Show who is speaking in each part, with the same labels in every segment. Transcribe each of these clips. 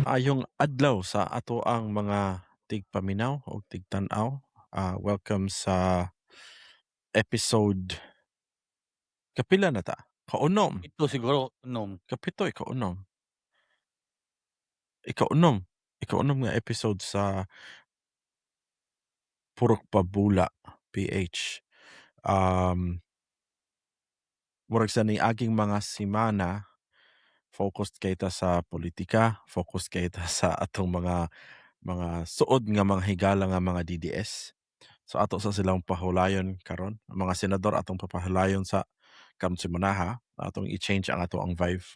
Speaker 1: Ayong adlaw sa ato ang mga tigpaminaw o tigtanaw. Welcome sa episode kapila na ta? Kaunom.
Speaker 2: Ito siguro nung
Speaker 1: Kapito, ikaunom. Ikaunom. Ikaunom nga episode sa Purok Pabula PH. Murag sa ni aging mga simana, focused kay ta sa politika, focused kay ta sa atong mga suod nga mga higala nga mga DDS. So ato sa silang pahulayon karon, ang mga senador atong papahulayon sa karon si Monaha, atong i-change ang ato ang vibe.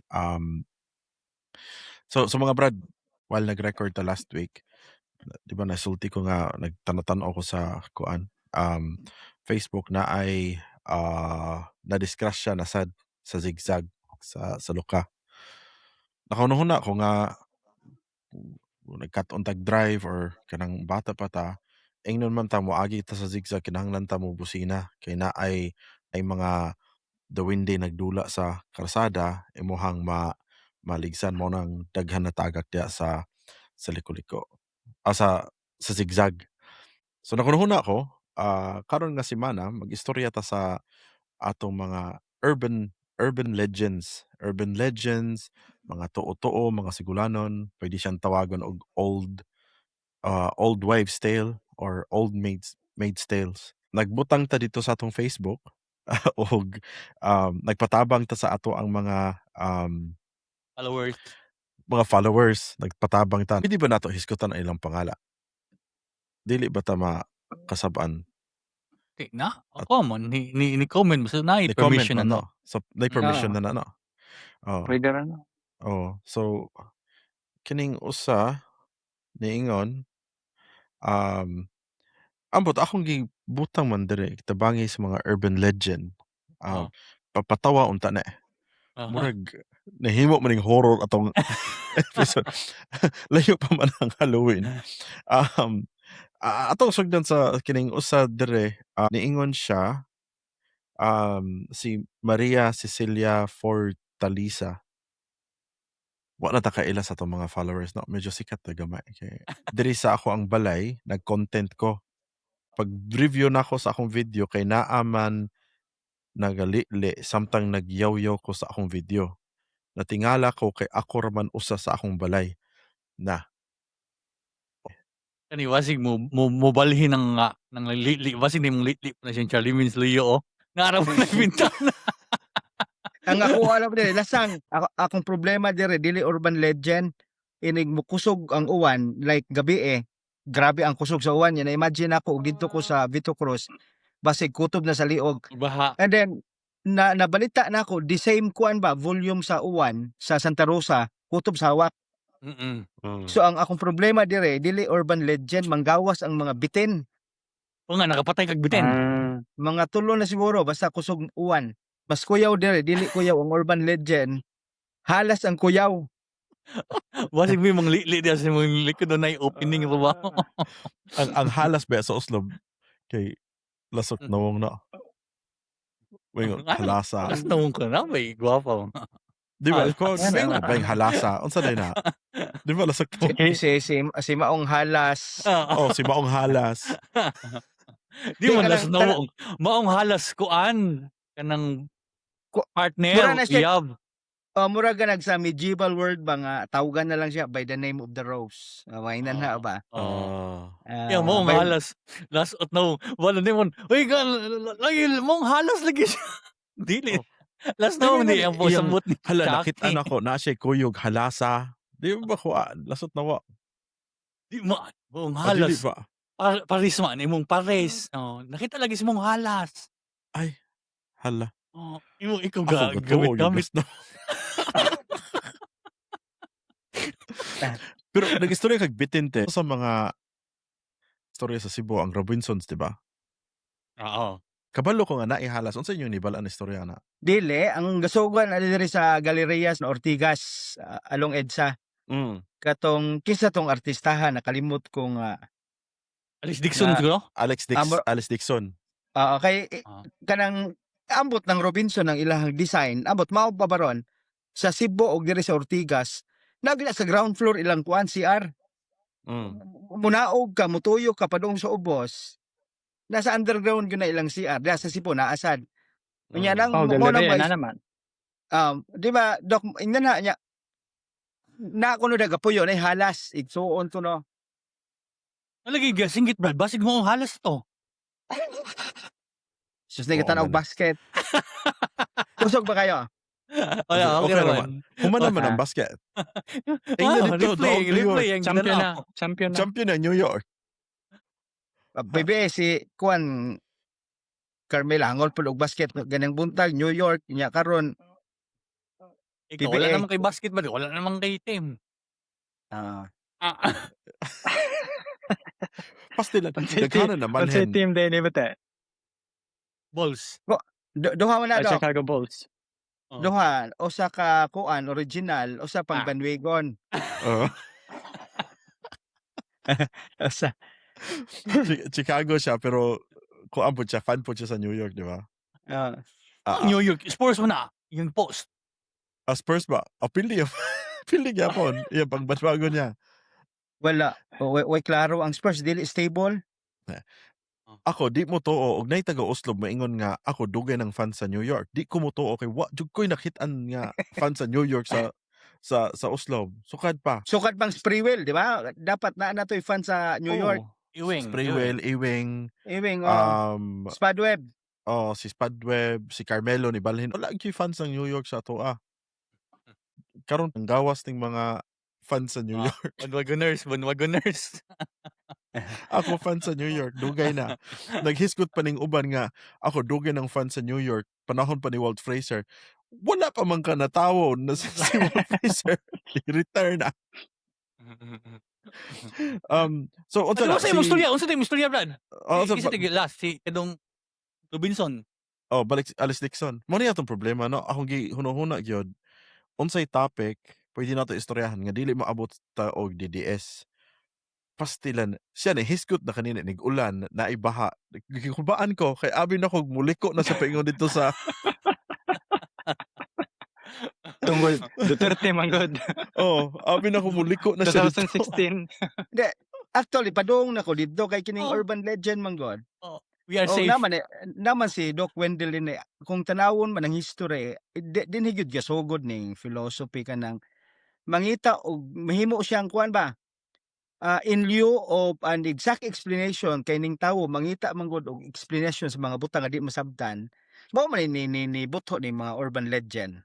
Speaker 1: So mga brad, while nag-record ta last week, di ba nasulti ko nga nagtanong ako sa kuan Facebook na ay na-discuss siya na sad sa zigzag sa luka. Nakahuna ko nga nagkat-on tag drive or kanang bata pa ta, ingnon man ta moagi ta sa zigzag kinahanglan ta mo busina kay ay mga the windy nagdula sa kalsada imuhang maligsan mo ng daghan na tagak diya sa liko-liko sa zigzag. So nakunahuna ko karon nga semana mag-istorya ta sa atong mga urban legends, mga tuo-tuo, mga sigulanon, pwede siyang tawagon og old wives tale or old maid's tales. Nagbutang ta dito sa atong Facebook og nagpatabang ta sa ato ang
Speaker 2: followers.
Speaker 1: mga followers, nagpatabang ta. Hindi ba nato hisgutan ang ilang pangala? Dili ba ta makasab-an?
Speaker 2: Di na,
Speaker 1: At
Speaker 2: common ni-comment basta naay
Speaker 1: ni-comment
Speaker 2: permission
Speaker 1: man
Speaker 2: na 'to.
Speaker 1: no. So nay permission
Speaker 3: Oo,
Speaker 1: na no. Oo.
Speaker 3: puwede rin.
Speaker 1: Oo. So kining usa niingon um ambot akong gibutang man diri tabangi sa mga urban legend.
Speaker 2: Oh,
Speaker 1: Papatawa unta na
Speaker 2: aha.
Speaker 1: murag nahimo man ning horror atong episode. Layo pa man ang Halloween. Um, atong sugdan sa kining usa dire, niingon siya, si Maria Cecilia Fortaleza. Wa na ta kaila sa atong mga followers 'no, medyo sikat na gamay kay diri sa ako ang balay nag-content ko. Pag-review nako sa akong video kay naa man nagalili samtang nagyaw-yaw ko sa akong video. Natingala ko kay ako ra man usa sa akong balay na
Speaker 2: Kani wasig mo balhin ng litli basig nimong litli pa na siyang Charlie Means Leo, oh. Nga ra mo nagbintana.
Speaker 3: Ang ako alam dire lasang akong problema dire dili urban legend, inig mokusog ang uwan like gabi, grabe ang kusog sa uwan. Na-imagine ako og didto ko sa Vito Cruz, basig kutob na sa liog.
Speaker 2: Baha.
Speaker 3: And then nabalita nako the same kuan ba volume sa uwan sa Santa Rosa, kutob sa hawak.
Speaker 2: Mm.
Speaker 3: So ang akong problema dire dili urban legend, manggawas ang mga bitin.
Speaker 2: Oo nga nakapatay kag bitin.
Speaker 3: Mga tulo na siguro basta kusog uwan. Mas kuyaw dire, dili kuyaw ang urban legend, halas ang kuyaw.
Speaker 2: Basig may mga litli diya sa imong likod na opening pa ba?
Speaker 1: ang halas ba sa Oslo kay lasok nawong na. Wingon
Speaker 2: Ano,
Speaker 1: halasa.
Speaker 2: mas nawong ka na may gwapa mo.
Speaker 1: Di ba? Ko
Speaker 3: Yan
Speaker 1: wingon ba yung halasa? Unsa day na? Di ba lasok nawong?
Speaker 3: Si Maong Halas.
Speaker 1: Oh, si Maong Halas.
Speaker 2: Di man las
Speaker 3: Kanang
Speaker 2: nawong maong halas kuan kanang
Speaker 3: mura
Speaker 2: partner
Speaker 3: na siya,
Speaker 2: uyab.
Speaker 3: mura ka sa medieval world ba nga tawgan na lang siya by the name of the rose. Mainan na
Speaker 2: Oo,
Speaker 3: ba?
Speaker 2: oo. Yeah,
Speaker 1: Ah,
Speaker 2: maong
Speaker 3: By
Speaker 2: halas las ut nawong wala nimon, uy ka lagi maong halas lagi siya. Dili,
Speaker 1: oh.
Speaker 2: las
Speaker 1: Di ba
Speaker 2: nawong
Speaker 1: nga
Speaker 2: di ang
Speaker 1: iyang
Speaker 2: samot ni
Speaker 1: hala
Speaker 2: Chucky.
Speaker 1: nakita na ko na siya kuyog halasa. Di ba ko lasot nawa?
Speaker 2: Di maong
Speaker 1: Dili
Speaker 2: halas
Speaker 1: ba?
Speaker 2: pares man imong pares. Oh, nakita lagi si mong halas.
Speaker 1: Ay, hala.
Speaker 2: Oh, ikaw
Speaker 1: Ako gatuo
Speaker 2: gamit-gamit.
Speaker 1: gigas na. Pero nag-istorya kag bitin te sa mga istorya sa Cebu ang Robinsons, di ba?
Speaker 2: Oo.
Speaker 1: Kabalo ko nga naihalas. Unsa inyong nibala na istorya na?
Speaker 3: dili ang gasugan ali diri sa Galerias na Ortigas, along EDSA.
Speaker 1: Mm.
Speaker 3: Katong kinsa tong artistahan nakalimot ko nga
Speaker 2: Alice Dixon
Speaker 3: nga
Speaker 2: siguro?
Speaker 1: Alice Dixon.
Speaker 3: kay
Speaker 2: Oo.
Speaker 3: kanang ambot ng Robinson ang ilahang design, ambot mao pa baron sa Cebu og diri sa Ortigas Nagla sa ground floor ilang kuan CR.
Speaker 1: Mm.
Speaker 3: Munaog ka, mutuyok ka padung sa ubos. Nasa underground gyud na ilang CR, diha sa Cebu naa sad. Unya
Speaker 1: Mm.
Speaker 3: nang
Speaker 4: Oh,
Speaker 3: mo nang
Speaker 4: Galleria na naman.
Speaker 3: di ba dok ingnan na nya na kuno nagapuyo na halas igsuon to no.
Speaker 2: Nalagay singgit brad, basig mo halas to.
Speaker 3: Sus
Speaker 1: Oo
Speaker 3: nagitanaw og
Speaker 1: man.
Speaker 3: basket. Kusog ba kayo?
Speaker 2: Wala, okay
Speaker 1: Okay
Speaker 2: naman.
Speaker 1: naman. Human naman ang
Speaker 4: Ah.
Speaker 1: basket. Tingnan dito,
Speaker 2: replay,
Speaker 1: New York.
Speaker 2: replay ang
Speaker 4: Champion
Speaker 2: gitanaw.
Speaker 4: na. Champion na.
Speaker 1: Champion ng New York.
Speaker 3: PBS si kuan Carmela hangol pud og basket ganang buntag New York nya karon
Speaker 2: Ikaw, wala
Speaker 3: PBA.
Speaker 2: naman kay basketball, wala naman kay team.
Speaker 3: Ah,
Speaker 2: Ah,
Speaker 1: Pastilan.
Speaker 4: Unsay
Speaker 1: Daghanan naman
Speaker 4: unsay
Speaker 1: hen.
Speaker 4: team din ni bata?
Speaker 2: balls.
Speaker 3: duha man na dok.
Speaker 4: Chicago Bulls.
Speaker 2: Oh.
Speaker 3: Duha, usa ka kuan original, usa pang
Speaker 2: Ah.
Speaker 3: bandwagon.
Speaker 1: Oo.
Speaker 4: Asa?
Speaker 1: Chicago siya pero kuan po siya, fan po siya sa New York, di ba?
Speaker 3: Ah,
Speaker 1: Ah,
Speaker 2: New York, sports mo na. Yung post.
Speaker 1: Spurs ba? Pili pili gyapon. Iya pang bandwagon niya.
Speaker 3: wala. Way klaro ang Spurs dili stable.
Speaker 1: Ako di mo tuo og nay taga Oslo maingon nga ako dugay ng fan sa New York. Di ko mo tuo kay wa jud ko'y nakit-an nga fan sa New York sa Oslo. Sukad pa.
Speaker 3: Sukad pang Sprewell, di ba? Dapat na natoy fan sa New York.
Speaker 2: Ewing.
Speaker 1: Spraywell, Ewing,
Speaker 3: Ewing, Spadweb.
Speaker 1: si Spadweb, si Carmelo ni Balhin. Wala gyud fans ng New York sa ato Karon ang gawas ning mga fans sa New York.
Speaker 2: Bandwagoners.
Speaker 1: Ako fan sa New York, dugay na. Naghisgot pa ning uban nga ako dugay ng fan sa New York. Panahon pa ni Walt Frazier. Wala pa man ka natawo na si Walt Frazier. Retire na. So unsa
Speaker 2: Ano
Speaker 1: na
Speaker 2: sa imong storya? Unsa imong storya, Brad?
Speaker 1: unsa
Speaker 2: Isa tig last si kadong Robinson.
Speaker 1: balik si Alice Dixon. Mo ni atong problema no. Akong gihunahuna gyud. Unsay topic pwede nato istoryahan nga dili maabot ta og DDS. Pastilan siya ni hisgot na kanina nig-ulan na ibaha. Gihubaan ko kay abi na kog muliko na sa paingon dito sa
Speaker 4: Tungod Duterte man god.
Speaker 1: abi na kog muliko na siya dito.
Speaker 4: 2016.
Speaker 3: Actually, padung na ko dito kay kining
Speaker 2: Oh.
Speaker 3: urban legend man god.
Speaker 2: We are
Speaker 3: Oh,
Speaker 2: safe.
Speaker 3: naman si Doc Wendell din kung tanawon man ang history, din higud gasugod ning philosophy ka ng mangita og mahimo siyang kuan ba? In lieu of an exact explanation kay ning tawo mangita man gud og explanation sa mga butang nga di masabtan. Mao man ni butho ni mga urban legend.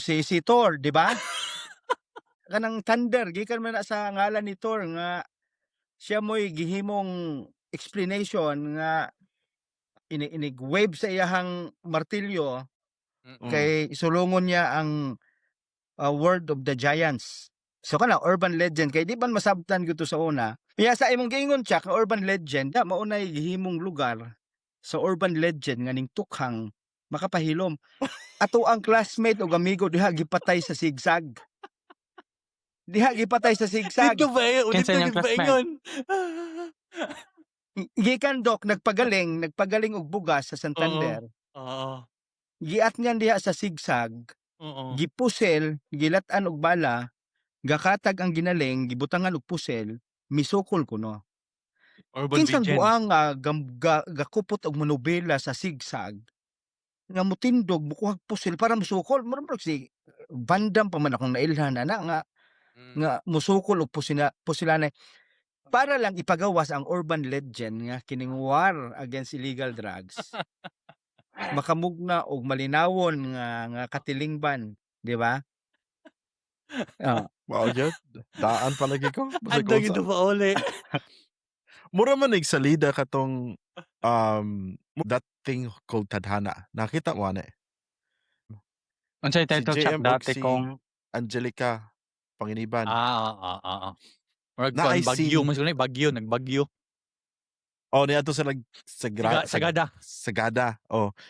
Speaker 3: Si Thor, di ba? Kanang thunder gikan man na sa ngalan ni Thor nga siya mo'y gihimong explanation nga inig wave sa iyahang martilyo kay sulungon niya ang word of the giants. So kana urban legend kay di man masabtan gyud to sa una. Kaya sa imong giingon siya ka urban legend, da maunay gihimong lugar sa urban legend nga ning tukhang makapahilom. Ato ang classmate o amigo diha gipatay sa sigsag. Diha gipatay sa sigsag.
Speaker 2: Dito ba yun?
Speaker 4: Kinsa
Speaker 2: Dito
Speaker 4: niyang
Speaker 2: ba
Speaker 4: classmate?
Speaker 2: yun?
Speaker 3: Gikan dok nagpagaling og bugas sa Santander.
Speaker 2: Oo.
Speaker 3: Giat niyan diha sa sigsag.
Speaker 2: Oo.
Speaker 3: Gipusel, gilatan og bala, gakatag ang ginaling, gibutangan og pusel, misukol kuno.
Speaker 2: Urban
Speaker 3: Kinsang
Speaker 2: legend.
Speaker 3: buang gakupot og manobela sa sigsag nga mutindog bukuhag pusel para musukol murag si bandam pa man akong nailhan ana nga musukol og pusilanay para lang ipagawas ang urban legend nga kining war against illegal drugs makamugna og malinawon nga katilingban, di ba?
Speaker 1: Mao gyud. Daan palagi ko. Basta
Speaker 2: Ando
Speaker 1: kung
Speaker 2: gito
Speaker 1: sa-
Speaker 2: pa uli.
Speaker 1: Mura man salida katong that thing called tadhana. Nakita mo ani.
Speaker 4: Unsay title
Speaker 1: Si
Speaker 4: track
Speaker 1: JM
Speaker 4: dati
Speaker 1: og si-
Speaker 4: kong
Speaker 1: Angelica Panginiban.
Speaker 2: Murag
Speaker 1: Na I
Speaker 2: kuan bagyo
Speaker 1: seen-
Speaker 2: mas kunay bagyo, nagbagyo.
Speaker 1: Niya to sa
Speaker 2: Sagada.
Speaker 1: Sagada.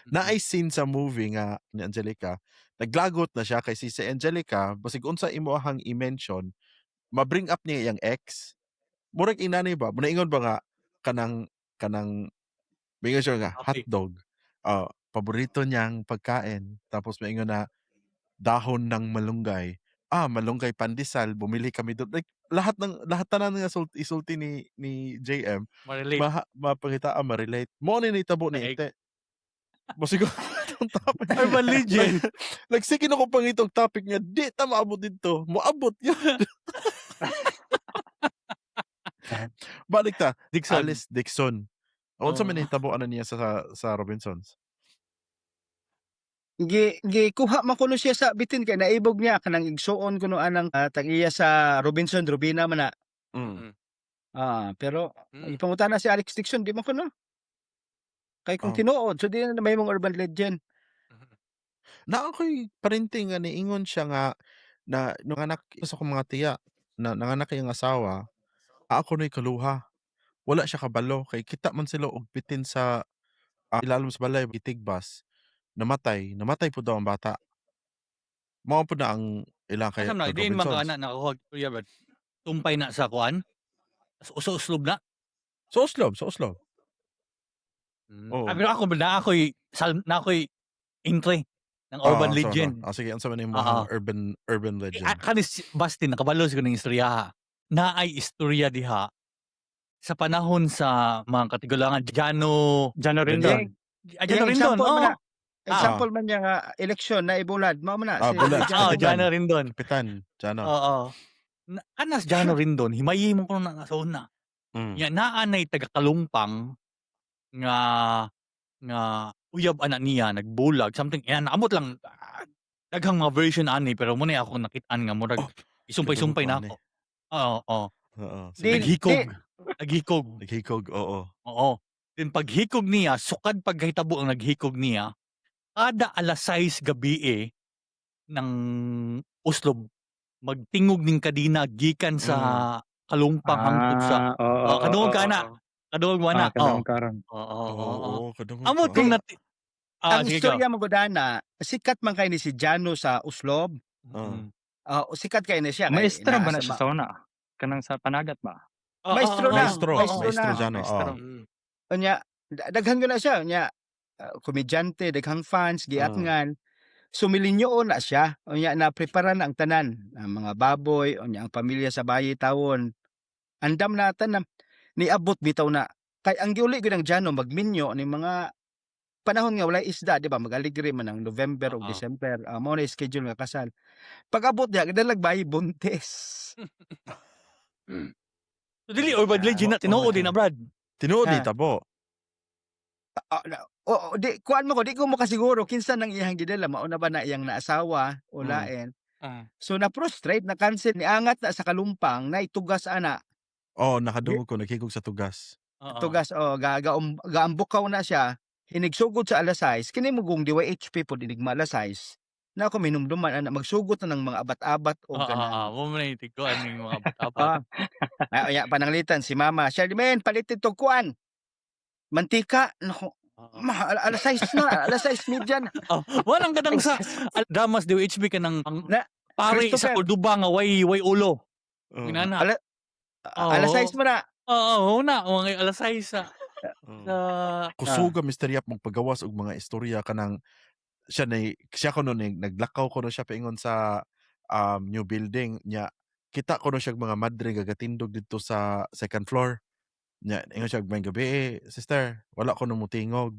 Speaker 1: Na I seen sa movie nga ni Angelica. Naglagot na siya kay si Angelica basig unsa imohang i-mention, ma-bring up niya yang ex. Murag inani ba? Munaingon ba nga kanang maingon siya nga
Speaker 2: Okay.
Speaker 1: hotdog. Paborito niyang pagkain. Tapos maingon na dahon ng malunggay. Malunggay, pandesal, bumili kami dun, like lahat tanan nga isulti ni JM
Speaker 2: Ma-relate.
Speaker 1: mapangitaan, ma-relate. Mao ni nahitabo ni
Speaker 2: Daig.
Speaker 1: Ite. Mosiguro itong topic.
Speaker 2: Urban legend.
Speaker 1: Like sige na ko pang itong topic nga di ta maabot dito. Moabot yun. Balik ta.
Speaker 2: Dixon.
Speaker 1: Alice Dixon. Unsa
Speaker 2: Oo.
Speaker 1: man nahitabo ano niya sa Robinsons?
Speaker 3: Gikuha man kuno siya sa bitin kay naibog niya kanang igsuon kuno anang tag-iya sa Robinson Rubina man na.
Speaker 1: Mm.
Speaker 3: Pero
Speaker 2: Mm.
Speaker 3: ipangutana si Alex Dixon di man kuno. Kay kung
Speaker 1: Oh.
Speaker 3: tinuod so di na may mong urban legend.
Speaker 1: Na ako'y parinting nga niingon siya nga na nung anak sa akong mga tiya na nanganak iyang asawa, ako no'y kaluha. Wala siya kabalo kay kita man sila og bitin sa ilalom sa balay gitigbas. Namatay pud daw ang bata. Mao pud na ang ilang kay
Speaker 2: Asam na diin man ka
Speaker 1: Robinsons.
Speaker 2: ana nakakuha kuya brad. Tumpay na sa kuan. Uso-uslob na.
Speaker 1: Sa Oslob. Oo.
Speaker 2: Pero ako na ako'y entry ng urban
Speaker 1: So,
Speaker 2: legend.
Speaker 1: sige, unsa man imong
Speaker 2: Oo.
Speaker 1: urban legend?
Speaker 2: Kanis Bastin nakabalo ko ng istorya. Naay istorya diha sa panahon sa mga katigulangan Jano
Speaker 4: Rindon.
Speaker 2: Jano Rindon.
Speaker 3: Example man
Speaker 2: Oo.
Speaker 3: na. Example man niya nga eleksyon na ibulad mao man na si
Speaker 1: Bulad.
Speaker 3: Jano.
Speaker 2: Jano Rindon.
Speaker 1: Kapitan, Jano.
Speaker 2: Oo. Kanas Jano Rindon himayi mo kuno na sa una.
Speaker 1: Mm.
Speaker 2: Ya naanay taga Kalumpang nga uyab ana niya nagbulag something yan naamot lang daghang mga version ani pero muna ako nakit-an nga murag isumpay-sumpay na
Speaker 1: kadungog
Speaker 2: ako. Oo.
Speaker 1: Oo.
Speaker 3: Di-
Speaker 2: Naghikog. Naghikog.
Speaker 1: Naghikog, oo.
Speaker 2: Oo. Then paghikog niya, sukad pagkahitabo ang naghikog niya, kada alas 6 gabi ng Oslob, magtingog ning kadina gikan sa Kalumpang hangtod sa kadungog ka na. Kadungog mo na.
Speaker 4: Kadungog karon.
Speaker 2: Oo.
Speaker 1: Kadungog.
Speaker 2: Amot kung nati...
Speaker 3: ang
Speaker 2: sige
Speaker 3: istorya mo godana, sikat man kay ni si Jano sa Uslob.
Speaker 2: Mm.
Speaker 3: Sikat kay ni siya. kay
Speaker 4: Maestra ba na
Speaker 3: naa
Speaker 4: siya sa una? Kanang sa panagat ba?
Speaker 3: Maestro na.
Speaker 1: Maestro
Speaker 3: na.
Speaker 1: Jano.
Speaker 4: Maestro.
Speaker 3: Nya daghang gyud na siya nya komedyante, daghang fans giatngan. Sumilinyo na siya. Unya na prepara na ang tanan, ang mga baboy, unya ang pamilya sa bayi tawon. Andam na tanan niabot bitaw na. Kay ang giuli gyud ang Jano magminyo ni mga panahon nga walay isda, di ba? Mag-aligri man ang November o December. Mao na schedule nga kasal. Pag-abot niya, dalag bayi buntis.
Speaker 2: So dili urban legend na tinuod din na Brad.
Speaker 1: Tinuod ni
Speaker 3: Ah.
Speaker 1: tabo.
Speaker 3: Di kuan mo ko, di ko makasiguro kinsa nang iyang gidala, mauna ba na iyang naasawa o lain. So na prostrate na cancel ni angat na sa Kalumpang na itugas ana.
Speaker 1: Nakadungog ko naghikog sa tugas.
Speaker 3: Tugas gaambukaw na siya. Hinigsugod sa alas 6, kini mugong DYHP po dinigma alas 6. Na ako minumduman ana magsugot na ng mga abat-abat o ganan.
Speaker 2: Mo man yung tiguan ng mga batapat.
Speaker 3: Aya pananglitan si Mama, Sherman palit ito kuan. Mantika, nako. Alas 6 na, alas 6:30 na.
Speaker 2: Walang kadang sa Damas DWHB ka ng
Speaker 3: Na,
Speaker 2: pare sa
Speaker 3: Christopher.
Speaker 2: Cordoba nga way ulo.
Speaker 1: Oo.
Speaker 2: Inana.
Speaker 3: Alas 6 mo na.
Speaker 2: Oo, mga alas 6 sa
Speaker 1: Kusuga misterya magpagawas og mga istorya kanang siya ko nun naglakaw ko no siya paingon sa new building nya kita ko no siya mga madre gagatindog dito sa second floor nya ingon siya may gabi sister wala ko no mutingog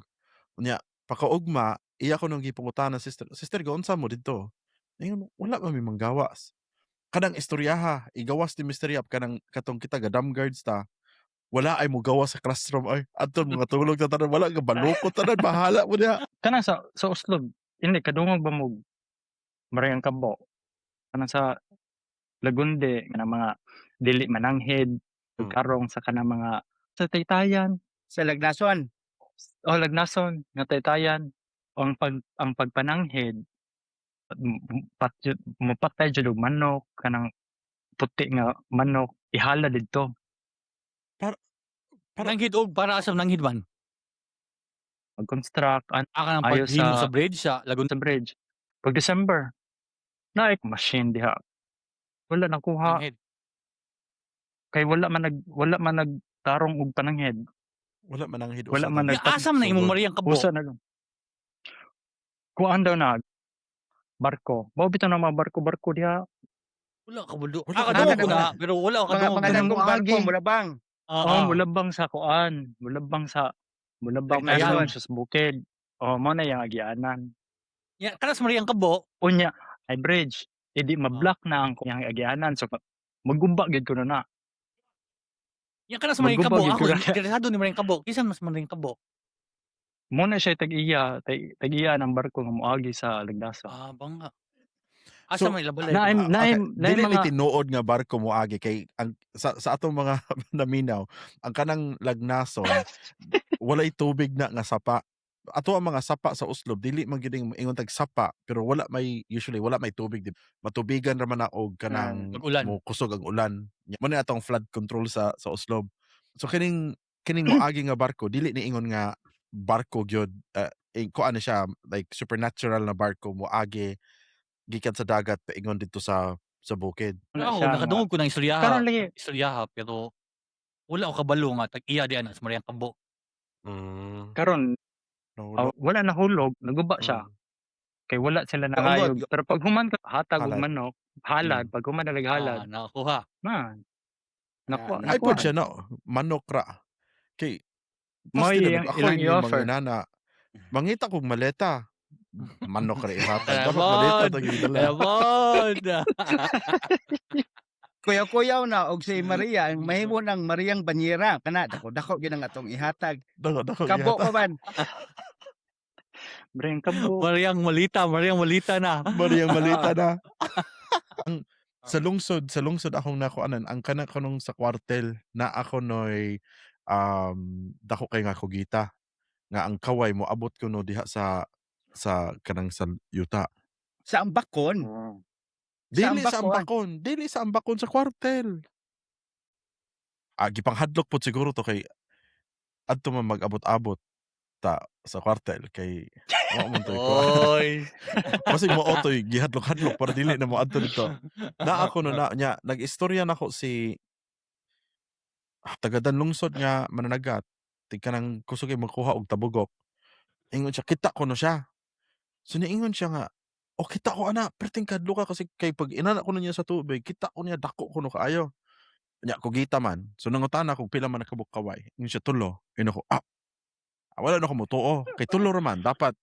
Speaker 1: nya pakaugma iya ko nung gipungutanan sister gaunsa mo dito ingon wala man mi manggawas kanang istoryaha igawas ni misterya kanang katong kita ga dam guards ta wala ay mo gawas sa classroom ay adto mga tulog na tanan wala nga balukot tanan bahala mo diha.
Speaker 4: Kanang sa Oslob, hindi kadungog ba mo Mariang Kabo? Kanang sa Lagunde nga mga dili mananghid, karong sa kanang mga sa Taytayan,
Speaker 3: Sa Lagnason.
Speaker 4: o Lagnason nga Taytayan, o ang pagpananghid mupatay jud og manok kanang puti nga manok ihala didto.
Speaker 2: nanghid og para sa nanghid man.
Speaker 4: Mag-construct
Speaker 2: Aka ng
Speaker 4: Ayaw
Speaker 2: paghimo
Speaker 4: sa-
Speaker 2: sa bridge sa Lagun.
Speaker 4: sa bridge. Pag December, naik machine diha. Wala nakuha
Speaker 2: Nanghid.
Speaker 4: kay wala man nagtarong og pananghid.
Speaker 1: Wala man ang hid
Speaker 4: Wala man
Speaker 2: Yung asam na imong Mariang Kabo.
Speaker 4: Usa na lang. Kuan daw na barko. Mao bitaw na mga barko diha
Speaker 2: Wala kabalo.
Speaker 1: Wala
Speaker 2: Ah,
Speaker 1: kabalo
Speaker 2: kadungog ko
Speaker 1: ka.
Speaker 2: na, pero wala ako
Speaker 3: Mga
Speaker 2: kadungog
Speaker 3: mga
Speaker 2: na.
Speaker 4: Ganun
Speaker 3: dagkong
Speaker 4: mo
Speaker 3: barko
Speaker 4: agi.
Speaker 3: mulabang.
Speaker 4: Oo,
Speaker 2: Oo.
Speaker 4: mulabang sa kuan, mulabang
Speaker 2: Laglayan.
Speaker 4: mailong sa bukid. Oo, mao na yang agianan.
Speaker 2: Ya, kanas Mariang Kabo.
Speaker 4: Unya, ay bridge, di
Speaker 2: Oh.
Speaker 4: ma-block na ang yang agianan so magumba gid ko na.
Speaker 2: Ya, kanas Mariang
Speaker 4: Magumba
Speaker 2: Kabo.
Speaker 4: gid
Speaker 2: Ako
Speaker 4: ko na.
Speaker 2: interesado ni Mariang Kabo. Kinsa mas Mariang Kabo?
Speaker 4: Muna siya tag-iya ng barko nga moagi sa Legdaso.
Speaker 2: Ah, banga. Asa
Speaker 1: So,
Speaker 2: may labalay
Speaker 4: Naay
Speaker 2: ko.
Speaker 4: naay
Speaker 1: okay,
Speaker 4: naay
Speaker 1: dili ni
Speaker 4: mga
Speaker 1: tinuod nga barko moagi kay ang sa atong mga naminaw, ang kanang lagnason walay tubig na nga sapa. Ato ang mga sapa sa Oslob dili man gyud ingon tag sapa pero usually wala may tubig matubigan ra man na og kanang
Speaker 2: Pag-ulan.
Speaker 1: mo kusog ang ulan. Mo ni atong flood control sa Oslob. So kining moagi nga barko dili ni ingon nga barko gyud kuan na siya like supernatural na barko moagi gikan sa dagat paingon dito sa bukid.
Speaker 4: wala
Speaker 2: Ako
Speaker 4: siya nga
Speaker 2: nakadungog ko ng
Speaker 4: karon lagi
Speaker 2: istoryaha pero wala ako kabalo nga tag-iya di ana sa Mariang Kabo.
Speaker 4: karon
Speaker 1: Nahulog.
Speaker 4: wala nahulog, naguba siya. Kay wala sila nangayog.
Speaker 3: Kaungod.
Speaker 4: Pero pag human ka hatag og
Speaker 1: Halad.
Speaker 4: manok, halad, pag human na halad,
Speaker 2: Ah, nakakuha.
Speaker 4: man, nakuha,
Speaker 1: Ay
Speaker 4: nakuha.
Speaker 1: pud siya no, manok ra. Kay
Speaker 4: Mo
Speaker 1: basta
Speaker 4: yung
Speaker 1: naman ako
Speaker 4: ilang
Speaker 1: ini
Speaker 4: i-offer.
Speaker 1: mga inana. Mangita kog maleta. Manok ra ihatag. Dapat
Speaker 2: Elabon!
Speaker 1: maleta tag idala.
Speaker 2: Elabon!
Speaker 3: Kuyaw-kuyaw na og si Maria ang mahimo ng Mariang Banyera kana dako gyud ang atong ihatag.
Speaker 1: Dako
Speaker 3: Kabo
Speaker 1: ihatag.
Speaker 3: pa man.
Speaker 4: Breng kabo.
Speaker 2: Mariang malita na.
Speaker 1: Mariang malita na. Ang sa lungsod akong nakuanan ang kanang sa kwartel na ako noy dako kay nga kugita nga ang kaway mo abot kuno diha sa kanang sa yuta.
Speaker 3: Sa Ambakon.
Speaker 1: Dili sa
Speaker 3: Ambakon.
Speaker 1: Ambakon sa kwartel. Gipanghadlok pod siguro to kay adto man mag-abot-abot ta sa kwartel kay mao man toy kuan.
Speaker 2: Oy.
Speaker 1: Basig mo otoy gihadlok-hadlok para dili na mo adto dito. Na ako no na nya nag-istorya nako si taga Danlungsod nga mananagat tig kanang kusog kay magkuha og tabugok. Ingon siya kita ko no siya. So niingon siya nga o kita ko ana perting kadlo ka kasi kay pag inana ko na niya sa tubig kita ko niya dako ko no kaayo. Nya kugita man. So nangutana kog pila man nakabuk kaway. Ingon siya tulo. Ingon ako wala na ko motuo. Kay tulo ra man dapat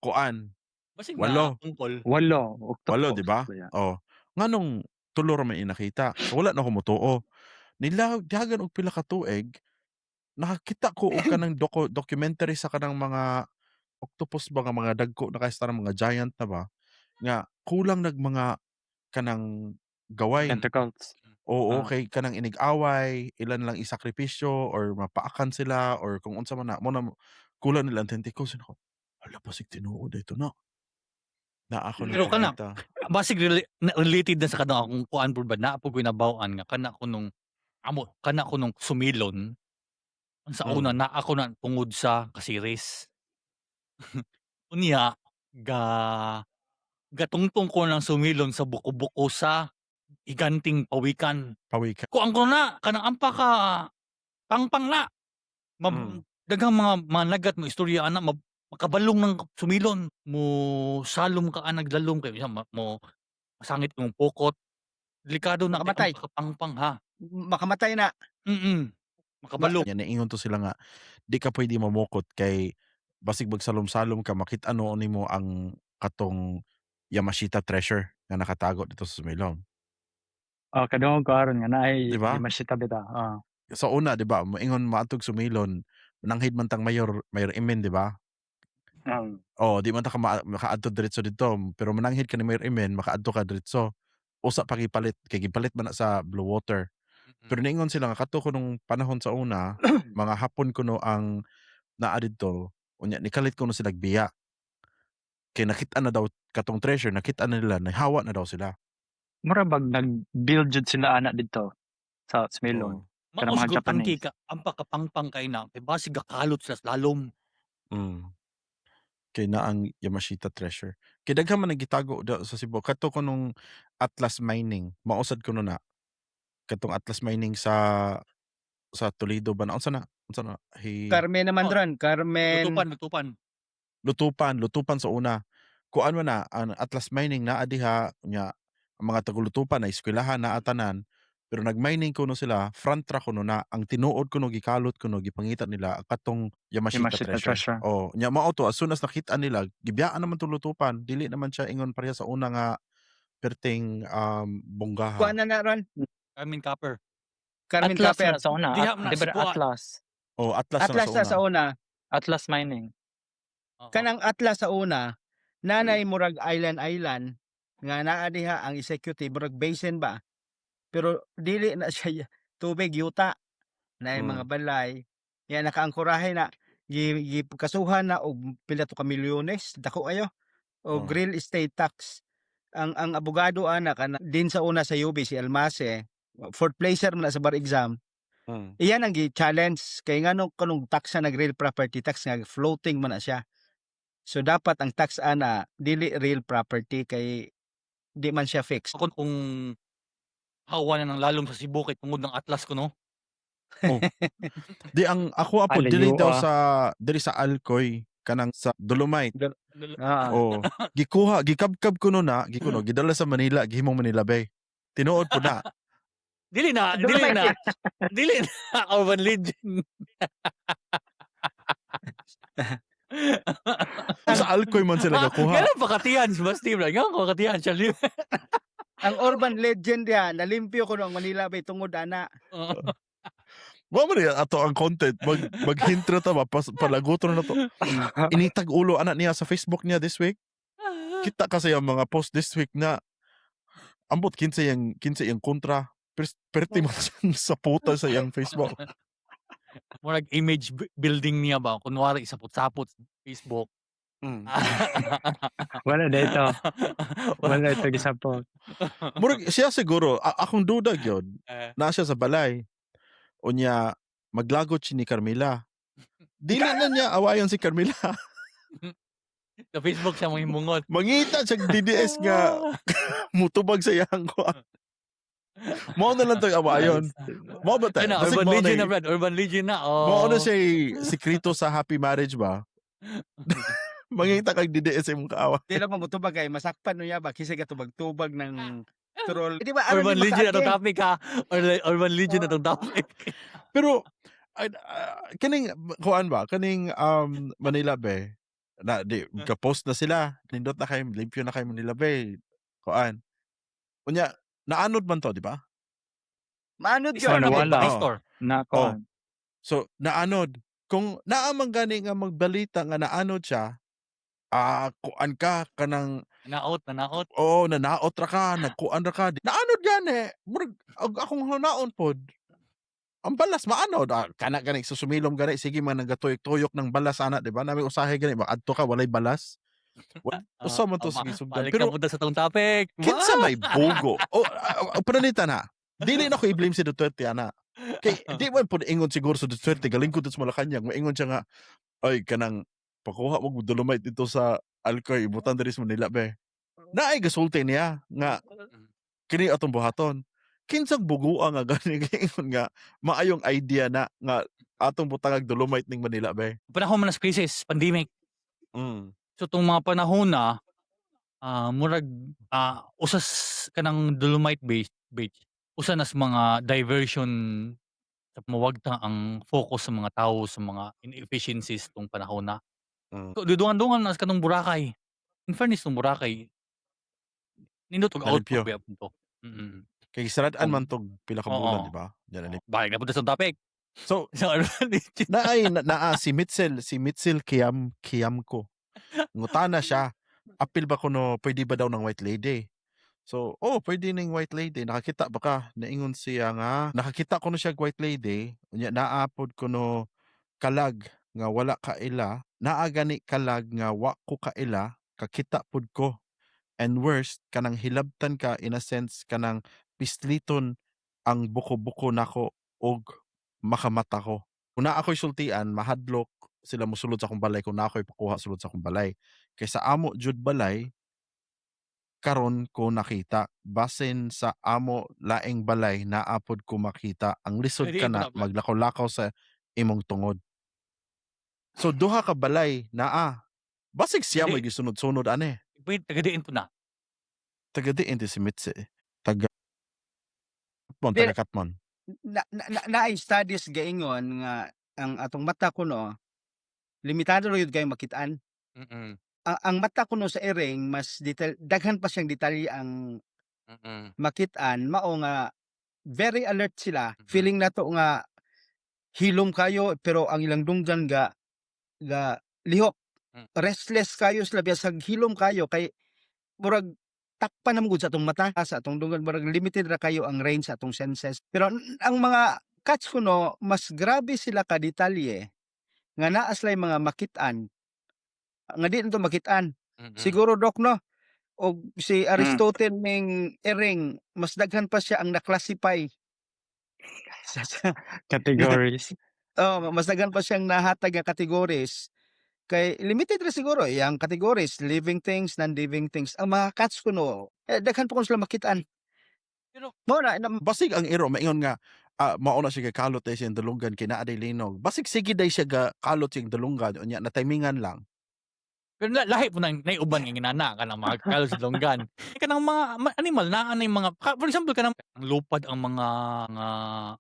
Speaker 1: kuan
Speaker 2: Basig
Speaker 1: Walo.
Speaker 2: na tungkol.
Speaker 4: 8,
Speaker 1: walo
Speaker 4: octopus
Speaker 1: di ba?
Speaker 4: ba yan?
Speaker 1: Oh. Nganong tulo ra man inakita. So wala na ko motuo. Dagan og pila ka tuig nakakita ko og kanang documentary sa kanang mga octopus ba nga mga dagko na kaysa tanang mga giant na ba nga kulang mga kanang gaway.
Speaker 4: Tentacles.
Speaker 1: Oo,
Speaker 4: Ah.
Speaker 1: kay kanang inig-away, ilan lang isakripisyo or mapaakan sila or kung unsa man na mo na kulang nila ang tentacles. Ako, hala basig tinuod ito na. Na ako
Speaker 2: Pero kana
Speaker 1: nakikita.
Speaker 2: basig related na sa kanang akong kuan pud ba na po ko'y nabaw-an nga kana ko nung sumilon. Ang sa una na ako na tungod sa kasiris. Unya gatungtong ko ng sumilon sa buko-buko sa iganting pawikan.
Speaker 1: Pawikan.
Speaker 2: Kuan ko na kanang ampa ka pangpang na. Daghang mga managat mo istorya ana makabalong ng sumilon mo salom ka naglalom kay mo masangit mong pokot. Delikado na
Speaker 3: Makamatay.
Speaker 2: kay pangpang ha.
Speaker 3: Makamatay na.
Speaker 2: Makabalong.
Speaker 1: Yan naingon to sila nga di ka pwede mamukot kay basig magsalom-salom ka makit-ano nimo ang katong Yamashita treasure nga nakatago dito sa Sumilon.
Speaker 4: Kadungog ko aron nga naay
Speaker 1: Di ba?
Speaker 4: Yamashita bita.
Speaker 1: Sa una, di ba, moingon maatog Sumilon, nanghid man tang Mayor Imen, di ba? Di man ta makaadto diretso dito, pero mananghid ka ni Mayor Imen, makaadto ka diretso. Usa pa gipalit, kay gipalit man na sa Blue Water. Pero niingon sila nga kadto ko nung panahon sa una, mga hapon kuno ang naa didto, unya nikalit kuno sila biya. Kay nakita na daw katong treasure, nakita na nila, nahawa na daw sila.
Speaker 4: Mura bag nag-build jud sila ana dito sa Smilon. Kanang mga
Speaker 2: Mausgot ang
Speaker 4: Japanese.
Speaker 2: kika ang pakapangpang kay na kay basig gakalot sa lalom.
Speaker 1: Kay na ang Yamashita treasure. Kay daghan man nagitago sa Cebu. Kadto ko nung Atlas Mining, mausad ko na. Katong Atlas Mining sa Toledo ba na? Unsa na?
Speaker 3: Carmen naman ron. Carmen.
Speaker 2: Lutupan.
Speaker 1: Lutupan sa una. Kuan man na ang Atlas Mining naa diha nya ang mga tagulutupan na eskwelahan na atanan, pero nag-mining kuno sila, front track kuno na, ang tinuod kuno gikalot kuno gipangita nila katong Yamashita
Speaker 4: Yamashita
Speaker 1: Treasure.
Speaker 4: Treasure.
Speaker 1: Oh, nya mao to as soon as nakita nila, gibiyaan naman tong lutupan, dili naman siya ingon pareha sa una nga perting
Speaker 3: Kuha
Speaker 1: bonggaha.
Speaker 3: na na ron.
Speaker 2: Carmen Copper.
Speaker 3: Carmen
Speaker 4: Atlas
Speaker 3: Copper.
Speaker 4: na sa una.
Speaker 2: Diha man
Speaker 4: Di ba
Speaker 2: subuan.
Speaker 4: Atlas?
Speaker 1: Oh, Atlas,
Speaker 3: Atlas
Speaker 1: na
Speaker 3: na sa una.
Speaker 4: Atlas Mining.
Speaker 2: Oo.
Speaker 3: Kanang Atlas sa una, nanay murag island nga naa diha ang executive murag basin ba. Pero dili na siya tubig yuta na mga balay. Yan nakaangkorahe na gipkasuhan na og pila to ka milyones dako ayo og
Speaker 1: Oh.
Speaker 3: real estate tax. Ang abogado ana kana din sa una sa UB si Almase, fourth placer man na sa bar exam. Iyan ang gi-challenge kay ngano kanong tax na nag real property tax nga floating man na siya. So dapat ang tax ana dili real property kay di man siya fixed.
Speaker 2: Kung hawa na ng lalom sa Cebu kay tungod ng Atlas ko no.
Speaker 1: Di ang ako apo
Speaker 4: Alayo,
Speaker 1: dili daw sa diri sa Alcoy kanang sa Dolomite. Oh, gikabkab kuno na, gidala sa Manila, gihimong Manila Bay. Tinuod po na.
Speaker 2: Dili na. Dili na urban legend.
Speaker 1: Sa Alcoy man sila gakuha.
Speaker 2: Ganun pakatiyan si Basti bro. Ganun pakatiyan siya.
Speaker 3: Ang urban legend diha nalimpyo ko ang Manila Bay tungod ana.
Speaker 1: Wa man ato ang content maghintro ta ba palaguton na to. Initag ulo anak niya sa Facebook niya this week. Kita kasi ang mga post this week na ambot 15 yung kontra. Perti man siyang sa puta sa iyang Facebook.
Speaker 2: Murag image building niya ba? Kunwari sapot-sapot sa Facebook.
Speaker 4: Wala dito. Wala ito gisapot.
Speaker 1: Murag siya siguro akong duda gyud na siya sa balay. Unya maglagot si ni Carmela. Dili na niya awayon si Carmela.
Speaker 2: Sa Facebook siya manghimungot.
Speaker 1: Mangita siya DDS nga mutubag sa iyang kuha. Mao na lang to awayon. Mao ba ta?
Speaker 2: Ano, urban legend na Brad. Urban legend na.
Speaker 1: Mao na siya sikreto sa happy marriage ba? Mangita kag DDS imong kaawa.
Speaker 3: Di lang mamutubag kay masakpan no ya ba kasi gatubag-tubag ng troll. Di ba
Speaker 2: Urban legend na itong topic ha. Urban legend na itong topic.
Speaker 1: Pero kaning kuan ba? Kaning Manila Bay na di ka-post na sila. Nindot na kay limpyo na kay Manila Bay. Kuan. Unya naanod man to, di ba?
Speaker 3: Maanod
Speaker 2: Store
Speaker 3: yun.
Speaker 2: na
Speaker 1: wala.
Speaker 2: ba? Store.
Speaker 1: Oh. So naanod. Kung naamang gani nga magbalita nga naanod siya, kuan ka kanang
Speaker 2: Nanaot.
Speaker 1: nanaot ra ka, nagkuan ra ka. Naanod gani. Murag akong hanaon pod. Ang balas maanod. Kana gani susumilom gani sige man nagatuyok-tuyok ng balas ana, di ba? Nami usahay gani adto ka walay balas. Usa man to sige sugdan.
Speaker 2: Balik ka
Speaker 1: Pero
Speaker 2: punta sa itong topic.
Speaker 1: kinsa may bugo. Pananita na. Dili na ko i-blame si Duterte ana. Kay di man pud ingon siguro sa Duterte galing ko sa Malacanang, maingon siya nga ay kanang pakuha mo Dolomite dito sa Alcoy ibutan diri sa Manila be. Naay gasulti niya nga kini atong buhaton. Kinsang buguan nga gani ingon nga maayong idea na nga atong butangag Dolomite ning Manila be.
Speaker 2: Panahon man na crisis, pandemic. So itong mga panahon na murag usas kanang Dolomite beach. Usa na sa mga diversion sa mawagta ang focus sa mga tao sa mga inefficiencies tong panahon na. So dudungan-dungan na sa kanong Boracay. In fairness tong Boracay, nindot og
Speaker 1: Nalimpyo.
Speaker 2: output ba to.
Speaker 1: Kay sarad-an man tog pila ka bulan,
Speaker 2: Oo.
Speaker 1: di ba? Yan
Speaker 2: Balik na punta sa topic.
Speaker 1: So
Speaker 2: Sa urban legend.
Speaker 1: naa si Mitzel Kiamko. Ngutana siya. Apil ba kuno pwede ba daw ng white lady? So, pwede ning white lady. Nakakita ba ka? Naingon siya nga, nakakita ko na siya white lady. Unya naapod ko no kalag nga wala kaila. Naa gani kalag nga wa ko kaila. Kakita pod ko. And worst, kanang hilabtan ka in a sense kanang pisliton ang buko-buko nako og makamata ko. Una ako'y sultian, mahadlok sila mosulod sa akong balay kung na ako'y pakuha sulod sa akong balay. Kaysa amo jud balay, karon ko nakita. Basin sa amo laing balay, naapod ko makita. Ang lisod
Speaker 2: Pwede
Speaker 1: ka
Speaker 2: ito
Speaker 1: na,
Speaker 2: na, Brad.
Speaker 1: maglakaw-lakaw sa imong tungod. So, duha ka balay, naa. Basig siya
Speaker 2: Hindi.
Speaker 1: may gisunod-sunod, ane.
Speaker 2: Wait, tagadiin po na.
Speaker 1: taga diin di si Mitzi, taga Katmon,
Speaker 3: Dili
Speaker 1: taga Katmon.
Speaker 3: naay studies gaingon nga ang atong mata kuno limitado ra gyud kay makit-an.
Speaker 2: Mm,
Speaker 3: Ang mata kuno sa iring mas daghan pa siyang detalye ang
Speaker 2: mm,
Speaker 3: makit-an mao nga very alert sila.
Speaker 2: mm.
Speaker 3: Feeling nato nga hilom kayo pero ang ilang dunggan ga lihok.
Speaker 2: Mm.
Speaker 3: Restless kayo sila bisan hilom kayo kay murag takpan na mo gud sa atong mata sa atong dunggan murag limited ra kayo ang range sa atong senses. Pero ang mga cats kuno mas grabe sila ka detalye nga naa sila'y mga makit-an nga di na to makit-an.
Speaker 2: Mm.
Speaker 3: Siguro Dok no og si
Speaker 4: Hmm.
Speaker 3: Aristotle ning iring mas daghan pa siya ang na-classify sa
Speaker 4: Categories.
Speaker 3: mas daghan pa siyang nahatag nga categories. Kay limited ra siguro yang categories, living things, non-living things. Ang mga cats kuno daghan pa kuno sila makit-an.
Speaker 2: Pero
Speaker 3: Mao na
Speaker 1: Basig ang iro maingon nga mao na siya kalot day siyang dalungan kay naa day linog. Basig sige day siya ga kalot siyang dalungan unya na timingan lang.
Speaker 2: pero lahi po nang naiuban nga ginana kanang mga kalo sa longgan. Kanang mga animal naa na mga for example kanang lupad ang mga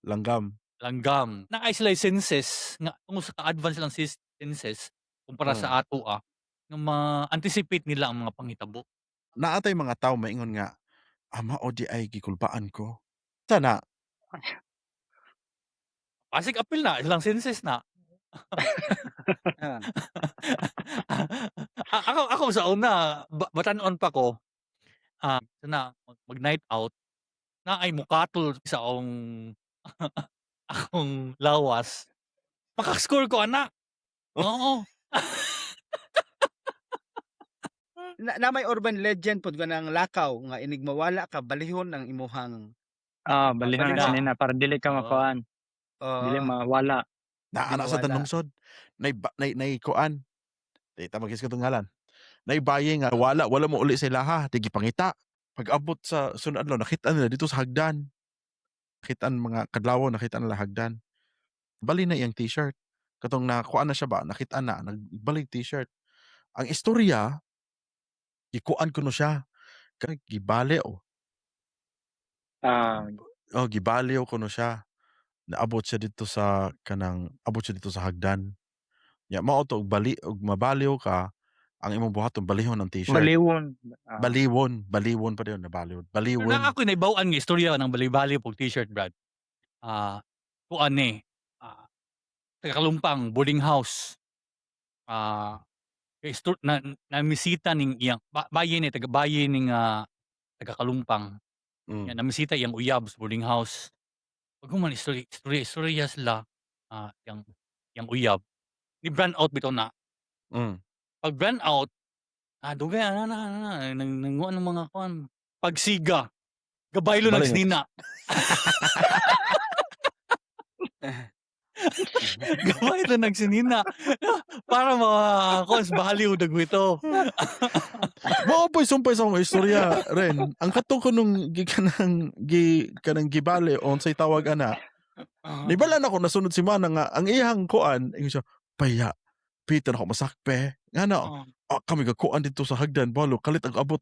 Speaker 1: Langgam.
Speaker 2: langgam. Naay sila senses nga tungod sa ka-advance lang senses kumpara sa ato nga ma-anticipate nila ang mga panghitabo.
Speaker 1: Naatay mga tawo maingon nga mao di ay gikulbaan ko. Sana
Speaker 2: Asik apil na ilang senses na.
Speaker 3: ah,
Speaker 2: Ako sa una batan-on pa ko sana mag-night out na ay mukatol sa akong lawas. Maka-score ko ana. Oo.
Speaker 3: na may urban legend pod ganang lakaw nga inig mawala ka balihon ang imuhang
Speaker 4: Balihon
Speaker 2: Balina.
Speaker 4: na sinina para dili ka
Speaker 2: Oo.
Speaker 4: makuan. Dili mawala.
Speaker 1: naa na sa
Speaker 3: mawala.
Speaker 1: tanungsod. Nay kuan. Di ta magis ko ngalan. Nay baye nga wala mo uli sa ilaha, di gipangita. Pag-abot sa sunod adlaw nakita nila dito sa hagdan. Nakita mga kadlaw nakita nila hagdan. Bali na iyang t-shirt. Katong nakuha na siya ba, nakita na, nagbalik t-shirt. Ang istorya, gikuan ko no siya. Gibali o. Gibali ko no siya. Naabot siya dito sa hagdan. Ya mao to og mabaliw ka ang imong buhaton balihon ng t-shirt.
Speaker 4: Baliwon.
Speaker 1: Baliwon pa din na
Speaker 2: Pero
Speaker 1: baliwon.
Speaker 2: na ako naibawaan nga istorya ng bali-bali pog t-shirt Brad. Kuan ni taga Kalumpang boarding house. Namisita ning iyang bayin ni taga bayin ning taga Kalumpang.
Speaker 1: Mm.
Speaker 2: Yan namisita iyang uyab sa boarding house. Pag human istorya sila yang uyab ni brand out bitaw na.
Speaker 1: Mm.
Speaker 2: Pag brand out dugay nanguan ng mga kuan. Pagsiga gabaylo
Speaker 1: Balik.
Speaker 2: nagsinina. Gabaylo nagsinina. Para mga kuan baliw dagwito.
Speaker 1: Mao po'y sumpay sa mga istorya ren. Ang katong kunong kanang gibali o unsay tawag ana. Nibala na ko nasunod si Mana nga ang iyang kuan ingon siya paya Peter ako masakpe. Ngano? Kami gakuan dito sa hagdan balo kalit ang abot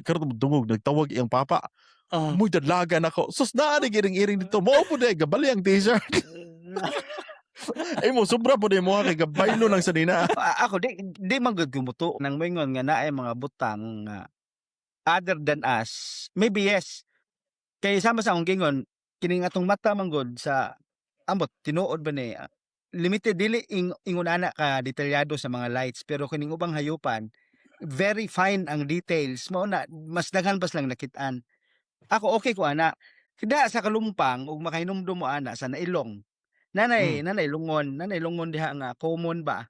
Speaker 1: karon dungog nagtawag iyang papa. Muy dadlagan ako. Sus naa ni giring-iring dito. Mao pud ay gabali ang t-shirt. Ay mo sobra pud mo kay gabaylo lang sa dina.
Speaker 3: Ako di man gud gumuto nang moingon nga naay mga butang nga other than us. Maybe yes. Kay sama sa akong gingon kining atong mata man gud sa ambot tinuod ba ni limited dili ingon ana ka detalyado sa mga lights pero kining ubang hayupan very fine ang details mao na mas daghan pas lang nakit-an. Ako okay ko ana. Kida sa Kalumpang ug makahinumdum mo ana sa Nailong. Nanay lungon diha nga common ba?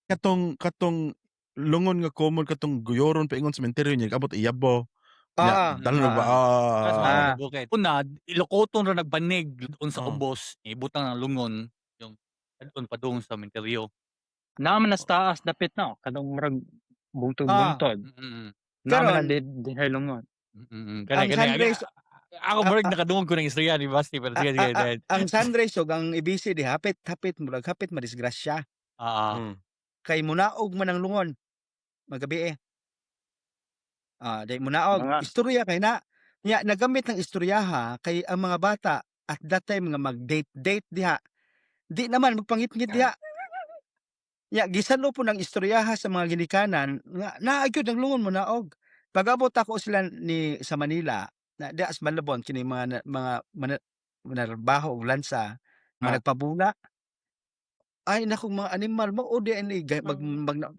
Speaker 1: Katong lungon nga common katong guyoron pa ingon sementeryo niya abot iyabo. Dalo ba?
Speaker 2: Bukid. Una, ilokoton ra nagbanig doon sa
Speaker 1: Oh.
Speaker 2: ubos, ibutang ng lungon yung doon pa doon sa menteryo.
Speaker 4: Naman nas taas dapit na kadong murag buntod-buntod. Naman na di halungon.
Speaker 3: Ang sunrise
Speaker 2: Ako murag nakadungog ko ng istorya ni Basti pero sige.
Speaker 3: ang sunrise ug ang ibisi di hapit murag hapit madisgrasya. Kay munaog man ang lungon magabi Di mo naog
Speaker 4: Mga
Speaker 3: istorya kay na nya nagamit ng istoryaha kay ang mga bata at that time nga mag-date-date diha, di naman magpangit-ngit diha. Nya gisalo po ng istoryaha sa mga ginikanan nga naa gyud ang lungon mo naog. Pag-abot ako sila ni sa Manila, na diha sa Malabon kini mga manarbaho og lansa, mga
Speaker 4: ah,
Speaker 3: nagpabula, ay naku mga animal mao di ini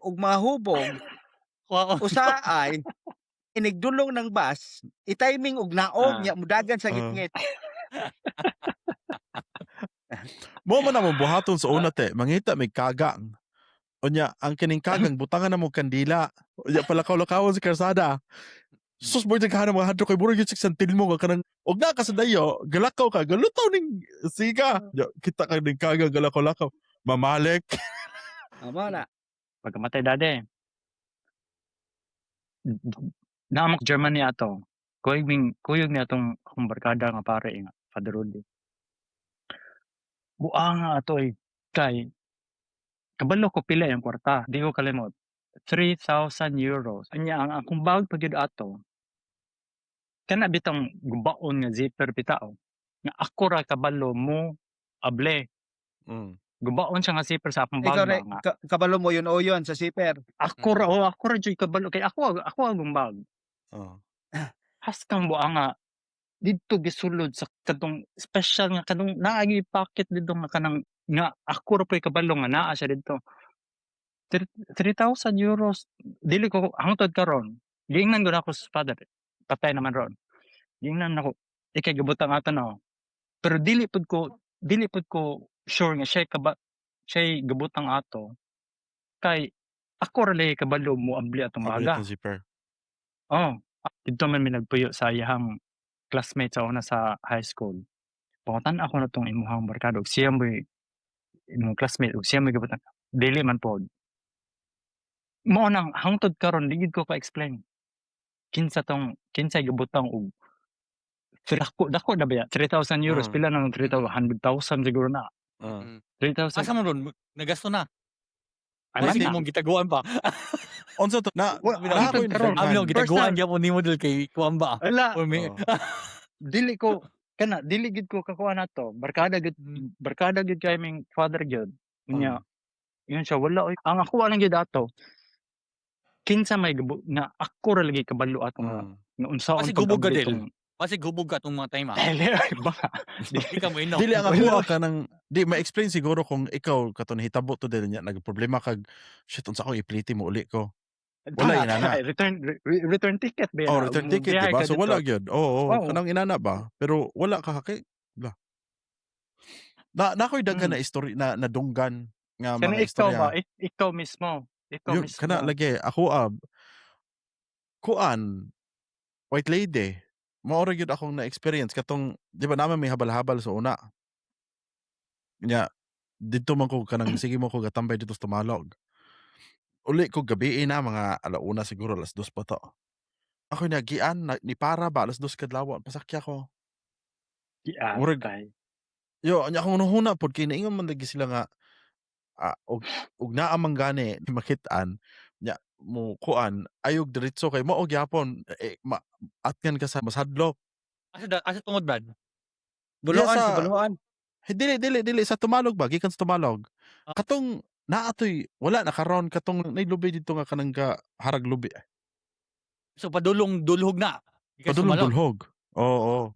Speaker 3: og mga hubog,
Speaker 2: Wow.
Speaker 3: usaay inigdulong ng bus, i-timing og naog
Speaker 4: ah,
Speaker 3: nya mudagan sa
Speaker 1: Ah.
Speaker 3: ngitngit.
Speaker 1: Mao man namong buhaton sa una te, mangita may kagang. Unya, ang kining kagang butangan na mo kandila. Unya palakaw-lakawon sa karsada. Sus boy daghan mga hadto kay murag gyud sig santil mo ka kanang og na ka sa dayo, galakaw ka, galutaw ning siga. Ya, kita ka ning kagang galakaw-lakaw. Mamalik.
Speaker 3: Amo na.
Speaker 4: pagkamatay dade. Naamok Germany ato. Kuyog ni atong akong barkada nga pare nga Father Rudy. Buanga ato kay kabalo ko pila yung kwarta. Di ko kalimot. 3,000 euros. Anya ang akong bag pag yun ato. Kana bitang gubaon nga zipper bitao. Nga ako ra kabalo mo able.
Speaker 1: Mm.
Speaker 4: Gubaon siya nga zipper sa akong
Speaker 3: Ikaw
Speaker 4: bag ba
Speaker 3: re
Speaker 4: nga.
Speaker 3: kabalo mo yun o yun sa zipper.
Speaker 4: Ako ra jud kabalo kay ako akong bag.
Speaker 1: Oh.
Speaker 4: Haskang buanga didto gisulod sa kadtong special nga kanang naagi pocket didto nga kanang nga ako ra po'y kabalo nga naa siya didto. 3,000 euros dili ko hangtod karon. Giingnan gud ako sa father. Patay naman ron. Giingnan ako ikay gibutang ato no. Pero dili pud ko sure nga siya'y gibutang ato kay ako ra lay kabalo mo abli atong
Speaker 1: Ablit
Speaker 4: baga.
Speaker 1: ng zipper.
Speaker 4: Oh, didto man mi nagpuyo sa iyahang classmate sa una sa high school. Pangutan ako na tong imuhang barkada ug siya mo'y imong classmate ug siya mo'y gibutang. Dili man pod. Mao nang hangtod karon di gid ko ka-explain. Kinsay gibutang og dako na ba ya? 3,000 euros
Speaker 1: Mm.
Speaker 4: pila na ng 3,000 100,000 siguro na.
Speaker 1: Ah.
Speaker 4: 3,000
Speaker 2: Asa man ron nagasto na.
Speaker 4: alam
Speaker 2: Kasi
Speaker 4: na.
Speaker 2: imong gitaguan pa.
Speaker 1: Unsa to? Na
Speaker 4: Hangtod
Speaker 1: ko
Speaker 4: karon.
Speaker 2: Amin
Speaker 1: daghan.
Speaker 2: ang gitaguan gyapon nimo dil kay kuan ba.
Speaker 4: Ala,
Speaker 2: Or may
Speaker 1: Oh.
Speaker 4: dili gid ko kakuha na to. Barkada gid kay ming father gyud. Unya, yun siya wala oy. Ang ako lang gyud ato. Kinsa may nga ako ra lagi kabalo ato nga
Speaker 1: Mm.
Speaker 4: unsaon
Speaker 2: Kasi gubog ka,
Speaker 4: pag-abli
Speaker 2: Del.
Speaker 4: tong
Speaker 2: Kasi gubog ka tong mga time ah.
Speaker 4: Dili ba?
Speaker 2: Di ka mo inom.
Speaker 1: Dili ang
Speaker 4: Wala.
Speaker 1: ako ka nang di ma-explain siguro kung ikaw katon hitabo to din niya nagproblema kag shit unsa ko ipiliti mo uli ko. Wala inana.
Speaker 4: Return ticket ba
Speaker 1: Oh,
Speaker 4: na?
Speaker 1: return ticket
Speaker 4: Biyahe
Speaker 1: di ba?
Speaker 4: ka
Speaker 1: So
Speaker 4: dito.
Speaker 1: wala gyud. Oo,
Speaker 4: Oo.
Speaker 1: kanang inana ba? Pero wala ka kay bla. Na ko'y daghan na istorya na nadunggan nga
Speaker 4: Kana
Speaker 1: mga
Speaker 4: ikaw ba?
Speaker 1: istorya.
Speaker 4: Ikaw mismo. Ikaw
Speaker 1: Yun,
Speaker 4: mismo.
Speaker 1: kana lagi ako kuan white lady. Mao ra gyud akong na-experience katong di ba naman may habal-habal sa una. Nya didto man ko kanang sige mo ko gatambay dito sa Tumalog. Uli ko gabi na mga 1:00 siguro 2:00 pa to. Ako'y nagian ni para ba 2:00 kadlaw pasakya ko. Murag
Speaker 4: Giatay.
Speaker 1: yo nya akong nuhuna pod kay naingon man lagi sila nga og naa man gani makit-an nya mo kuan ayog diretso kay mao gyapon atgan ka sa masadlok.
Speaker 2: Asa tungod brad?
Speaker 3: Buluan
Speaker 1: Diya
Speaker 3: sa Buluan.
Speaker 1: Dili sa Tumalog ba gikan sa Tumalog.
Speaker 2: Ah.
Speaker 1: Katong naa toy wala na karon katong nailubay dito nga kanang harag lubi.
Speaker 2: So dulhog na. Ikaw sumalot.
Speaker 1: Padulog-dulhog. Oo.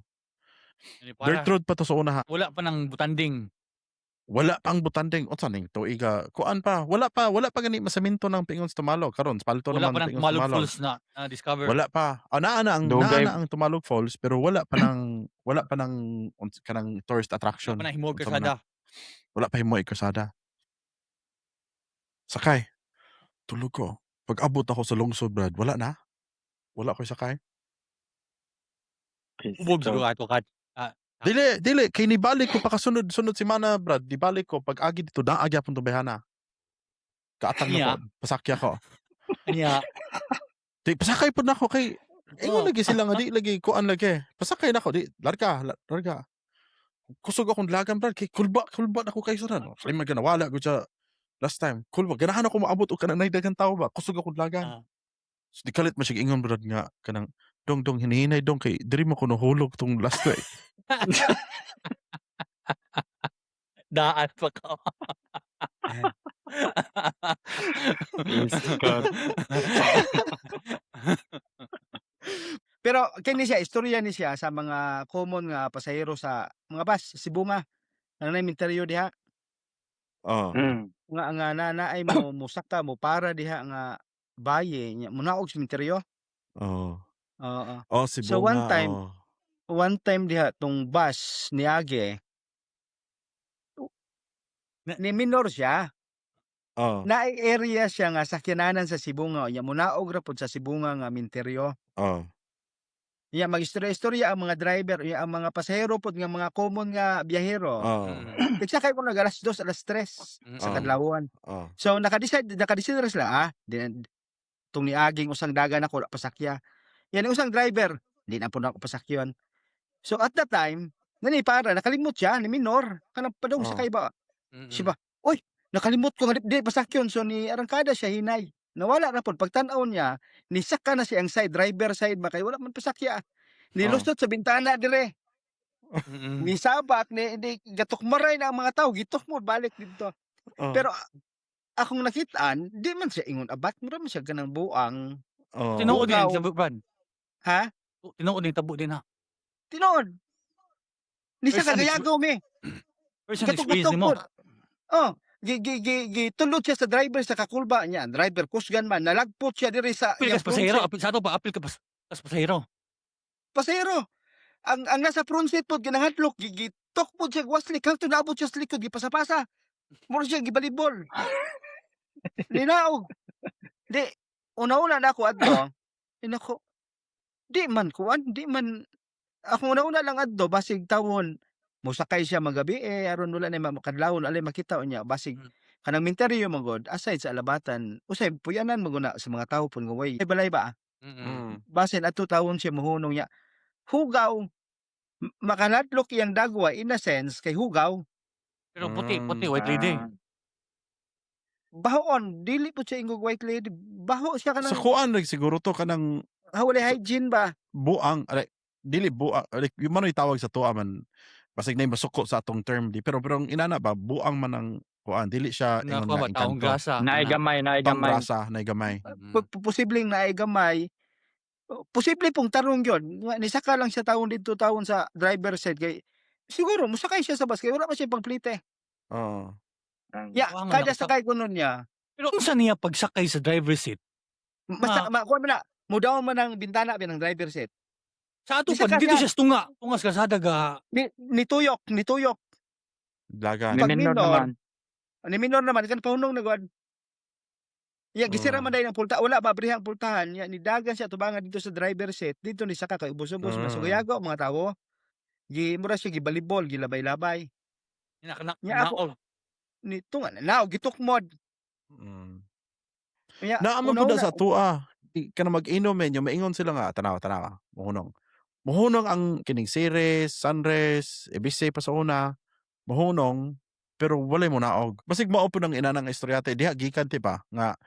Speaker 1: Dirt
Speaker 2: Para
Speaker 1: road pa to sa una ha.
Speaker 2: wala pa nang butanding.
Speaker 1: Wala pang butanding unsa ning tuiga kuan pa wala pa gani masaminto ng pingon sa Tumalog karon palto
Speaker 2: Wala
Speaker 1: naman
Speaker 2: pa nang
Speaker 1: pingon sa
Speaker 2: Tumalog
Speaker 1: Tumalog.
Speaker 2: Falls na discover.
Speaker 1: Wala pa. Naa na ang Tumalog Falls pero wala pa nang kanang tourist
Speaker 2: Wala
Speaker 1: attraction.
Speaker 2: pa nang himog
Speaker 1: Unsa man na.
Speaker 2: kasada.
Speaker 1: Wala pa himoy kasada. Sakay. Tulog ko. Pag abot ako sa lungsod brad, wala na. Wala ko sakay.
Speaker 2: Ubog siguro ato kat.
Speaker 1: Dili kay nibalik ko pa kasunod si mana brad, nibalik ko pag agi dito daag gyapon to behana. Kaatang na
Speaker 2: Iya.
Speaker 1: ko, pasakya ko.
Speaker 2: Anya.
Speaker 1: Di pasakay pud nako kay ingon
Speaker 2: Oh.
Speaker 1: lagi sila nga di lagi kuan lagi. Pasakay nako di larga. Kusog akong lagan brad kay kulba nako kay suran. Say man wala ko sa last time. Kulba ganahan ako maabot og kanang daghang tawo ba. Kusog akong lagan. So, di kalit man siya ingon brad nga kanang, "Dong, hinihinay dong kay diri mo ko nahulog tong last na, eh."
Speaker 2: Daan pa ka.
Speaker 4: Iskot.
Speaker 3: Pero kini siya istorya ni siya sa mga common nga pasahero sa mga bus sa Cebu nga. Ang interior diha
Speaker 1: Oo.
Speaker 3: nga naay mo musaka mo para diha nga baye nya munaog sa interior.
Speaker 1: Oo.
Speaker 3: Oo.
Speaker 1: Oh,
Speaker 3: So
Speaker 1: Cebu nga, oo.
Speaker 3: one time diha tong bus niage
Speaker 2: Na-
Speaker 3: ni minor siya.
Speaker 1: Oo.
Speaker 3: Naay area siya nga sakyananan sa Cebu nga nya munaog ra pud sa Cebu nga minteryo.
Speaker 1: Oo.
Speaker 3: Ya magistorya-istorya ang mga driver, ya ang mga pasahero pod nga mga common nga biyahero.
Speaker 1: Oo.
Speaker 3: Tigsakay ko nag alas 2, alas 3 sa
Speaker 1: Oo.
Speaker 3: kadlawon.
Speaker 1: Oo.
Speaker 3: So nakadecide ra sila tong niaging usang dagan ako wala pasakya. Yan ang usang driver, di na po na ako pasakyon. So at that time, nani para nakalimot siya ni minor kanang padung
Speaker 1: Oo.
Speaker 3: sakay ba. Siya ba, "Uy, nakalimot ko nga di pasakyon." So ni arangkada siya hinay. Nawala na pod pagtan-aw niya, nisaka na siyang side driver side ba kay wala man pasakya. Nilusot sa bintana dire. Nisabat ni gatukmaray na ang mga tao, gitukmod balik didto.
Speaker 1: Oo.
Speaker 3: Pero akong nakitaan, di man siya ingon abat, mura man siya ganang buang.
Speaker 1: Oo.
Speaker 2: Tinuod din
Speaker 3: Bugaw.
Speaker 2: sa Brad.
Speaker 3: Ha?
Speaker 2: Tinuod din tabo din ha.
Speaker 3: Tinuod. Ni siya
Speaker 2: First hand
Speaker 3: kagayagaw me.
Speaker 2: First hand experience nimo.
Speaker 3: Gatukod. Oh, gitulod siya sa driver sa kakulba niya. Driver kusgan man, nalagpot siya diri sa
Speaker 2: Apil
Speaker 3: iyang
Speaker 2: kas pasahero,
Speaker 3: front seat.
Speaker 2: apil sa ato pa apil ka kas pasahero.
Speaker 3: Pasahero. Ang nasa front seat pod ginahadlok, gitok pod siya wasli kanto naabot siya sa likod gipasa-pasa. Mura siya gibalibol. Linaog. Di una-una na ako adto. Inako. Di man ako una-una lang adto basig tawon mosakay siya magabi aron wala na makadlawon alay makita niya basig kanang minteryo magod aside sa alabatan usay puyanan maguna sa mga tawo pun nga way balay ba basin adto tawon siya mohunong niya hugaw makanadlok iyang dagwa in a sense kay hugaw
Speaker 2: Pero puti white lady.
Speaker 3: bahoon dili po siya ingog white lady baho siya
Speaker 1: Sa
Speaker 3: kanang
Speaker 1: kuan like, siguro to kanang
Speaker 3: hawali hygiene ba
Speaker 1: buang like, dili buang like yung manoy tawag sa tuwa man basig na masuko sa atong term di pero ang inana ba buang man ang kuan dili siya ingon
Speaker 2: Nako
Speaker 1: nga
Speaker 2: ba taong
Speaker 1: engkanto.
Speaker 2: grasa.
Speaker 4: Naay gamay, naay
Speaker 1: Taong
Speaker 4: gamay.
Speaker 1: grasa na gamay.
Speaker 3: posibleng naay gamay posible pong tarong yun nga nisaka lang siya taon dito taon sa driver side kay siguro musakay siya sa bus kay wala pa siya pangplite
Speaker 1: Oo.
Speaker 3: ya
Speaker 2: Buwangan
Speaker 3: kada
Speaker 2: ako sa-
Speaker 3: sakay ko nun niya
Speaker 2: Pero unsa niya pagsakay sa driver's seat?
Speaker 3: basta kuha mo na mudaw man ang bintana ng driver seat
Speaker 2: Sa ato
Speaker 3: Isa
Speaker 2: pa
Speaker 3: ka
Speaker 2: dito
Speaker 3: siya.
Speaker 2: siya tungas kasada ga.
Speaker 3: nituyok
Speaker 1: Dagan.
Speaker 4: Ni
Speaker 3: Pag
Speaker 4: minor
Speaker 3: minor,
Speaker 4: naman.
Speaker 3: ni minor naman kan pahunong nagod ya gisira man day ng pulta wala ba brihang pultahan ya ni dagan siya tubangan dito sa driver seat dito ni saka kay ubos-ubos man sugayago ang mga tawo mura siya gibalibol gilabay-labay Ya, ako- ni tunga na gitukmod
Speaker 1: Mm.
Speaker 3: ya
Speaker 1: Naaman po
Speaker 3: una-una-
Speaker 1: sa tuwa. Di ka na mag-inom medyo maingon sila nga tanawa. Muhunong ang kining series, sunrise, ebise pa sa una. Muhunong pero walay mo naog. Basig mao po ng ina ng istoryate diha gikan ti ba nga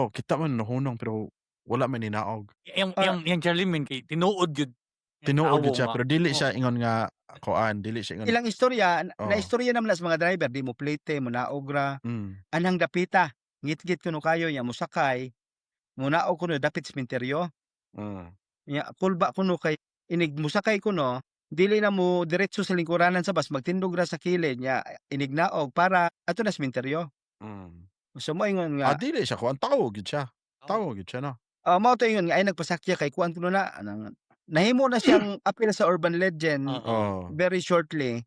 Speaker 1: kita man nahunong pero wala man ni naog.
Speaker 2: Yang Charlie Min kay tinuod gyud.
Speaker 1: Tinuod gyud siya
Speaker 2: Tawo nga.
Speaker 1: pero dili siya ingon nga kuan, dili siya ingon.
Speaker 3: ilang istorya
Speaker 1: Oo.
Speaker 3: na istorya naman sa mga driver di mo plate mo naogra
Speaker 1: Mm.
Speaker 3: anang dapita ngit-ngit kuno kayo ya musakay munaog kuno dapit sementeryo
Speaker 1: Mm.
Speaker 3: ya kulba kuno kay inig musakay kuno dili na mo diretso sa lingkuranan sa bus magtindog ra sa kilid nya inig naog para ato na sementeryo
Speaker 1: Mm.
Speaker 3: so mo ingon nga
Speaker 1: Dili siya kuan tawo gyud siya. Tawo gyud siya no.
Speaker 3: mao to ingon nga ay nagpasakya kay kuan kuno na nahimo na siyang apil sa urban legend
Speaker 1: Oh.
Speaker 3: very shortly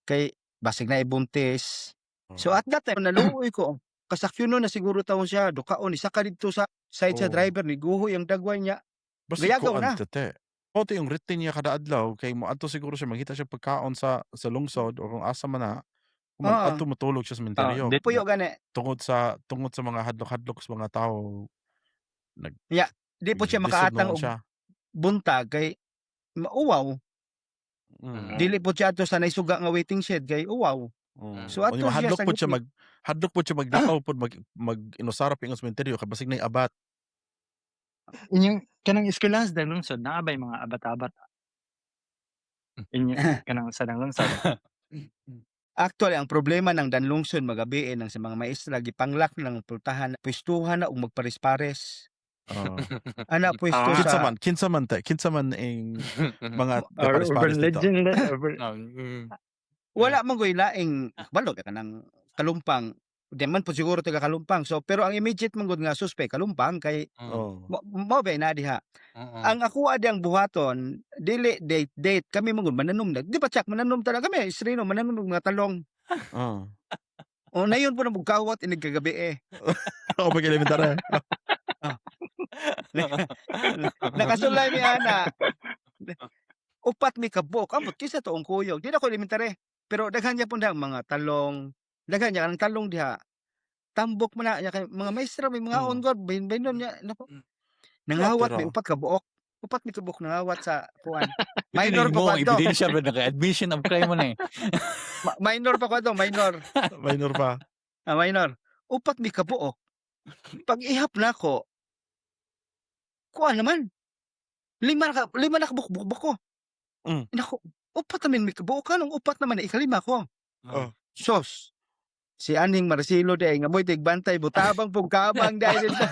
Speaker 3: kay basig na ibuntis. So at that time naluoy ko kasakyon na siguro taon siya dukaon isa ka dito sa side sa
Speaker 1: Oo.
Speaker 3: driver ni guhoy ang dagway niya.
Speaker 1: Basta
Speaker 3: Gayagaw
Speaker 1: kuan
Speaker 3: na.
Speaker 1: tete. Oto yung routine niya kada adlaw kay mo adto siguro siya mangita siya pagkaon sa lungsod o kung asa man na. Kung
Speaker 3: Oo.
Speaker 1: adto matulog siya sa menteryo.
Speaker 3: Puyo gani.
Speaker 1: Tungod sa mga hadlok-hadlok sa mga tao.
Speaker 3: Di po siya
Speaker 1: lisod
Speaker 3: makaatang
Speaker 1: noon
Speaker 3: og
Speaker 1: siya.
Speaker 3: buntag kay mauwaw.
Speaker 1: Mm.
Speaker 3: Dili po siya ato sa naisuga nga waiting shed kay uwaw.
Speaker 1: Mm.
Speaker 3: So, ato
Speaker 1: O,
Speaker 3: siya
Speaker 1: hadlok
Speaker 3: sa
Speaker 1: po siya
Speaker 3: ngiti.
Speaker 1: hadlok po siya maglakaw pod mag inusarap yung sementeryo kay basig na abat.
Speaker 4: Inyong kanang eskwelahan sa lungsod naa bay mga abata-bata? Kanang sa lungsod?
Speaker 3: Actually, ang problema ng Danlungsod magabi ng sa mga maestra gipanglak ng pultahan, pwestuhan na og magpares-pares.
Speaker 1: Oo.
Speaker 3: Ana pwesto
Speaker 4: Ah.
Speaker 3: sa
Speaker 1: Kinsa man ing mga
Speaker 4: Or
Speaker 1: pares-pares
Speaker 4: urban
Speaker 1: dito?
Speaker 4: legend urban
Speaker 3: wala man gyud laing kabalo ka nang Kalumpang. Di man po siguro taga Kalumpang. So pero ang immediate man gud nga suspect Kalumpang kay
Speaker 1: Oo.
Speaker 3: mao ba na diha. Ang ako adi ang buhaton dili date kami man gud mananom na. Di ba tsak mananom talaga kami istrino mananom og mga talong.
Speaker 1: Oo.
Speaker 3: O nayon po na magkawat inig kagabi eh.
Speaker 1: Ako pa elementary.
Speaker 3: Nakasulay mi ana. Upat mi kabuk ambot kisa tuong kuyog. Di na ko elementary. Pero daghan niya po na mga talong. Daghan niya ang talong diha. Tambok man na niya kay mga maestra may mga on god bain niya nako. Nangawat
Speaker 1: pero
Speaker 3: may upat ka buok. Upat mi kabuk nangawat sa kuan.
Speaker 2: Minor
Speaker 3: Minor pa
Speaker 2: mo,
Speaker 3: ko adto.
Speaker 2: ebidensya ba naka-admission of crime mo na eh.
Speaker 3: Minor pa ko adto, minor.
Speaker 1: minor pa.
Speaker 3: Minor. Upat mi kabuok. Pag ihap na ako, kuan naman. Lima na kabuk ko. Nako, upat naman mi kabuok kanong upat naman na ikalima ko.
Speaker 1: Oh.
Speaker 3: Sos. Si Aning Marcelo day nga mo'y tigbantay butabang pug kabang dahil dito.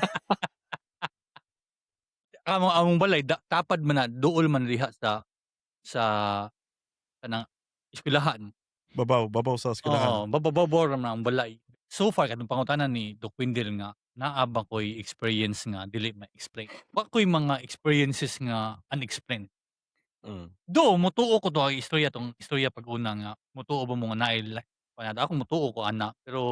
Speaker 2: Among balay tapad man na duol man diha sa kanang eskwelahan.
Speaker 1: Babaw sa eskwelahan.
Speaker 2: Oo, bababor na ang balay. So far kadtong pangutanan ni Doc Windel nga naa ba ko'y experience nga dili ma-explain. Wa ko'y mga experiences nga unexplained. Do motuo ko to tong istorya pag-una nga motuo ba mo nga naay panada ako motuo ko ana pero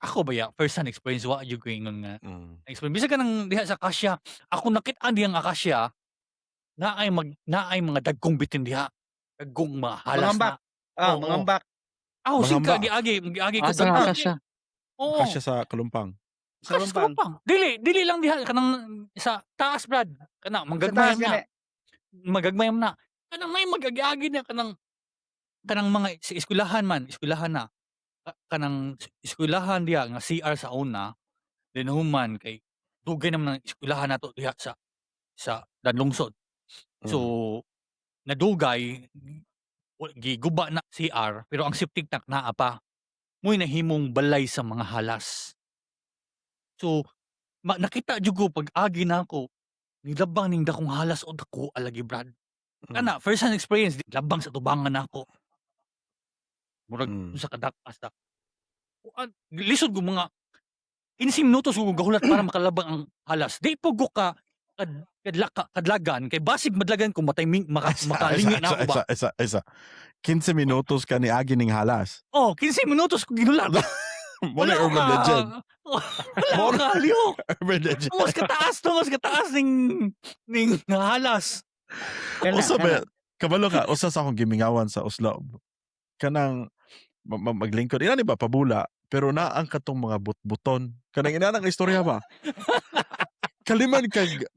Speaker 2: ako ba first hand experience wa jud ko ingon nga explain bisag kanang diha sa Akasya ako nakit-an diyang Akasya naay mga dagkong bitin diha dagkong mga halas
Speaker 3: Mangambak.
Speaker 2: na oo
Speaker 3: Mangambak.
Speaker 2: sin
Speaker 1: Mangamba.
Speaker 2: ka giagi ko
Speaker 4: Asa nga Akasya?
Speaker 2: oo
Speaker 1: Kasya sa Kalumpang.
Speaker 3: Sa
Speaker 2: Kas
Speaker 3: Kalumpang.
Speaker 2: Kalumpang dili lang diha kanang sa taas brad kana
Speaker 3: Sa
Speaker 2: manggagmayam
Speaker 3: taas
Speaker 2: na
Speaker 3: gani.
Speaker 2: magagmayam na kanang may magagi na kanang mga sa eskwelahan na kanang eskwelahan diha nga CR sa una then human kay dugay naman ang eskwelahan nato diha sa Danlungsod. So nadugay giguba na CR pero ang septic tank naa pa. Mo'y nahimong balay sa mga halas. So nakita jud ko pag agi na ako nilabang ning dakong halas o dako alagi brad. Kana first hand experience labang sa tubangan nako. Murag sa kadak-as dak. Lisod ko mga 15 minutos ko gahulat para makalabang ang halas. Di po ko kadlagan kay basig madlagan ko makalingi na ako ba.
Speaker 1: Isa. 15 minutos ka ni agi ning halas.
Speaker 2: Oh, 15 minutos ko ginulat.
Speaker 1: Muna urban legend.
Speaker 2: Wala ka liyo.
Speaker 1: Urban legend.
Speaker 2: Mas kataas ning halas.
Speaker 1: Usa ba kabalo ka usa sa akong gimingawan sa Oslob. Kanang maglingkod ina ni ba pabula pero naa ang katong mga buton. Kanang ina nang istorya ba? Kaliman kag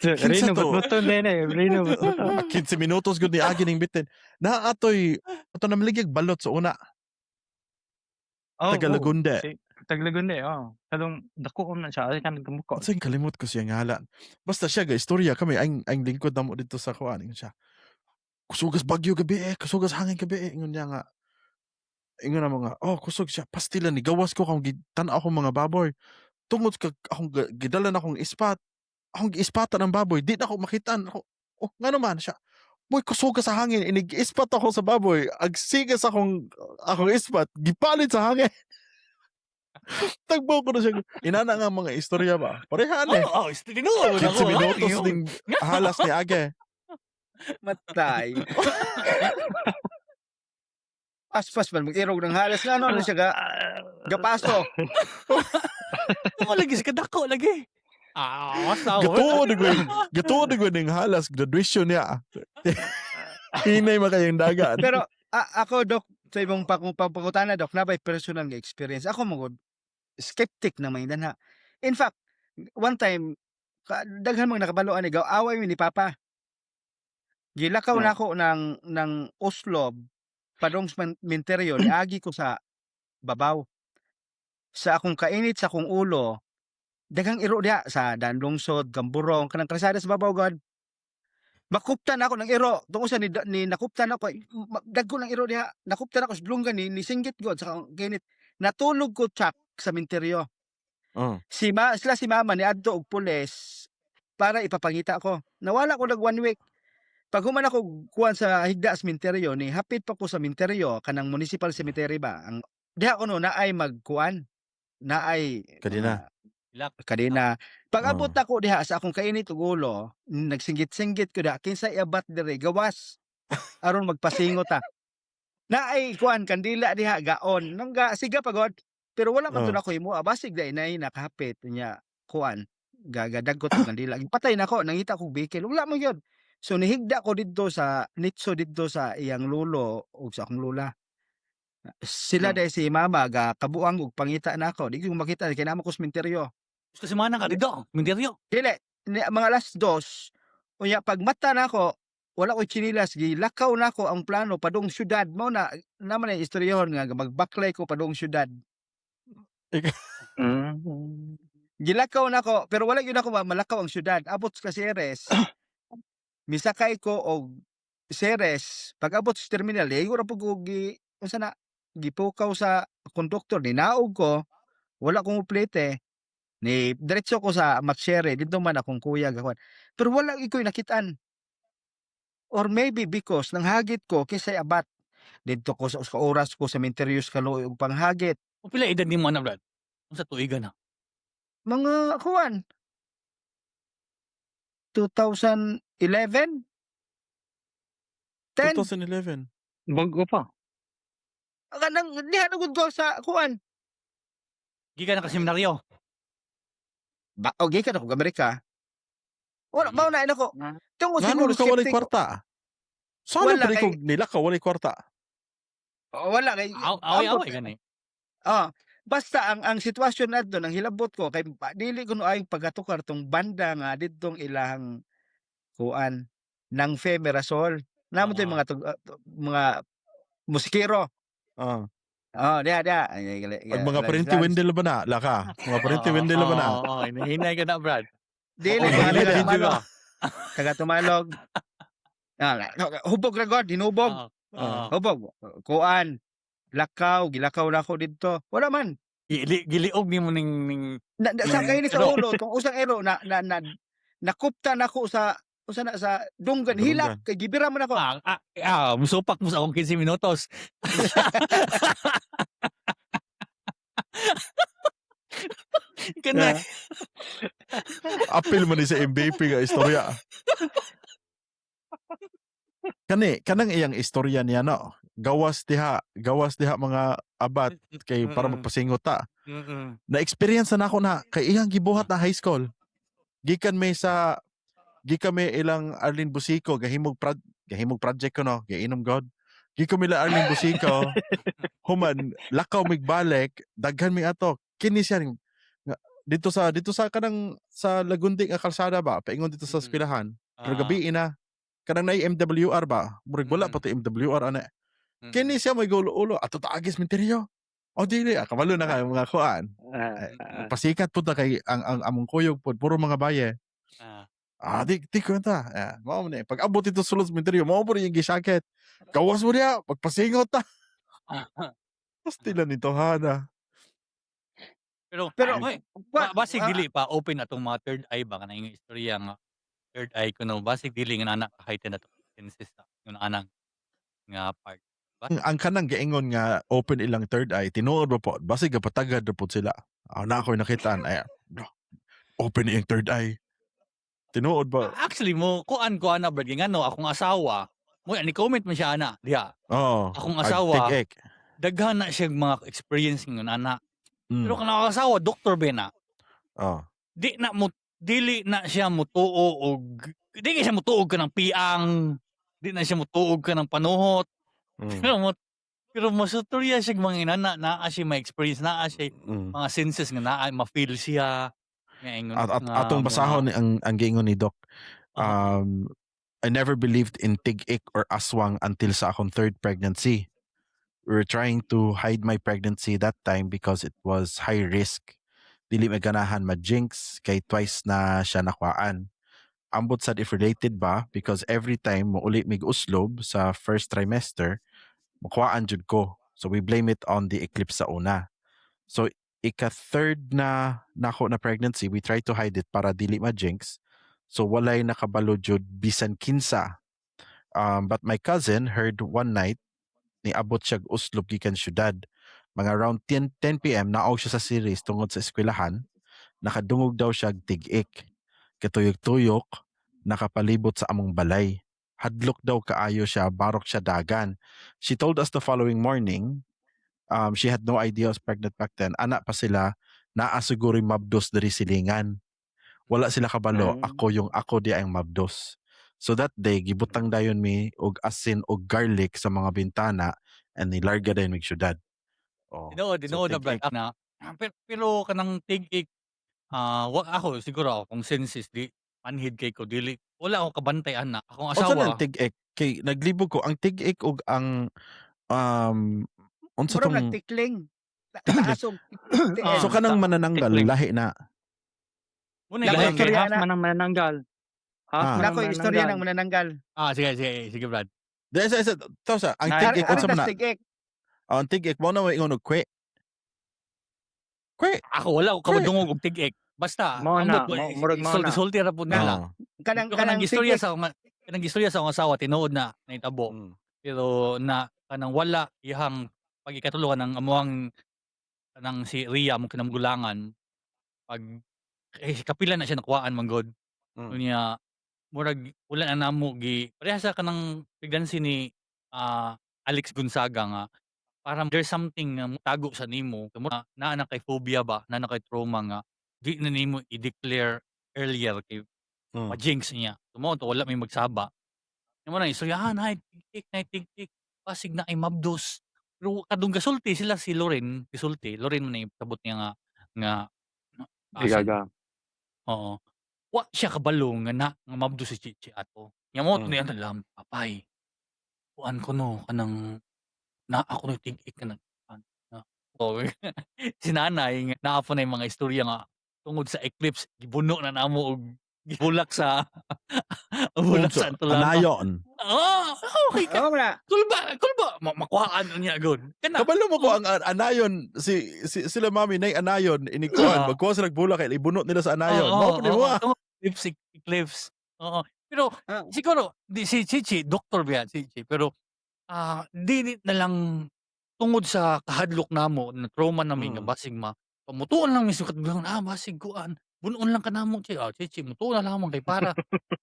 Speaker 4: Rino buton din eh. Rino buton.
Speaker 1: 15 minutos gud ni agi ning bitin. Naa atoy ato na maligig balot sa una. Tagalagunde.
Speaker 4: Tagalagunde, oh. Kalong dako na siya ay kanang kamuko.
Speaker 1: Unsay kalimot ko siya ngalan. Basta siya ga istorya kami ang lingkod namo dito sa kuan siya. Kusugas bagyo gabi kusugas hangin gabi ingon niya nga. Ingon na mga kusog siya pastila ni gawas ko kung tan-aw akong mga baboy. Tungod kag akong gidala na akong ispat. Akong giispatan ng baboy, di na ako makitaan. Nga naman siya. Boy, kusugas sa hangin, inig-ispat ako sa baboy. Agsigas akong ispat, gipalit sa hangin. Tagbaw ko na siya. Inana nga mga istorya ba? Parehan eh.
Speaker 2: Oh, tinuod
Speaker 1: 15 minutos ning halas ni Age.
Speaker 3: Matay. Aspas man mag-irog ng halas nga ano siya gapaso.
Speaker 2: Mo lagi sa kadako lagi.
Speaker 1: Gatuod ko ning halas graduation niya. Hinay makayang dagat.
Speaker 3: Pero ako Dok sa imong pangutana Dok nabay personal nga experience. Ako magod skeptic na may dana. In fact, one time daghan mga nakabaloan ni away mi ni Papa. Gilakaw na ako ng Oslob padong cementerio niagi ko sa babaw. Sa akong kainit sa akong ulo daghang iro diha sa Danlungsod, Gamburong, kanang kalsada sa babaw god. Makuptan ako ng iro tungod sa ni nakuptan ako dagko ng iro diha. Nakuptan ako sa dulungan ni singgit god sa kinit. Natulog ko tsak sa sementeryo.
Speaker 1: Oh.
Speaker 3: Sila si mama niadto og pulis para ipapangita ko. Nawala ko nag 1 week. Pag human ako kuan sa higda sementeryo ni hapit pa ko sa sementeryo kanang municipal cemetery ba. Ang diha ko no naay magkuan. Naay
Speaker 1: Kadina.
Speaker 2: Ilak.
Speaker 3: kadina. Pag abot
Speaker 1: Oh.
Speaker 3: ako diha sa akong kainit ug ulo, nagsinggit-singgit ko diha kinsa iabat diri gawas aron magpasingot ta. Naay kuan kandila diha gaon nang siga pagod. Pero wala man
Speaker 1: Oh.
Speaker 3: to nako himo basig dai nay nakahapit niya kuan gagadagot og kandila. Patay nako nangita kog bikil wala mo gyud. So nihigda ko didto sa nitso didto sa iyang lolo ug sa akong lola. Sila dai si mama ga kabuang og pangita nako. Di ko makita kay namo ko sementeryo.
Speaker 2: Kasi mana ka dito, minteryo.
Speaker 3: Dili mga alas 2 unya pag mata nako wala ko'y chinilas gilakaw nako ang plano padung syudad mao na naman ang istoryahan nga magbaklay ko padung syudad.
Speaker 4: Mm.
Speaker 3: Gilakaw nako pero wala gyud ako malakaw ang syudad. Abot sa Ceres. Misakay ko og Ceres. Pag abot sa terminal, igo ra pud ko unsa na gipukaw sa konduktor ninaog ko. Wala kong uplete. Ni diretso ko sa Matchere dito man akong kuya gawan. Pero wala iko'y nakitaan. Or maybe because nanghagit ko kisay abat. Dito ko sa oras ko sa sementeryos kaluoy og panghagit.
Speaker 2: O pila edad ni mo na, Brad? Unsa tuigan na?
Speaker 3: Mga kuwan 2011 10
Speaker 1: 2011.
Speaker 4: Bago pa.
Speaker 3: kanang diha na gud ko sa kuwan.
Speaker 2: Gikan na ka seminaryo.
Speaker 3: Okay ka na kung Amerika. Wala, mao na nako. Tungo
Speaker 1: Ngano
Speaker 3: siguro
Speaker 1: ka walay
Speaker 3: skeptic.
Speaker 1: kwarta? Sana
Speaker 3: Wala
Speaker 1: pa
Speaker 3: kay-
Speaker 1: ko nila ka walay kwarta.
Speaker 3: Wala kay
Speaker 2: Away-away gani.
Speaker 3: basta ang sitwasyon nadto nang hilabot ko kay dili ko no ay pagatukar tong banda nga didtong ilang kuan ng Femerasol. Namo to yung mga musikero.
Speaker 1: Ah.
Speaker 3: Diha.
Speaker 1: Pag mga parente Wendell ba na? Laka. Mga parente Wendell ba na?
Speaker 2: Oo, hinahinay ka na, Brad.
Speaker 3: Dili
Speaker 2: Oo,
Speaker 3: mga
Speaker 2: dili,
Speaker 3: taga
Speaker 2: dili
Speaker 3: tumalog.
Speaker 2: ka.
Speaker 3: Taga tumalog. Hubog ra god, hinubog.
Speaker 2: Oo.
Speaker 3: Hubog. Kuan. Gilakaw na ako dito. Wala man.
Speaker 2: Giliog ni mo ning
Speaker 3: Sa kayo sa
Speaker 2: Ero.
Speaker 3: ulo, tong usang ero nakuptan ako sa dunggan
Speaker 1: Dunggan.
Speaker 3: hilak kay gibira man ako.
Speaker 2: musupak mo sa akong 15 minutos. Kana.
Speaker 1: Apil man ni sa MVP nga istorya. Kanang iyang istorya niya no. Gawas diha mga abat kay para magpasingot ta. Na experience na ako na kay iyang gibuhat na high school. Gikan may ilang Arlene Busico gahimog project ko no, giinom god. Gikan may Arlene Busico. Human lakaw migbalik, daghan mi ato. Kini siya nga, dito sa kanang sa Lagundi nga kalsada ba, paingon dito sa eskwelahan. Pero gabi ina kanang nay MWR ba? Murag wala pa to MWR ana. Kini siya may gulo-ulo ato taagis minteryo. O dili kabalo na kay mga kuan. Pasikat pud na kay ang among kuyog pud puro mga baye. Di ko ta. Mao man pag abot ito sulod sa minteryo, mao po yung gisakit. Gawas mo diya, pagpasingot ta. Pastila nito hana.
Speaker 2: Pero basig dili pa open atong mga third eye ba kanang imong istorya nga third eye kuno basig dili nga anak heighten ato senses yung anang nga part.
Speaker 1: Ang kanang giingon nga open ilang third eye, tinuod ba po? Basig patagad na po sila. Na ako'y nakitaan. Ay, open iyang third eye. Tinuod ba?
Speaker 2: Actually mo kuan na brad nga no akong asawa mo ni comment man siya ana diha.
Speaker 1: Oo.
Speaker 2: Akong asawa
Speaker 1: Tig-ek.
Speaker 2: daghan na siya mga experience ng ana. Pero
Speaker 1: Mm.
Speaker 2: kanang asawa doktor ba na?
Speaker 1: Oo.
Speaker 2: Dili na siya mutuo og dili siya mutuog ka ng piang, di na siya mutuog ka ng panuhot.
Speaker 1: Mm.
Speaker 2: Pero masuturya siya mga inana naa siya ma-experience naa siya
Speaker 1: Mm.
Speaker 2: mga senses nga naa ma-feel siya nga ingon
Speaker 1: Atong basahon ang giingon ni Doc.
Speaker 2: Ah.
Speaker 1: I never believed in tig-ik or aswang until sa akong third pregnancy. We were trying to hide my pregnancy that time because it was high risk. dili may ganahan ma-jinx kay twice na siya nakuhaan. Ambot sad if related ba because every time mo uli mig uslob sa first trimester, makuhaan jud ko. So we blame it on the eclipse sa una. So ika-third na nako na pregnancy, we try to hide it para dili ma-jinx. So walay nakabalo jud bisan kinsa. But my cousin heard one night niabot siya uslob gikan syudad. Mga around 10 p.m. naaw siya sa series tungod sa eskwelahan. Nakadungog daw siya tig-ik. Katuyok-tuyok, nakapalibot sa among balay. Hadlok daw kaayo siya, barok siya dagan. She told us the following morning, she had no idea I was pregnant back then. Anak pa sila, naasiguro mabdos dari silingan. Wala sila kabalo, ako di ang mabdos. So that day, gibutang dayon mi og asin og garlic sa mga bintana and nilarga dayon mig syudad. Oh,
Speaker 2: Tinuod na Brad
Speaker 1: tig-ik.
Speaker 2: na pero kanang tig-ik ako siguro kung senses di manhid kay ko dili wala akong kabantay ana. Akong
Speaker 1: Unsa
Speaker 2: asawa
Speaker 1: lang tig-ik? Kay naglibog ko ang tig-ik og ang unsa
Speaker 3: Murag
Speaker 1: tong
Speaker 3: nagtikling. Taasog tiil.
Speaker 1: so kanang manananggal
Speaker 4: tikling.
Speaker 1: lahi na.
Speaker 2: muna
Speaker 3: Nako,
Speaker 2: ilang
Speaker 3: istorya
Speaker 4: half
Speaker 3: na.
Speaker 4: man ang manananggal. Half
Speaker 1: Ah.
Speaker 4: man ang
Speaker 3: Nako istorya
Speaker 4: manananggal.
Speaker 3: ng manananggal.
Speaker 2: sige Brad.
Speaker 1: Sa ang
Speaker 4: Nay,
Speaker 1: tig-ik unsa man na?
Speaker 3: tig-ik.
Speaker 1: Ang tig-ik mo na ingon og kwe. Kwe.
Speaker 2: Ako wala ko kabadungog og tig-ik. Basta
Speaker 4: Mao na,
Speaker 2: ambot
Speaker 4: murag mao na.
Speaker 2: sulti ra pud nila.
Speaker 1: Oh.
Speaker 3: Kanang
Speaker 2: Kanang istorya
Speaker 3: tig-ik.
Speaker 2: sa akong asawa tinuod na nahitabo.
Speaker 1: Mm.
Speaker 2: Pero na kanang wala iyang pagikatulungan ng amuang kanang si Ria mo kinamgulangan pag kapila na siya nakuhaan man god.
Speaker 1: Mm.
Speaker 2: Unya murag wala na namo gi pareha sa kanang pregnancy ni Alex Gonzaga nga parang there's something nga tago sa nimo na kay phobia ba na kay trauma nga di na nimo i-declare earlier kay
Speaker 1: Mm.
Speaker 2: ma-jinx niya. Tumo to wala may magsaba. Yung mga istoryahan ay tig-tik pasig na ay mabdos. Pero kadung gasulti sila si Loren man ay tabot niya nga
Speaker 4: Igaga.
Speaker 2: oo. Wa siya kabalo nga mabdos si Chichi ato. Nya mo niya talam papay. Kuan ko no kanang na ako no tig-ik ka na. Oh, si nanay nga naa pa na yung mga istorya nga tungod sa eclipse gibuno na namo og gibulak sa bulak sa antulama.
Speaker 1: Anayon.
Speaker 2: Okay ka.
Speaker 3: Oo na.
Speaker 2: Kulba makuhaan niya god. Kana
Speaker 1: Kabalo mo ko ang anayon sila mami nay anayon inikuan magkuha sila bulak kay ibunot nila sa anayon. Mao pud mo.
Speaker 2: Eclipse. Oo. Pero
Speaker 3: Ah.
Speaker 2: siguro si Chichi, doktor ba si Chichi, pero di na lang tungod sa kahadlok namo na trauma namin nga basig pamutuon lang mi sukat bilang basig kuan. Bunon lang ka namo Chichi, mutuon na lamang kay para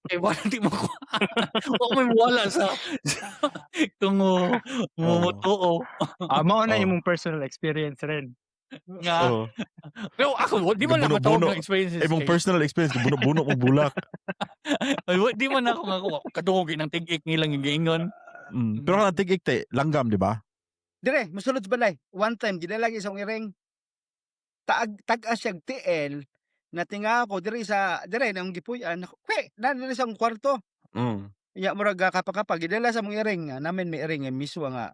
Speaker 2: kay wala di mo o may wala sa tungo mutuo
Speaker 4: Mao na
Speaker 1: Oh.
Speaker 4: imong personal experience rin.
Speaker 2: nga.
Speaker 1: Oh.
Speaker 2: Pero ako di man na
Speaker 1: Gibuno-buno.
Speaker 2: matawag ng experiences.
Speaker 1: Imong
Speaker 2: kay-
Speaker 1: personal experience gibuno-buno mo bulak.
Speaker 2: Di man ako nga kadungog ng tig-ik nilang yung giingon.
Speaker 1: Pero kanang tig-ik te langgam di ba?
Speaker 3: Dire, musulod sa balay. One time, ginalagi isang iring. Tag-as siyang tiil na tinga ako dire nang gipuyan. Kwe, dali sa akong kwarto.
Speaker 1: Mm.
Speaker 3: Iya murag kapakapag gidala sa mong iring namin may iring miswa nga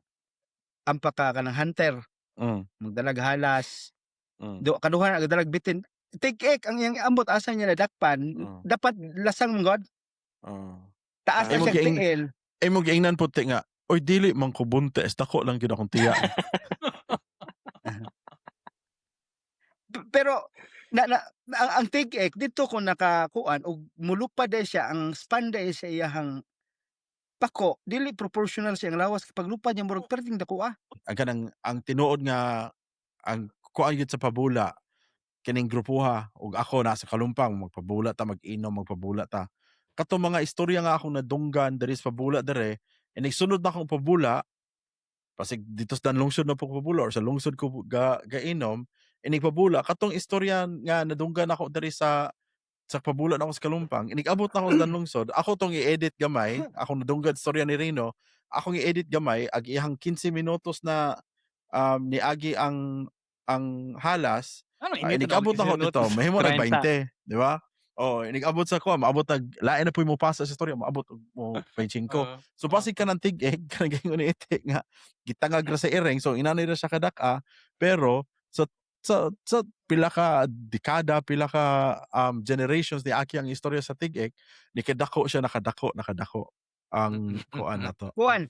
Speaker 3: ampaka kanang hunter
Speaker 1: Mm.
Speaker 3: magdalag halas
Speaker 1: Mm.
Speaker 3: kaduhan ang dalag bitin tig-ik ang iyang ambot asa niya nadakpan dapat lasang mong god taas
Speaker 1: Ay,
Speaker 3: na siyang
Speaker 1: mag-iing-
Speaker 3: tiil.
Speaker 1: Ay mo giingnan puti nga. Oy dili man ko buntes dako lang gid akong tiya.
Speaker 3: Pero ang tig-ik dito ko nakakuan og mulupad day siya ang span day sa iyahang pako dili proportional sa iyang lawas kapag lupad niya murag perting dako
Speaker 1: Ang kanang ang tinuod nga ang kuan gyud sa pabula kining grupuha ug ako nasa kalumpang magpabula ta mag-inom magpabula ta. Kato mga istorya nga akong nadunggan diri sa pabula dire and nagsunod na akong pabula pasig dito sa lungsod na po pabula or sa lungsod ko gainom inig pabula katong istorya nga nadunggan ako diri sa pabula na ako sa kalumpang inig-abot na ako sa lungsod ako tong i-edit gamay ako nadunggan istorya ni Rino akong i-edit gamay ag iyang 15 minutos na niagi ang halas
Speaker 2: Ano
Speaker 1: inig-abot na ako dito mahimo nag
Speaker 4: 30.
Speaker 1: 20 di ba inig-abot sa ko maabot lain na po mo pasa sa istorya maabot mo 25 so pasig ka ng tig-eg kanang gingon ni ite nga gitangag ra sa ireng so inanay ra siya kadaka pero sa pila ka dekada, pila ka generations ni aki ang istorya sa tig-ik, ni kadako siya nakadako ang kuan nato.
Speaker 3: Kuan,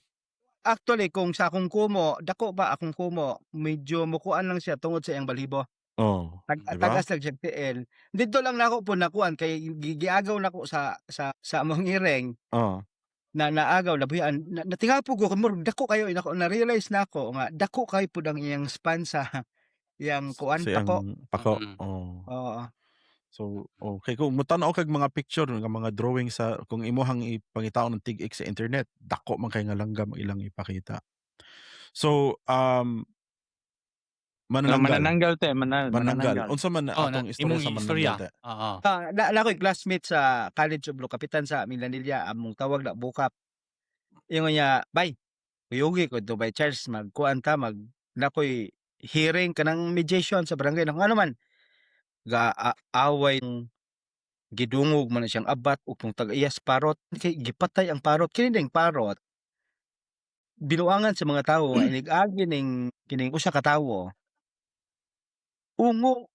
Speaker 3: actually kung sa akong kumo, dako ba akong kumo, medyo mukuan lang siya tungod sa iyang balibo.
Speaker 1: Oh, di ba?
Speaker 3: Tagas lang siyang tiil. Didto lang nako po nakuan kay giagaw nako sa among ireng
Speaker 1: Oh.
Speaker 3: na naagaw labuyan natingapog ko murag dako kayo nako na-realize nako nga dako kay pud ang iyang span sa iyang kuan
Speaker 1: Sa
Speaker 3: pako.
Speaker 1: iyang pako.
Speaker 2: Mm.
Speaker 1: Oh.
Speaker 3: Oo.
Speaker 1: So, okay, kung mutanaw kag mga picture nga mga drawing sa kung imuhang ipangitaon ng tig-ik sa internet, dako man kay nga langgam ang ilang ipakita. So, manananggal.
Speaker 4: Manananggal.
Speaker 1: Unsa man
Speaker 2: Oh,
Speaker 1: atong
Speaker 2: na
Speaker 1: istorya
Speaker 2: imong
Speaker 1: sa
Speaker 2: istorya.
Speaker 1: manananggal?
Speaker 2: Oo.
Speaker 3: Na ako'y classmate sa College of Blue Kapitan sa Milanilla among tawag na Bukap. Ingon niya, "Bay, kuyugi ko to by Charles magkuan ta nakoy hearing kanang mediation sa barangay nang ano man away gidungog man na siyang abat ug kung tag-iyas parot kay gipatay ang parot kini ding parot binuangan sa mga tawo nga inig-agi ning kining usa ka tawo ungo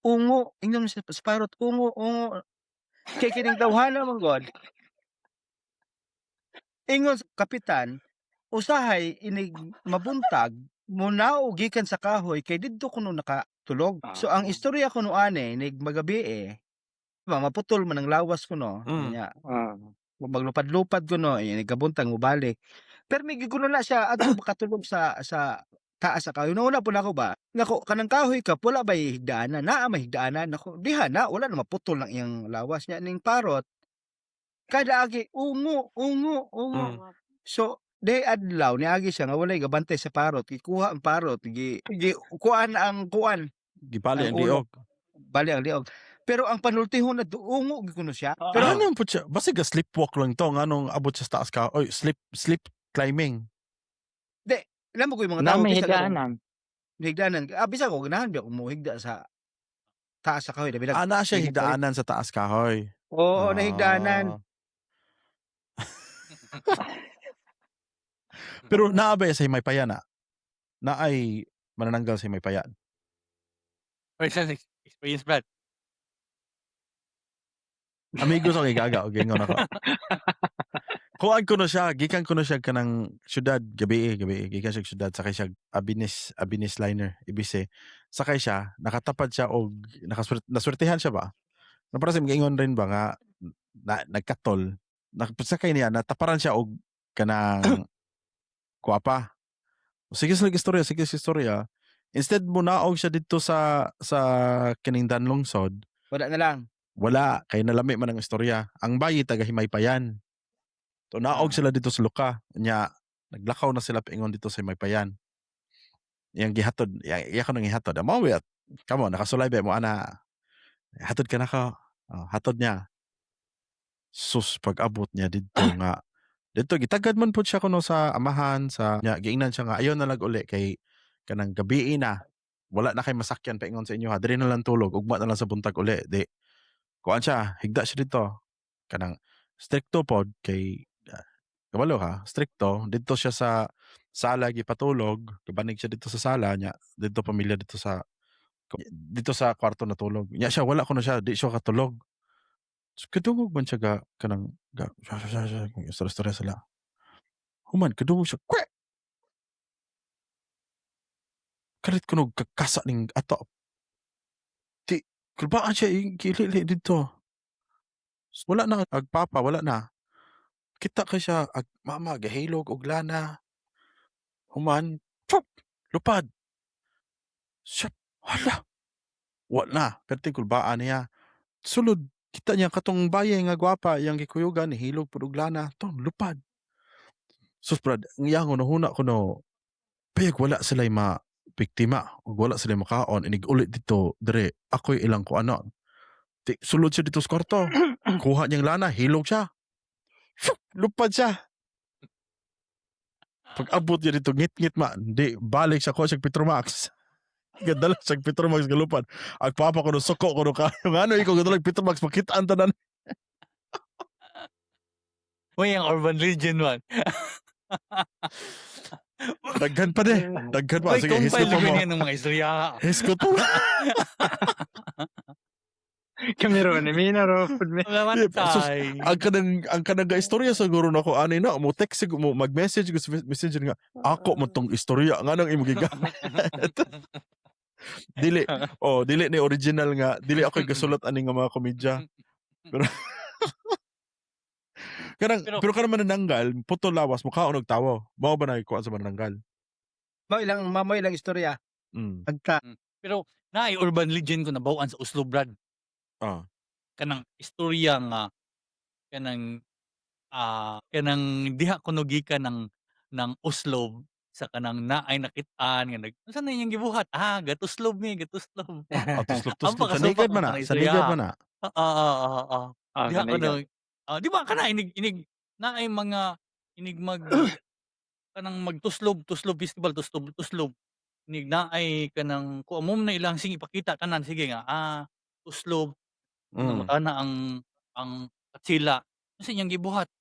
Speaker 3: ingnon sa parot ungo kay kining tawhana man god ingon sa kapitan usahay inig mabuntag munaw gikan sa kahoy kay didto kuno nakatulog so ang istorya kuno ani nig magabi maputol man ang lawas kuno nya maglupad-lupad kuno nagabuntag mo balik pero may gigulo na siya adto makatulog sa taas sa kahoy una po nako ba nako kanang kahoy ka wala ba higdaanan naa may higdaanan nako diha na wala na maputol lang iyang lawas nya ning parot kada agi ungo so day adlaw niagi siya nga walay gabantay sa parot gikuha ang parot kuan ang kuan
Speaker 1: Gipali ang
Speaker 3: ang ulo.
Speaker 1: liog.
Speaker 3: bali ang liog pero ang panultihon na ungo gikuno siya
Speaker 1: Pero
Speaker 3: pero
Speaker 1: ano po siya? Basta ga sleepwalk lang to nganong abot siya sa taas ka. Oy, sleep climbing.
Speaker 3: alam mo ko yung mga
Speaker 4: Na
Speaker 3: tao
Speaker 4: may
Speaker 3: bisag ako
Speaker 4: higdaanan.
Speaker 3: higdaanan bisag ako ganahan ba ako mohigda sa taas sa kahoy bilang
Speaker 1: Ana siya higdaanan sa taas kahoy.
Speaker 3: oo nahigdaanan
Speaker 1: Pero naabay sa may payan na. Naay manananggal sa may payan.
Speaker 2: Personal experience, Brad.
Speaker 1: Amigos ako gaga og gingon ako. Kuan ko na siya, gikan ko na siya kanang syudad gabi gikan siya syudad sakay siya Abinis liner ibise. Sakay siya, nakatapad siya og naswertehan siya ba? Na para sa gingon rin ba nga nagkatol. Sakay niya nataparan siya og kanang kuwapa. Sige sa istorya. Instead mo naog siya dito sa kining danlungsod.
Speaker 3: wala na lang
Speaker 1: Wala, kay nalami man ang istorya. Ang bayi taga Himaypayan. To naog sila dito sa luka. Nya naglakaw na sila paingon dito sa Himaypayan. Yang gihatod, iya ko nang gihatod. Amo wait. Kamo nakasulay ba mo ana. Hatod ka na ka. Hatod niya. Sus pag-abot niya dito nga. Dito gitagad man pud siya kuno sa amahan sa nya giingnan siya nga ayon na lag uli kay kanang gabi na. Wala na kay masakyan paingon sa inyo ha. Diri na lang tulog, ugma na lang sa buntag uli. Di kuan siya, higda siya dito. Kanang stricto pod kay kabalo ha, stricto dito siya sa sala gipatulog, kabanig siya dito sa sala niya, dito pamilya dito sa kwarto na tulog. Nya siya wala ko na siya, di siya katulog. So, kadungog man siya kanang kung istorya sila. Human kadungog siya. Kwe! Kalit kuno kakasa ning ato. Di kulbaan siya kilili dito. Wala na agpapa, wala na. Kita ka siya mama gahilog og lana. Human, pop, lupad. Siya, hala. Wala na, perti kulbaan niya. Sulod, kita niya katong baye nga gwapa, yang gikuyugan, hilog pud og lana, tong lupad. Sus brad, ang iyang hunahuna kuno, payag wala sila biktima, ug wala sila makaon, inig ulit dito, dire, ako'y ilang ko ano. Sulod siya dito sa kwarto, kuha niyang lana, hilog siya. Lupad siya. Pag abot niya dito, ngit-ngit di, balik siya ko siya Petromax. Gadala siya Petromax galupad. Agpapa ko no suko ko no kayo. Ano ikaw gadala Petromax, makitaan tanan.
Speaker 2: Uy, ang urban legend man.
Speaker 1: Daghan pa de. Daghan pa.
Speaker 2: Uy,
Speaker 1: Sige, hiskot
Speaker 2: compile
Speaker 1: pa mo.
Speaker 2: ganyan ng mga istorya.
Speaker 1: Hiskot pa mo.
Speaker 4: Kami ron, ni Mina ro, pud mi.
Speaker 2: Mga
Speaker 1: Sus,
Speaker 2: matay.
Speaker 1: ang kanang istorya siguro nako ani na mo text mo mag-message ko sa messenger nga ako mo tong istorya nga nang imo gigamit. dili dili ni original nga dili ako gasulat ani nga mga komedya. Pero pero kanang manananggal puto lawas mo kaon og tawo. Mao ba nagkuha sa manananggal?
Speaker 3: Mo ilang istorya.
Speaker 1: Mm.
Speaker 3: Agta.
Speaker 2: Pero naay urban legend ko nabawaan sa Oslo, Brad.
Speaker 1: Ah.
Speaker 2: Kanang istorya nga kanang diha kuno gikan ng Oslo sa kanang naay nakit-an nga unsa na iyang gibuhat? Gatuslob gatuslob.
Speaker 1: Tuslop-tuslop sa
Speaker 2: Pakasupak
Speaker 1: nigad
Speaker 2: ang
Speaker 1: man na,
Speaker 2: kanang
Speaker 1: sa
Speaker 2: istorya.
Speaker 1: nigad man na.
Speaker 2: Diha
Speaker 4: Kanay
Speaker 2: kuno di ba kana inig naay mga inig kanang magtuslob festival, tuslob. Inig naay kanang kung amo na ilang sing ipakita tanan sige nga tuslob nang
Speaker 1: Mm.
Speaker 2: makana ang katsila kasi iyang gibuhat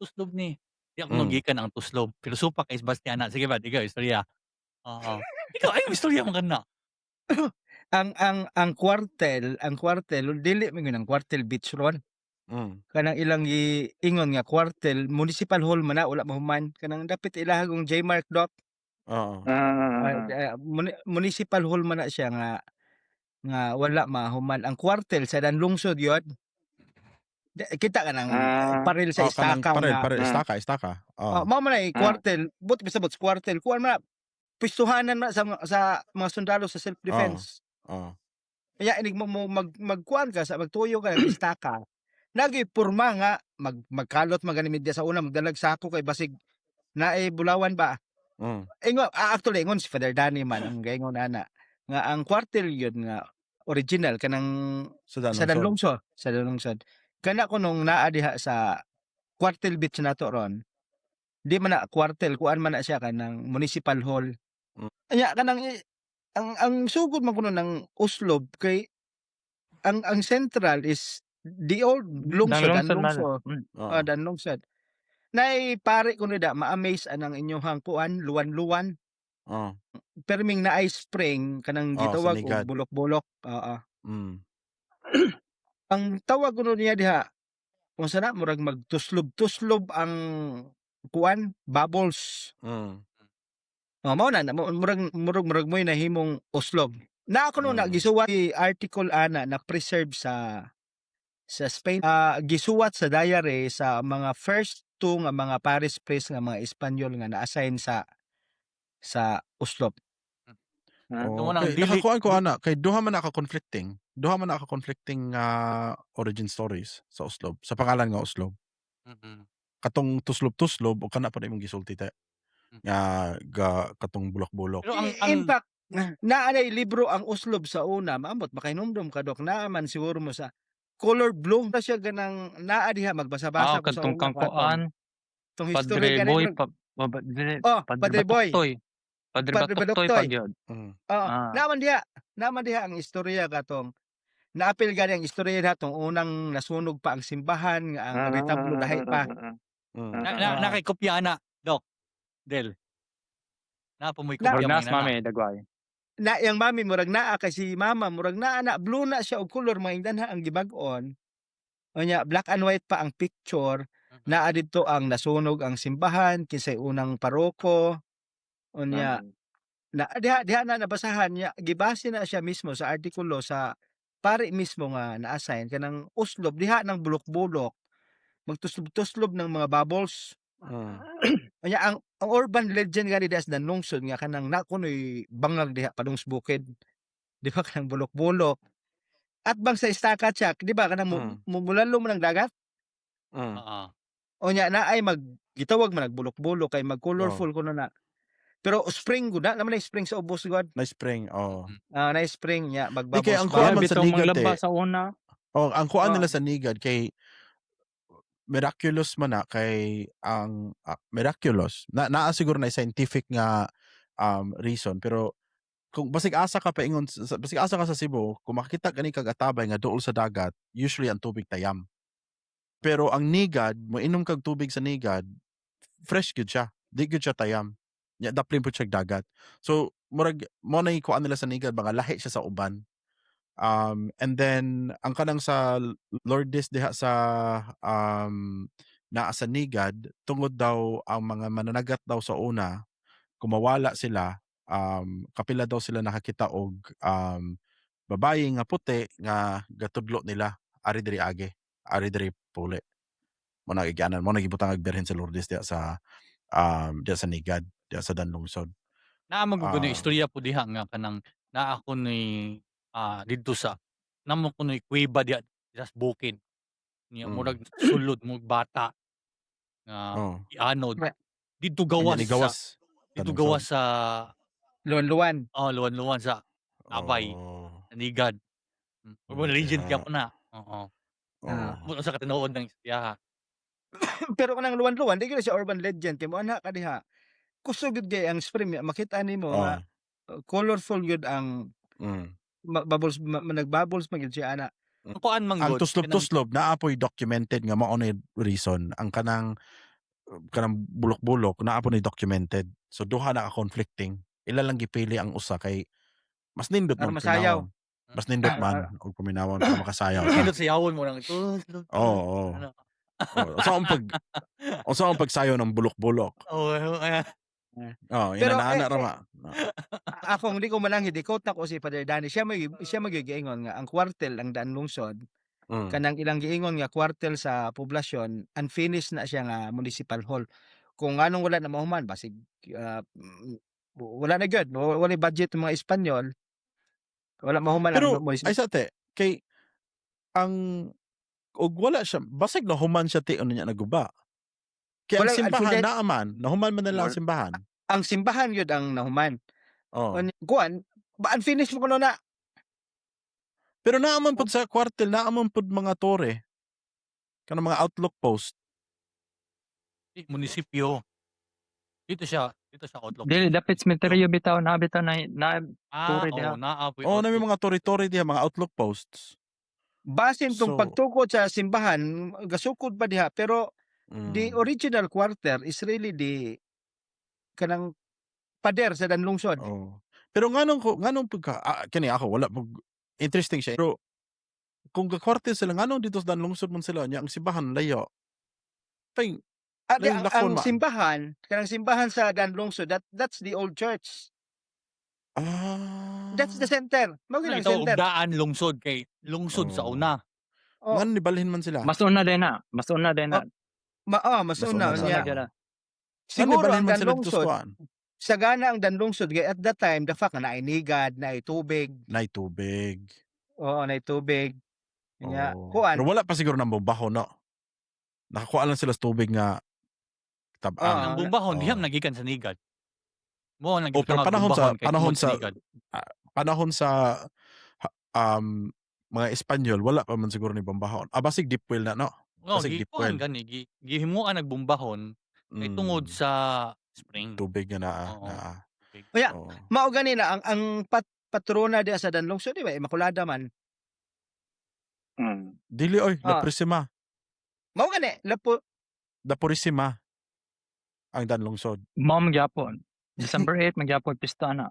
Speaker 2: tuslob ni di ako
Speaker 1: Mm.
Speaker 2: gikan ang tuslob filosofa kay Sebastiana sige ba ikaw istorya ikaw ay istorya man kana
Speaker 3: Ang kwartel dili man ang kwartel beach ron.
Speaker 1: Mm.
Speaker 3: Kanang ilang giingon nga kwartel municipal hall man na wala mahuman kanang dapit ilahagong J Mark Doc.
Speaker 1: Oo.
Speaker 3: Municipal hall man na siya nga wala mahuman. Ang kwartel sa Danlungsod yun. Kita ka ng paril sa
Speaker 1: kanang
Speaker 3: istaka nga.
Speaker 1: parel istaka.
Speaker 3: Mao man ay kwartel, but bisabot kwartel kuan man na, pistuhanan man sa mga sundalo sa self defense.
Speaker 1: Oo.
Speaker 3: Kaya inig mo magkuan ka sa magtuyo ka ng istaka. Nagipurma nga magkalot maganimidya sa una magdalag sako kay basig naay bulawan ba.
Speaker 1: Mm.
Speaker 3: Actually ingon si Father Danny man ang gaingon ana nga ang kwartel yun nga original kanang
Speaker 1: Sa
Speaker 3: sa Danlungsod. Kana ko nung naa diha sa kwartel beach nato ron. Di man na kwartel kuan man na siya kanang municipal hall.
Speaker 1: Mm.
Speaker 3: Anya kanang ang sugod man kuno ng Oslob kay ang central is the old lungsod Danlungsod. Nay pare kuno da ma-amaze anang inyong kuan luwan-luwan.
Speaker 1: Oo.
Speaker 3: Perming naay spring kanang
Speaker 1: Sa
Speaker 3: gitawag
Speaker 1: nigad.
Speaker 3: og bulok-bulok.
Speaker 1: Mm.
Speaker 3: Ang tawag kuno niya diha unsa na murag magtuslob-tuslob ang kuan bubbles.
Speaker 1: Mm.
Speaker 3: Mao na murag mo'y nahimong Oslob. Na ako no gisuwat article ana na preserve sa Spain. Gisuwat sa diary sa mga first two nga mga Paris priest nga mga Espanyol nga na-assign sa Oslob.
Speaker 1: Nakakuan ko ana kay duha man naka-conflicting origin stories sa Oslob. Sa pangalan nga Oslob. Katong tuslob-tuslob o kana pa imong gisulti ta. Katong bulok-bulok.
Speaker 2: pero
Speaker 3: In fact, naanay libro ang Oslob sa una, maamot makainumdum ka dok, naaman siguro mo sa color blue na siya ganang naa diha magbasa-basa ko sa
Speaker 4: katong
Speaker 3: una
Speaker 4: kangkuan.
Speaker 3: tong
Speaker 4: Padre
Speaker 3: history
Speaker 4: Boy,
Speaker 3: Padre
Speaker 4: Padre
Speaker 3: Boy.
Speaker 4: Batuktoy. Padre
Speaker 3: Padre
Speaker 4: Batuktoy
Speaker 3: Batuktoy.
Speaker 4: pagyod.
Speaker 3: Naman diha ang istorya katong naapil gani ang istorya natong unang nasunog pa ang simbahan nga ang retablo dahi pa.
Speaker 2: nakikopya na Doc Del napamoy
Speaker 3: Na-
Speaker 2: kopya
Speaker 4: Nas
Speaker 2: man
Speaker 4: mami dagway.
Speaker 3: Na yang mami murag naa kay si mama murag naa na blue na siya og color maindan ang gibag-on. Unya black and white pa ang picture. Naa didto ang nasunog ang simbahan kinsay unang paroko. Unya na diha na nabasahan niya gibase na siya mismo sa artikulo sa pare mismo nga na-assign kanang Oslob diha ng bulok-bulok magtuslob-tuslob ng mga bubbles. Unya ang urban legend gani diha sa Danlungsod nga kanang nakunoy bangag diha padung sa bukid. Di ba kanang bulok-bulok. At bang sa istaka check, di ba kanang mumulalo mo ng dagat? Unya na ay gitawag man nagbulok-bulok kay mag-colorful kuno na. Pero spring gud na naman spring sa ubos god.
Speaker 1: Na spring,
Speaker 3: Na spring nya magbabos.
Speaker 1: Di kay ang kuan man sa
Speaker 4: Bitong
Speaker 1: nigad
Speaker 4: manglaba sa una.
Speaker 1: ang kuan nila sa nigad kay miraculous man na kay ang miraculous naa siguro na scientific nga reason pero kung basig asa ka sa Cebu kung makita gani kag atabay nga duol sa dagat usually ang tubig tayam pero ang nigad moinom kag tubig sa nigad fresh gyud siya di gyud siya tayam nya daplin pud siya dagat. So murag mo na kuan nila sa Nigad mga lahi siya sa uban. And then ang kanang sa Lourdes diha sa naa sa Nigad tungod daw ang mga mananagat daw sa una kumawala sila, kapila daw sila nakakita og babaye nga puti nga gatudlo nila ari diri age, ari diri puli. Mo na igyanan mo nagibutang og Birhen sa Lourdes diha sa Nigad, diha sa Danlungsod.
Speaker 2: Naa man gud kuno
Speaker 1: Ah,
Speaker 2: istorya po diha nga kanang naa kuno'y, didto sa namo kuno'y kuweba diha sa bukid. Nya
Speaker 1: mm,
Speaker 2: murag sulod mo bata nga
Speaker 1: oh,
Speaker 2: ianod
Speaker 3: Ba-
Speaker 2: didto
Speaker 1: unya
Speaker 2: gawas
Speaker 1: ni
Speaker 2: sa
Speaker 1: gawas
Speaker 2: didto
Speaker 1: Danlungsod.
Speaker 2: gawas sa
Speaker 3: Luwan-luwan.
Speaker 2: luwan-luwan sa Abay,
Speaker 1: Oh,
Speaker 2: sa Nigad. Urban legend
Speaker 1: kaya
Speaker 2: gyapon na, oo.
Speaker 3: Ah.
Speaker 1: oo.
Speaker 2: Mo sa katinuod ng istorya.
Speaker 3: Pero kanang luwan-luwan di gyud siya urban legend kay moanha ka diha. Kusog gyud kay ang spring makita nimo nga
Speaker 1: Oh,
Speaker 3: colorful gyud ang
Speaker 1: mm.
Speaker 3: bubbles nagbubbles man gyud siya ana.
Speaker 2: Ang kuan man
Speaker 1: Ang
Speaker 2: gud kanang
Speaker 1: tuslog-tuslob naa po'y documented nga mao na reason. Ang kanang bulok-bulok naa po ni documented. So duha na ka conflicting. Ila lang gipili ang usa kay mas nindot
Speaker 3: Aron
Speaker 1: man
Speaker 3: masayaw.
Speaker 1: paminawon. Mas nindot man og paminawon para makasayaw ta.
Speaker 2: nindot sayawon mo nang tuslog
Speaker 1: Oo, oo.
Speaker 2: ano.
Speaker 1: Oo, unsa ang pagsayaw ng bulok-bulok?
Speaker 2: Oo,
Speaker 1: Oh,
Speaker 3: Pero
Speaker 1: inanana ra ma.
Speaker 3: akong di ko mananghid ikot na ko si Father Danny siya magigiingon nga ang kwartel ang daan lungsod
Speaker 1: Mm.
Speaker 3: kanang ilang giingon nga kwartel sa poblasyon unfinished na siya nga municipal hall. Kung anong wala na mahuman basig wala na gyud wala budget ng mga Espanyol wala mahuman ang
Speaker 1: Pero ay sa te kay ang og wala siya basig nahuman siya ti ano niya naguba. Kaya ang
Speaker 3: Wala,
Speaker 1: simbahan
Speaker 3: until
Speaker 1: naaman, nahuman man nila ang
Speaker 4: Wal-
Speaker 1: simbahan.
Speaker 3: ang simbahan yun ang nahuman.
Speaker 1: Oh.
Speaker 3: Kuan, ba unfinished mo kuno na.
Speaker 1: Pero naaman pud sa kwartel, naaman pud mga tore. Kanang mga outlook post.
Speaker 2: munisipyo. Dito siya outlook.
Speaker 4: Dili dapat cemetery bitaw na tore diha.
Speaker 2: naapoy
Speaker 1: Oh, na may
Speaker 2: outlook.
Speaker 1: mga tore-tore diha, mga outlook posts.
Speaker 3: Basin tong
Speaker 1: So,
Speaker 3: pagtukod sa simbahan, gasukod pa diha pero the
Speaker 1: mm.
Speaker 3: original quarter is really the kanang pader sa Danlungsod.
Speaker 1: Oh. Pero nganong pagka kani ako wala pag interesting siya. Pero kung gakwartel sila nganong dito sa Danlungsod man sila nya ang simbahan layo. Tay
Speaker 3: At
Speaker 1: layo lakon
Speaker 3: ang
Speaker 1: man.
Speaker 3: simbahan, kanang simbahan sa Danlungsod, that's the old church. That's the
Speaker 1: Ah.
Speaker 3: center. Mao gyud ang
Speaker 2: Ito
Speaker 3: center.
Speaker 2: daan lungsod kay lungsod sa
Speaker 1: Oh.
Speaker 2: una.
Speaker 3: Oh,
Speaker 1: Ngan nibalhin man sila.
Speaker 4: Mas una din na. Mas una din na.
Speaker 3: mas
Speaker 1: Mas
Speaker 3: una
Speaker 1: una
Speaker 4: Mas
Speaker 3: niya.
Speaker 4: una gyud na.
Speaker 3: Siguro
Speaker 1: nibalhin
Speaker 3: ang
Speaker 1: man sila dito sa
Speaker 3: Danlungsod,
Speaker 1: kuan.
Speaker 3: sagana ang Danlungsod kay at that time the fact na inigad, na tubig.
Speaker 1: Nay tubig.
Speaker 3: Oo, na tubig. Nya
Speaker 1: Oh.
Speaker 3: kuan.
Speaker 1: Pero wala pa siguro ng bombaho no. Nakakuha lang sila sa tubig nga tabang.
Speaker 2: Ang bumbahon
Speaker 1: Oh.
Speaker 2: diham nagikan sa Nigad. Mo nang
Speaker 1: Oh, pero panahon sa
Speaker 2: Nigad.
Speaker 1: panahon sa mga Espanyol wala pa man siguro ni bombahon. Basig deep well na no.
Speaker 2: Oh,
Speaker 1: Basig deep
Speaker 2: gikuan
Speaker 1: well.
Speaker 2: gani gihimuan nagbumbahon kay tungod
Speaker 1: Mm,
Speaker 2: sa spring.
Speaker 1: tubig nga
Speaker 2: Oo.
Speaker 3: Kaya
Speaker 1: Oo.
Speaker 3: mao gani na ang patrona diha sa Danlungsod di ba Immaculada man.
Speaker 1: Dili oy, La
Speaker 3: Ah.
Speaker 1: Purisima.
Speaker 3: Mao gani lapo
Speaker 1: La Purisima ang Danlungsod.
Speaker 4: Mao magyapon. December 8 magyapon pista na.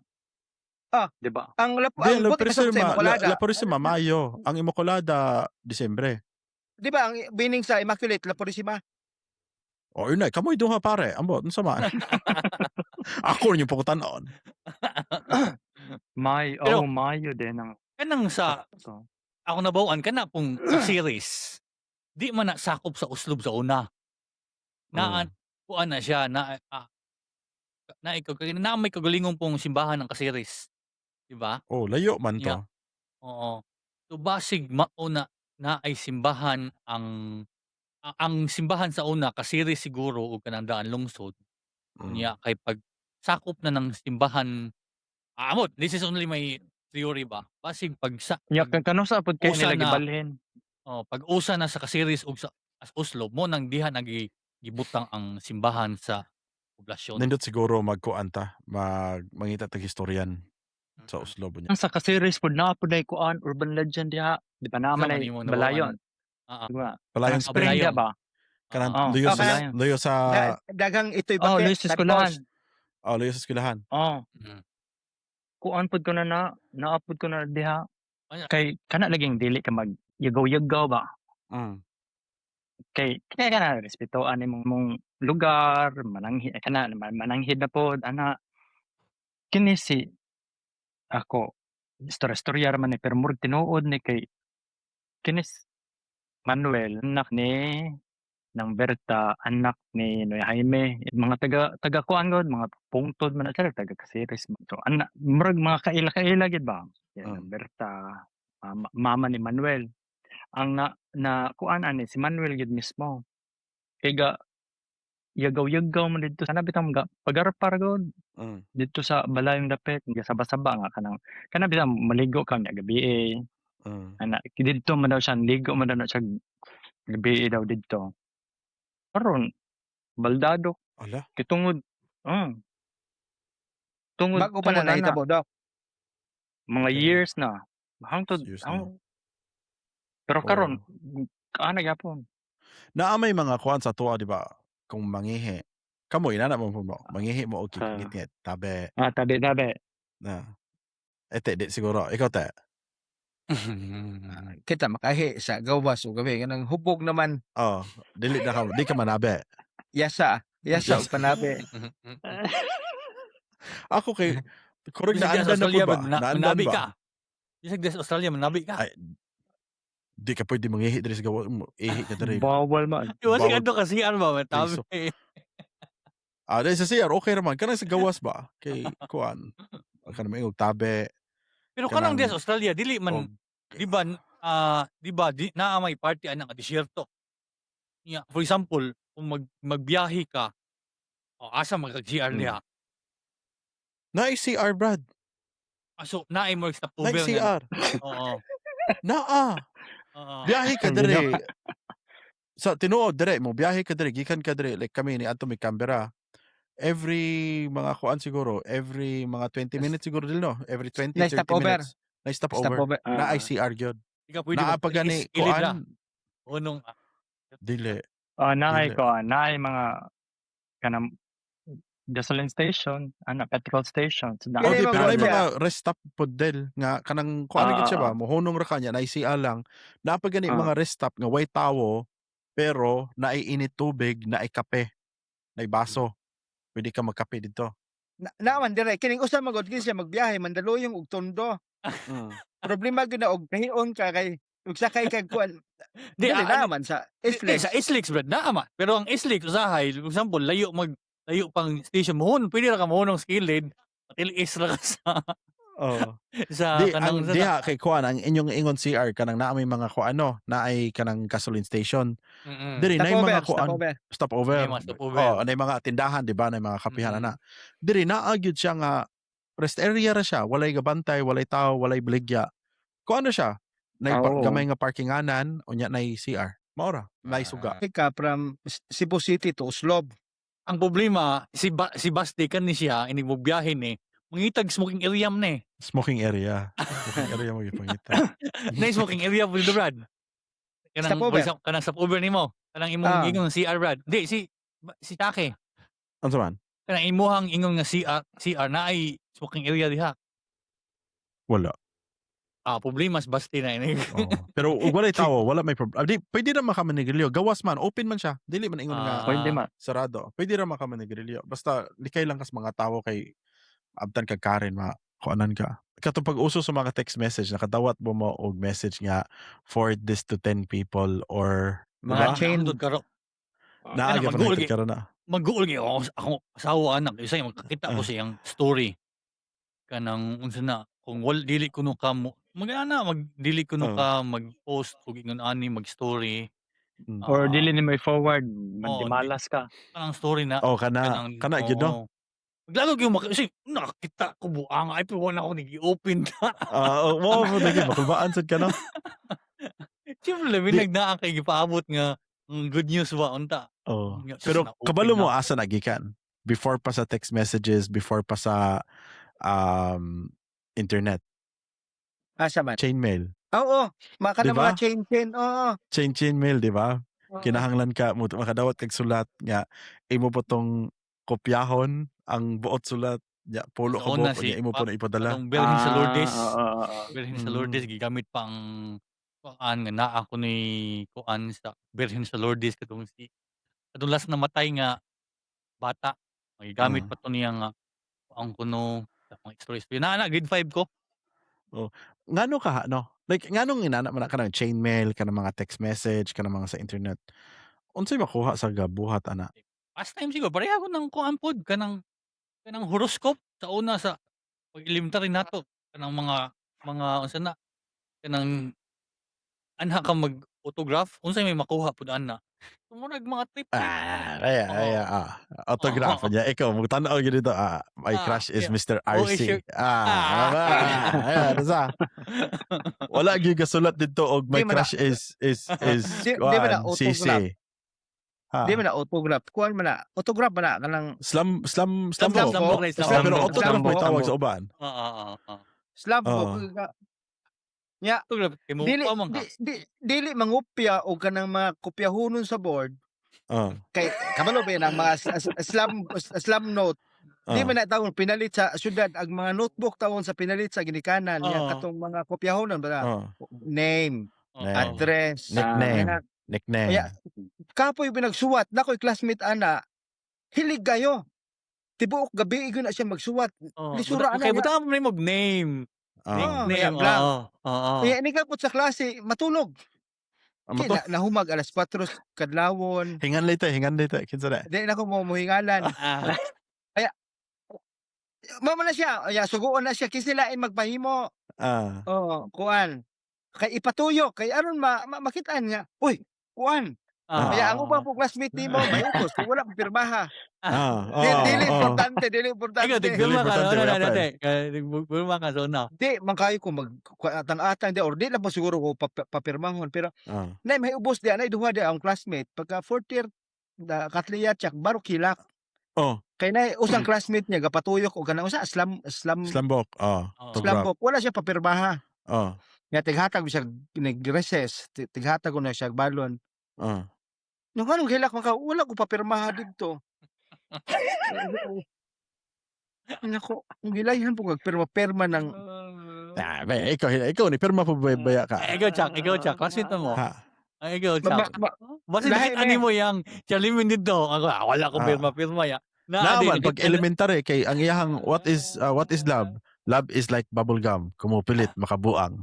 Speaker 4: Di ba?
Speaker 3: ang lapo
Speaker 1: Di,
Speaker 3: ang
Speaker 1: La
Speaker 3: buti kasab sa
Speaker 1: Purisima,
Speaker 3: Immaculada.
Speaker 1: La Purisima Mayo, ang Immaculada Disyembre.
Speaker 3: Di ba ang bining sa Immaculate La Purisima?
Speaker 1: O yun na, kamoy duha pare. Ambot, unsa man. Ako rin yung pagkutanon.
Speaker 2: Pero-
Speaker 4: Mayo din ang
Speaker 2: Kanang sa
Speaker 4: so,
Speaker 2: ako nabawan kana pong series. Di man na sakop sa uslob sa una. Na kuan na siya na may kagalingon pong simbahan ng Caceres. Di ba?
Speaker 1: Oh, layo man to.
Speaker 2: Yeah. Oo. So basig mauna na ay simbahan ang simbahan sa una Caceres siguro o kanang daan lungsod. Unya kay pag sakop na ng simbahan amot this is only my theory ba. Basig
Speaker 4: kano sa pud kay
Speaker 2: usa
Speaker 4: nila
Speaker 2: na.
Speaker 4: gibalhin.
Speaker 2: pag usa na sa Caceres ug sa Oslo mo nang diha gibutang ang simbahan sa poblasyon.
Speaker 1: Nindot siguro magkuan ta, mangita tag historian sa Oslo bunya.
Speaker 4: Ang sa Caceres pud na pud ay kuan urban legend diha. Di ba naman
Speaker 2: Sama
Speaker 4: ay
Speaker 2: nimo
Speaker 4: balayon.
Speaker 2: Ah,
Speaker 4: Di ba?
Speaker 1: Palayong
Speaker 4: Ang spring
Speaker 2: Balayon.
Speaker 4: diha ba?
Speaker 1: kanang
Speaker 2: Ah.
Speaker 1: luyo
Speaker 3: Okay.
Speaker 1: sa luyo sa
Speaker 3: Daghang ito'y
Speaker 4: Oh,
Speaker 3: bakit.
Speaker 4: Luis Escolan.
Speaker 1: layo sa eskwelahan.
Speaker 4: Oh,
Speaker 2: Mm.
Speaker 4: kuan pud ko na naapod ko na diha.
Speaker 2: Anya
Speaker 4: Kay kana laging dili ka magyagaw-yagaw ba.
Speaker 1: Mm.
Speaker 4: Kay kana respetuan imong mong lugar, mananghid na pod ana. Kini si ako istorya-istorya ra man ni pero murag tinuod ni kay kini Manuel anak ni ng Berta, anak ni Noy Jaime, mga taga kuan gud, mga pungtod man sila, taga Caceres man. So murag mga kaila-kaila gid ba. Yan ang
Speaker 1: Mm.
Speaker 4: Berta, mama ni Manuel. Ang na kuan ani si Manuel gid mismo. Kay yagaw-yagaw man didto sana bitang pagarapar gud
Speaker 1: Mm.
Speaker 4: dito sa balayong dapit, saba-saba nga kana bitang maligo ka nya gabi
Speaker 1: Mm.
Speaker 4: ana didto man daw siya ligo man daw na siya gabi daw didto. Karon baldado
Speaker 1: Ala.
Speaker 4: kay tungod tungod
Speaker 3: Bago pa na
Speaker 4: ana
Speaker 3: nahitabo, Dok.
Speaker 4: mga
Speaker 1: Okay.
Speaker 4: years na hangtod
Speaker 1: Years na.
Speaker 4: pero karon
Speaker 1: Oo.
Speaker 4: kaana gyapon.
Speaker 1: Naa may mga kuan sa tuwa, di ba? Kung mangihi. Kamoy inana mo mo. Mangihi mo og
Speaker 4: Ah.
Speaker 1: ngit-ngit, tabi
Speaker 4: Tabi-tabi.
Speaker 1: na. Ete di siguro. Ikaw te.
Speaker 3: Kita makahi sa gawas o gabi kanang hubog naman
Speaker 1: Oh, dili na ka, di ka manabi.
Speaker 3: yasa og panabi.
Speaker 1: Ako kay kurog
Speaker 2: Bisag
Speaker 1: naandan na
Speaker 2: Australia
Speaker 1: po ba? Naandan
Speaker 2: manabi
Speaker 1: ba?
Speaker 2: ka. Bisag sa Australia manabi ka.
Speaker 1: Ay, di ka pwede mangihi diri sa gawa mo. Ihi ka diri.
Speaker 4: Bawal man.
Speaker 2: Iwas
Speaker 1: bawal-
Speaker 2: ka kasi ano ba matabi.
Speaker 1: Priso. Dahil sa CR, okay raman. Kanang sa gawas ba? Kay kuan. Kanang may tabi.
Speaker 2: Pero kanang
Speaker 1: Kanang-
Speaker 2: diya sa Australia dili man di ba naa may party ana nga disyerto. Yeah, for example, kung magbiyahe ka asa magka-GR
Speaker 1: Hmm.
Speaker 2: niya.
Speaker 1: Na CR, Brad.
Speaker 2: So naay mo
Speaker 1: Na
Speaker 2: stopover nga.
Speaker 1: CR.
Speaker 2: Oo.
Speaker 1: Naa.
Speaker 2: Oo.
Speaker 1: Biyahe ka
Speaker 4: You know.
Speaker 1: diri. Sa tinuod dire mo, biyahe ka diri, gikan ka diri like kami ni adto may Canberra. Every mga kuan siguro, every mga 20 minutes siguro dili no. Every 20
Speaker 3: Na
Speaker 1: 30
Speaker 3: stopover.
Speaker 1: minutes. Na stop over.
Speaker 3: Stopover.
Speaker 1: Na ICR gyud.
Speaker 2: Ikaw pwede
Speaker 1: Na pag gani
Speaker 2: kilid ra.
Speaker 1: kuan
Speaker 2: Unong
Speaker 1: dili.
Speaker 4: Naay
Speaker 1: Dili.
Speaker 4: ko naay mga kanang gasoline station, petrol stations.
Speaker 1: O
Speaker 3: Kini
Speaker 1: di
Speaker 3: mga
Speaker 1: pero
Speaker 3: kuan
Speaker 1: na
Speaker 3: siya.
Speaker 1: mga rest stop pod del nga kanang kuan gid siya ba, mohunong ra kanya na ICR lang. Na pag gani mga rest stop nga way tawo pero naiinit tubig, naay kape, naay baso. Pwede ka magkape dito.
Speaker 3: Naman dire kining usa magod kini siya magbiyahe Mandaluyong ug Tondo. Problema gyud na og kahion ka kay ug sakay kag kuan.
Speaker 2: Di,
Speaker 3: Dili
Speaker 2: ah,
Speaker 3: naman sa
Speaker 2: Islex.
Speaker 3: Islex.
Speaker 2: Sa Islex, Brad, naama. Pero ang Islex, usahay, for example, layo pang station mo, pwede ra ka mohonong skilled, matilis ra ka
Speaker 1: Oh.
Speaker 2: sa
Speaker 1: Di
Speaker 2: kanang
Speaker 1: ang diha kay kuan ang inyong ingon CR kanang naa may mga kuan naay kanang gasoline station. Diri naay mga kuan stopover.
Speaker 2: May mga stopover.
Speaker 1: Oh, naay mga tindahan di ba, naay mga kapihan na. Diri naa gyud siya nga rest area ra siya, walay gabantay, walay tao, walay baligya. Kuan siya? Naay gamay nga parkinganan unya naay CR. Mao ra, naay suga.
Speaker 3: Ka from Cebu City to Uslob.
Speaker 2: Ang problema, si Basti kan ni siya, inigbiyahe ni, mangitag smoking area man eh.
Speaker 1: Smoking area. Smoking area mo gipangita.
Speaker 2: Na smoking area po dito, Brad.
Speaker 3: Stopover.
Speaker 2: Kanang stopover nimo. Kanang imong ingong CR, Brad. Di, si Take.
Speaker 1: Ano man?
Speaker 2: Kanang imuhang ingong nga CR na ay smoking area diha.
Speaker 1: Wala.
Speaker 2: Problema sa Basti na ini.
Speaker 1: Oh. Pero ug walay tawo, wala may problem. Di, pwede ra makamanigrilyo. Gawas man, open man siya. Dili man ingon nga
Speaker 4: Pwede man.
Speaker 1: sarado. Pwede ra makamanigrilyo. Basta likay lang kas mga tawo kay abtan kag Karen kuanan ka. Katong pag-uso sa mga text message, nakadawat mo og message nga forward this to 10 people or
Speaker 3: Mga chain.
Speaker 1: naagya pa
Speaker 2: Mag-uul
Speaker 1: karon na.
Speaker 2: mag-uul ako asawa anak isa makakita ko siyang story kanang unsa na kung dili kuno ka dili kuno ka mag-post ug ingon ani mag-story
Speaker 4: Or dili ni may forward, magdimalas ka.
Speaker 2: kanang story na
Speaker 1: Oh, kana gyud no.
Speaker 2: Lalo gyud kasi nakakita ko buang ay pero wala ako nigi-open na.
Speaker 1: Mo lagi makulbaan sad ka no.
Speaker 2: Siyempre labi nagnaa kay gipaabot nga good news ba unta.
Speaker 1: Oh.
Speaker 2: Nya,
Speaker 1: Pero
Speaker 2: open
Speaker 1: kabalo mo
Speaker 2: na.
Speaker 1: asa nagikan? Before pa sa text messages, before pa sa internet,
Speaker 3: Asa man?
Speaker 1: chain mail.
Speaker 3: Oo, maka na
Speaker 1: Diba?
Speaker 3: mga chain. Oo.
Speaker 1: Chain mail, di ba? Kinahanglan ka mo makadawat kag sulat nga imo po tong kopyahon ang buot sulat nya pulo
Speaker 2: Sa
Speaker 1: ka
Speaker 2: una
Speaker 1: buok nya imo po na ipadala.
Speaker 2: katong Birhen sa Lourdes.
Speaker 4: Oo.
Speaker 2: Birhen sa Lourdes gigamit pa ang kuan nga naa ko ni kuan sa Birhen sa Lourdes katong katong last namatay nga bata. Gigamit
Speaker 1: Ah.
Speaker 2: pa to niya nga ang kuno sa mga istorya. Na grade 5 ko.
Speaker 1: Oh, ngano ka no? Like nganong inana man kanang chain mail kanang mga text message kanang mga sa internet. Unsay makuha sa gabuhat ana?
Speaker 2: Last time siguro pareha ko ng kuan pod kanang horoscope sa una sa pag-elementary nato kanang mga unsa na kanang anha ka mag-autograph unsay may makuha pud ana. Murag mga trip. Oo.
Speaker 1: Autograph
Speaker 2: Oo.
Speaker 1: niya. Ikaw, magtanaw gyud dito, my crush is Mr. RC. Ayan, sa wala gyud gasulat dito og my
Speaker 3: Di man na
Speaker 1: crush is
Speaker 3: di man na
Speaker 1: kuan
Speaker 3: autograph.
Speaker 1: CC.
Speaker 3: Di man na autograph. Kuan man na autograph man na kanang
Speaker 1: Slumbook.
Speaker 2: Slumbook na
Speaker 1: Oh, pero
Speaker 2: Slumbook.
Speaker 1: autograph may tawag sa
Speaker 4: Slumbook.
Speaker 1: uban.
Speaker 2: Oo.
Speaker 3: slumbook.
Speaker 1: Oo.
Speaker 3: Nya
Speaker 2: Autograph kay mo
Speaker 3: dili
Speaker 2: pa man ka.
Speaker 3: dili mangupya o kanang mga kopyahonon sa board
Speaker 1: Oh.
Speaker 3: kay kabalo ba yan ang mga slum note. Di man na tawon pinalit sa syudad ang mga notebook tawon sa pinalit sa ginikanan nya
Speaker 2: Oo.
Speaker 3: katong mga kopyahonon ba
Speaker 1: Oh.
Speaker 3: name,
Speaker 2: Oo.
Speaker 3: address,
Speaker 1: Nickname.
Speaker 3: Kaya kapoy pinagsuwat nakoy classmate ana hilig kayo. Tibuok gabi igon na siya magsuwat.
Speaker 2: Oo.
Speaker 3: Lisura
Speaker 2: Okay,
Speaker 3: na niya.
Speaker 2: buta mo mo name.
Speaker 1: Oh.
Speaker 2: Nickname.
Speaker 3: blank.
Speaker 2: Oo.
Speaker 3: Kaya ini kapot sa klase matulog. Kay
Speaker 1: Mato.
Speaker 3: nahumag alas 4 kadlawon.
Speaker 1: Hingan lite. Kinsa na?
Speaker 3: Di na ko mo muhingalan. Mama na siya. Suguon na siya kisilain magpahimo. Kuan. Kay ipatuyo kay aron makitaan nga. Uy, kuan. Kaya ang ubang po classmate nimo may utos kay wala pirmaha. Dili importante.
Speaker 2: Ikaw, tigpirma ka. Ano na natin? Tigpirma ka sa una.
Speaker 3: Di, mangkayo ko atang-atang di or di lang po siguro ko papirmahon pero nay may ubos di anay duha di ang classmate pagka fourth year katliya check baro kilak. Kay nay usang classmate niya gapatuyok og kanang usa
Speaker 1: Slumbook.
Speaker 3: slambok wala siya papirmaha.
Speaker 1: Oh.
Speaker 3: Nga tighatag siya nag-recess, tighatag ko na siya balon. Nung anong hilak maka wala ko papirmaha didto. Nako, ang gilayhan po pirma ng
Speaker 1: Ikaw ni pirma pa baya ka.
Speaker 2: Ikaw, Chuck. Classmate mo. Ikaw, Chuck. Basta
Speaker 3: lahi,
Speaker 2: nakita nimo yang Charlemagne dito. Ako, wala ko pirma ya.
Speaker 1: Naman pag elementary kay ang iyahang what is love? Love is like bubble gum, kumupilit makabuang.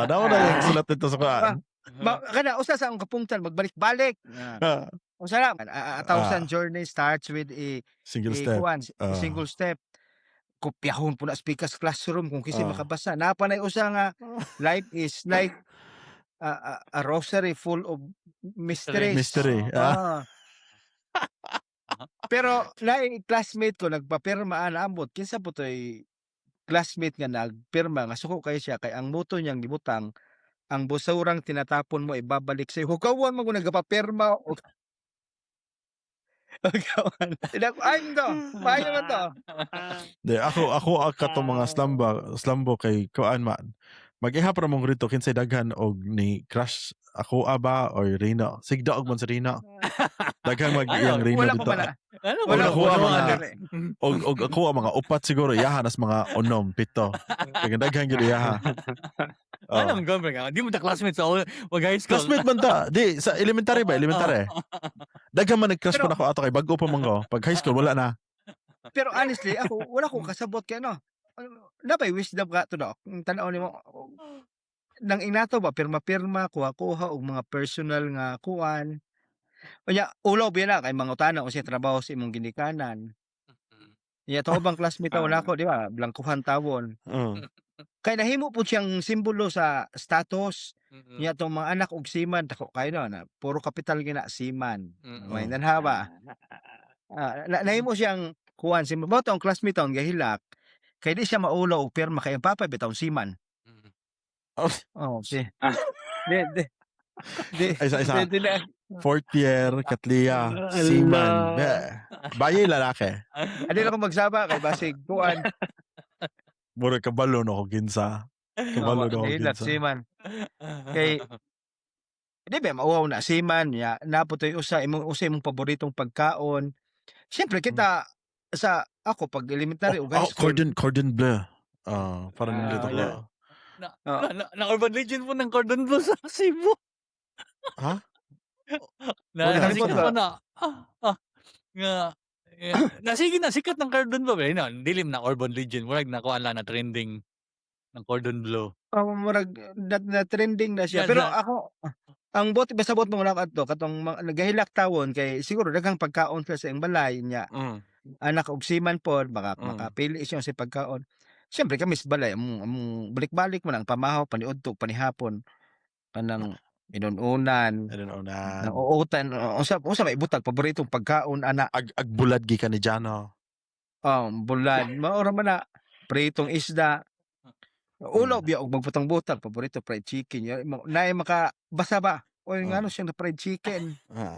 Speaker 1: Daw na yung sulat nito sa kuan.
Speaker 3: Kana usa sa ang kapungtan magbalik-balik. Usa na a thousand journey starts with a
Speaker 1: Single step.
Speaker 3: Single step. Kopyahon po na speakers classroom kung kasi makabasa. Napanay usa nga life is like a rosary full of mysteries.
Speaker 1: Mystery.
Speaker 3: Pero naay classmate ko nagpapirma ambot kinsa po toy classmate nga nagpirma nga suko kay siya kay ang moto niyang gibutang ang busurang tinatapon mo ibabalik sa iyo. Hukawan mo kung nagpapirma o hukawan. Ay to, payo man to.
Speaker 1: De ako katong mga slumbo kay kuan man. Mag-ihap ra mong rito kinsay daghan og ni crush ako aba or Rina. Sigda og man sa Rina. Daghan mag-iyang Rina
Speaker 3: Wala ko
Speaker 1: dito.
Speaker 3: pala.
Speaker 1: Wala ko mga
Speaker 3: dere.
Speaker 1: og ako ang mga upat siguro yaha nas mga 6, 7. Kaya daghan gyud yaha.
Speaker 2: Alam ko ba? Di mo ta classmates sa high school.
Speaker 1: Classmate man ta. Di sa elementary ba? Elementary. Daghan man nag-crush pa ako ato kay bago pa man ko. Pag high school wala na.
Speaker 3: Pero honestly, ako wala ko kasabot kay ano. Napay wisdom ka to dok. Tanaw nimo nang inato ba pirma-pirma kuha-kuha og mga personal nga kuan. Unya ulaw biya na kay mangutana o siya trabaho sa imong ginikanan. Ya to bang classmate wala ko di ba? Blangkuhan tawon. Kay nahimo po siyang simbolo sa status niya tong mga anak og seaman dako kay na puro kapital gina seaman. May nanha ba? Nahimo siyang kuan simbolo mo tong classmate tong gahilak. Kay di siya maulaw og pirma kay ang papa bitaw seaman. Okay.
Speaker 1: Isa. Fourth year, Katlia, seaman. Bayay lalaki.
Speaker 3: Adi na ko magsaba kay basig kuan.
Speaker 1: Mura kabalo no ko ginsa. Kabalo no ko
Speaker 3: Hilat
Speaker 1: ginsa.
Speaker 3: seaman. Kay di ba mauwaw na seaman ya naputoy imong paboritong pagkaon. Siyempre kita sa ako pag elementary ug high school,
Speaker 1: Cordon Bleu. Parang nindot
Speaker 3: wala.
Speaker 1: ako.
Speaker 3: Oh,
Speaker 2: Na urban legend po ng Cordon Bleu sa Cebu.
Speaker 1: Ha?
Speaker 2: Na
Speaker 1: Wala,
Speaker 2: nasikat
Speaker 3: ano
Speaker 2: pa
Speaker 3: ba?
Speaker 2: na. Nga sige na sikat ng Cordon Bleu na dilim na urban legend murag nakuha na trending ng Cordon Bleu.
Speaker 3: murag na trending na siya.
Speaker 2: Nga
Speaker 3: Pero
Speaker 2: sa
Speaker 3: ako, ang basta bot mo lang adto katong nagahilak tawon kay siguro daghang pagkaon sa iyang balay niya.
Speaker 1: Mm.
Speaker 3: Anak og seaman pod
Speaker 1: Mm.
Speaker 3: makapili siya sa pagkaon. Siyempre kami sa balay among balik-balik man ang pamahaw paniudto panihapon kanang inununan,
Speaker 1: Inuunan.
Speaker 3: nauutan, unsa may butag paboritong pagkaon ana,
Speaker 1: Agbulad gikan ni Jano.
Speaker 3: bulad, mao ra man na pritong isda. Ulo biya og magputang-butang paborito fried chicken naay makabasa ba? Oy ngano siyang na fried chicken.
Speaker 1: Ah.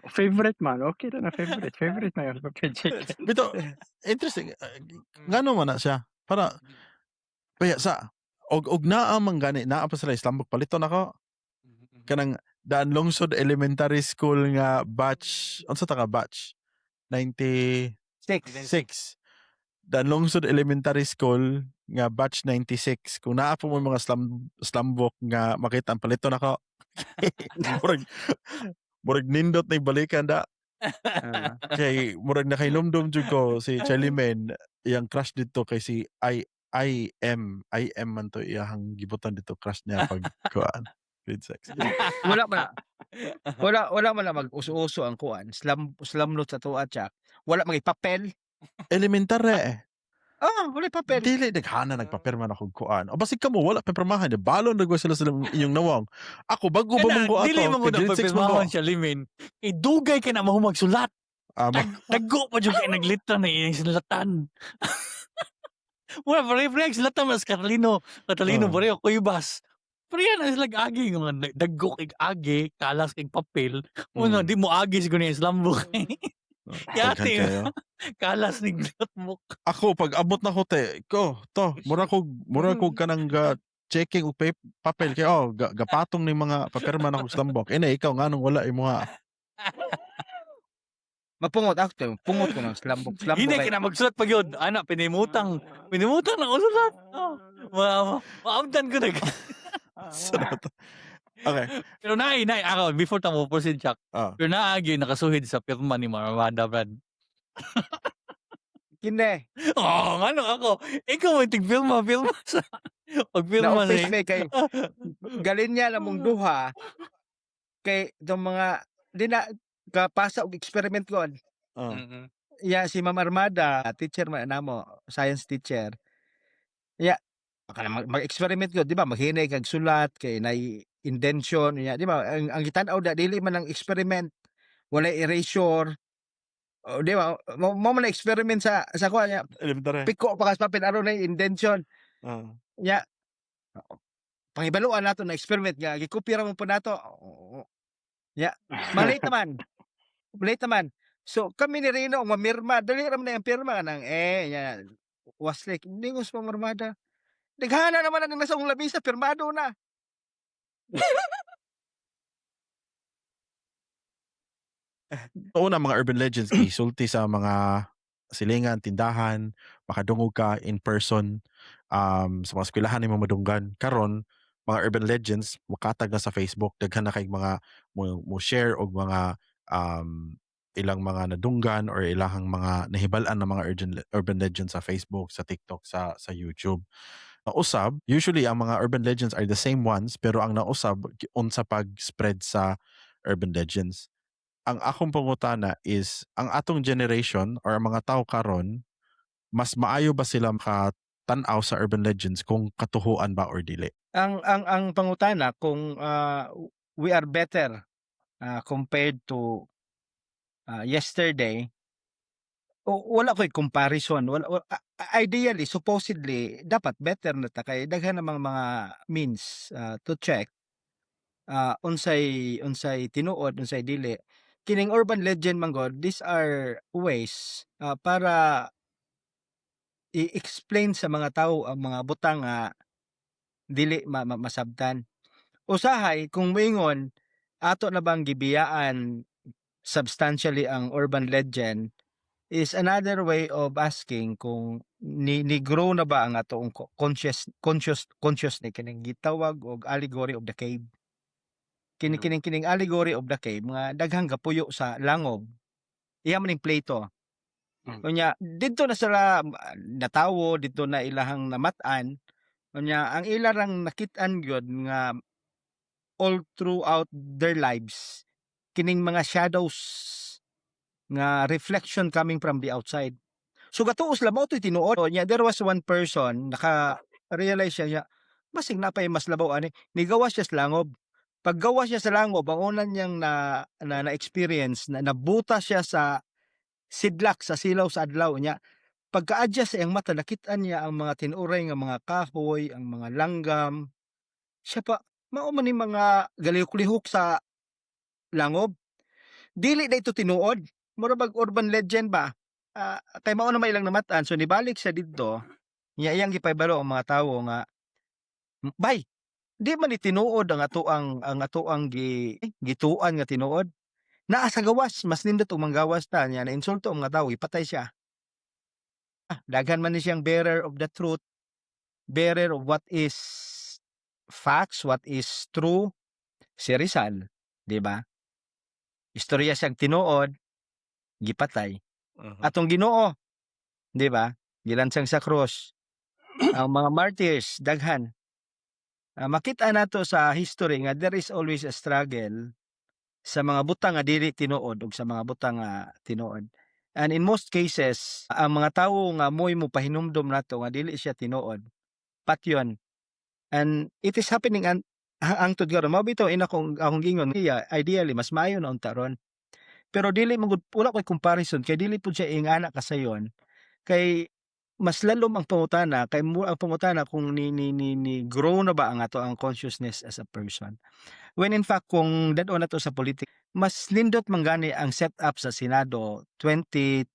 Speaker 4: Favorite man, okay ra na favorite na yun fried chicken.
Speaker 1: Bito, interesting. Ngano man na siya? Para kaya sa og naa man gani naa pa sila Islambok paliton ako kanang daan lungsod elementary school nga batch unsa ta ka batch 96 daan lungsod elementary school nga batch 96 kung naa po mo mga slambok nga makita ang paliton ako murag murag nindot na balikan da kay murag nakainumdum jud ko si Charlie Man iyang crush dito kay si IM man to iyang gibutan dito crush niya pag kuan grade 6.
Speaker 3: Wala man wala man na mag-uso-uso ang kuan, slamlot sa tuwa tsak. Wala magay papel.
Speaker 1: Elementary
Speaker 3: Wala papel.
Speaker 1: dili naghana nagpapirma na kog kuan. O basig kamo wala pa pirmahan di balon nagwa sila inyong nawang. Ako bago ba mong ko ato
Speaker 2: dili mo
Speaker 1: kay
Speaker 2: na
Speaker 1: grade 6 mo
Speaker 2: pagpirmahan siya limin. Dugay ka na mahu magsulat. Daggo pa jud kay naglitra na iyang sinulatan. Mura pare silatan mas Catalino pareho kuybas. Pero yan ang slag agi nga daggo kay agi kalas kay papel. Una di mo agi siguro ni Islambok. Yate kalas ni notebook.
Speaker 1: Ako pag abot na ko te ko to mura kog kanang checking og papel kay gapatong ni mga papirma na kog Islambok. Ina ikaw nganong wala imong
Speaker 3: Mapungot ako, pungot ko ng slambok
Speaker 2: Hindi
Speaker 3: kay.
Speaker 2: ka na magsulat pag yun. Ana, pinimutang na ako sulat. Maamdan ko na.
Speaker 1: Okay.
Speaker 2: Pero naay, ako, before tamo proceed, Chuck.
Speaker 1: Ah.
Speaker 2: Pero naagi, nakasuhid sa pirma ni Marmada, Brad.
Speaker 3: Kinde.
Speaker 2: Ano ako? Ikaw may tigpirma sa... Pagpirma
Speaker 3: Na-office
Speaker 2: na
Speaker 3: may kay galin niya namong duha kay itong mga di na kapasa og experiment ko. Si Ma'am Armada, teacher man namo, science teacher. Mag-experiment ko, di ba? Maghinay kag sulat kay nay indention, di ba? Ang gitan-aw dili man ang experiment, wala erasure. Di ba? Mo man experiment sa ko niya.
Speaker 1: Elementary.
Speaker 3: Piko pa kas papel aron nay indention. Pangibaluan nato na experiment nga gikopya ra mo po nato. Malate naman. So kami ni Rino ang mamirma, dali ra man ang pirma nang Waslek ningos pa Marmada. Daghana naman ang nasa ung labisa pirmado na.
Speaker 1: Una mga urban legends isulti sa mga silingan, tindahan, makadungog ka in person sa mga eskwelahan ni madunggan. Karon mga urban legends makatag na sa Facebook, daghan na kay mga mo share og mga ilang mga nadunggan or ilang mga nahibal-an na mga urban legends sa Facebook, sa TikTok, sa YouTube. Nausab, usually ang mga urban legends are the same ones pero ang nausab unsa pag-spread sa urban legends. Ang akong pangutana is ang atong generation or ang mga tao karon mas maayo ba sila makatan-aw sa urban legends kung katuhuan ba or dili?
Speaker 3: Ang pangutana kung we are better compared to yesterday, wala ko'y comparison. Ideally, supposedly, dapat better na ta kay daghan namang mga means to check unsay tinuod, unsay dili. Kining urban legend man god, these are ways para i-explain sa mga tao ang mga butang nga dili masabtan. Usahay kung moingon ato na bang gibiyaan substantially ang urban legend is another way of asking kung ni grow na ba ang atong conscious ni kining gitawag og allegory of the cave. Kining allegory of the cave nga daghang gapuyo sa langob. Iya man ning Plato. Unya didto na sila natawo, didto na ilahang namat-an. Unya ang ilarang nakit-an gyud nga all throughout their lives kining mga shadows nga reflection coming from the outside. So gatuos lang mo to'y tinuod niya. There was one person naka-realize siya basig napay mas labaw ani nigawas siya sa langob. Paggawas niya sa langob ang una niyang na-experience na nabuta siya sa sidlak sa silaw sa adlaw niya. Pagka-adjust sa iyang mata nakit-an niya ang mga tinuray nga mga kahoy, ang mga langgam. Siya pa mao man ni mga galihok-lihok sa langob. Dili na ito tinuod. Mura bag urban legend ba? Kay mao na may ilang namatan. So nibalik siya didto. Nya iyang gipaybaro ang mga tawo nga bay, di man ni tinuod ang atoang gituan nga tinuod. Naa sa gawas, mas nindot og manggawas ta niya na insulto ang mga tawo, ipatay siya. Daghan man ni siyang bearer of the truth, bearer of what is facts, what is true. Si Rizal, di ba? Istorya siyang tinuod, gipatay. Atong Ginoo, di ba? Gilansang sa cross. Ang mga martyrs daghan. Makita nato sa history nga there is always a struggle sa mga butang nga dili tinuod ug sa mga butang nga tinuod. And in most cases, ang mga tawo nga mo'y mo pahinumdom nato nga dili siya tinuod, patyon. And it is happening hangtod karon. Mao bitaw akong gingon, ideally mas maayo na unta ron. Pero dili man gud wala koy comparison kay dili pud siya ingana kasayon. Kay mas lalom ang pangutana kay ang pangutana kung ni grow na ba ang ang consciousness as a person. When in fact kung dad-on nato sa politik, mas nindot man gani ang setup sa Senado 20-30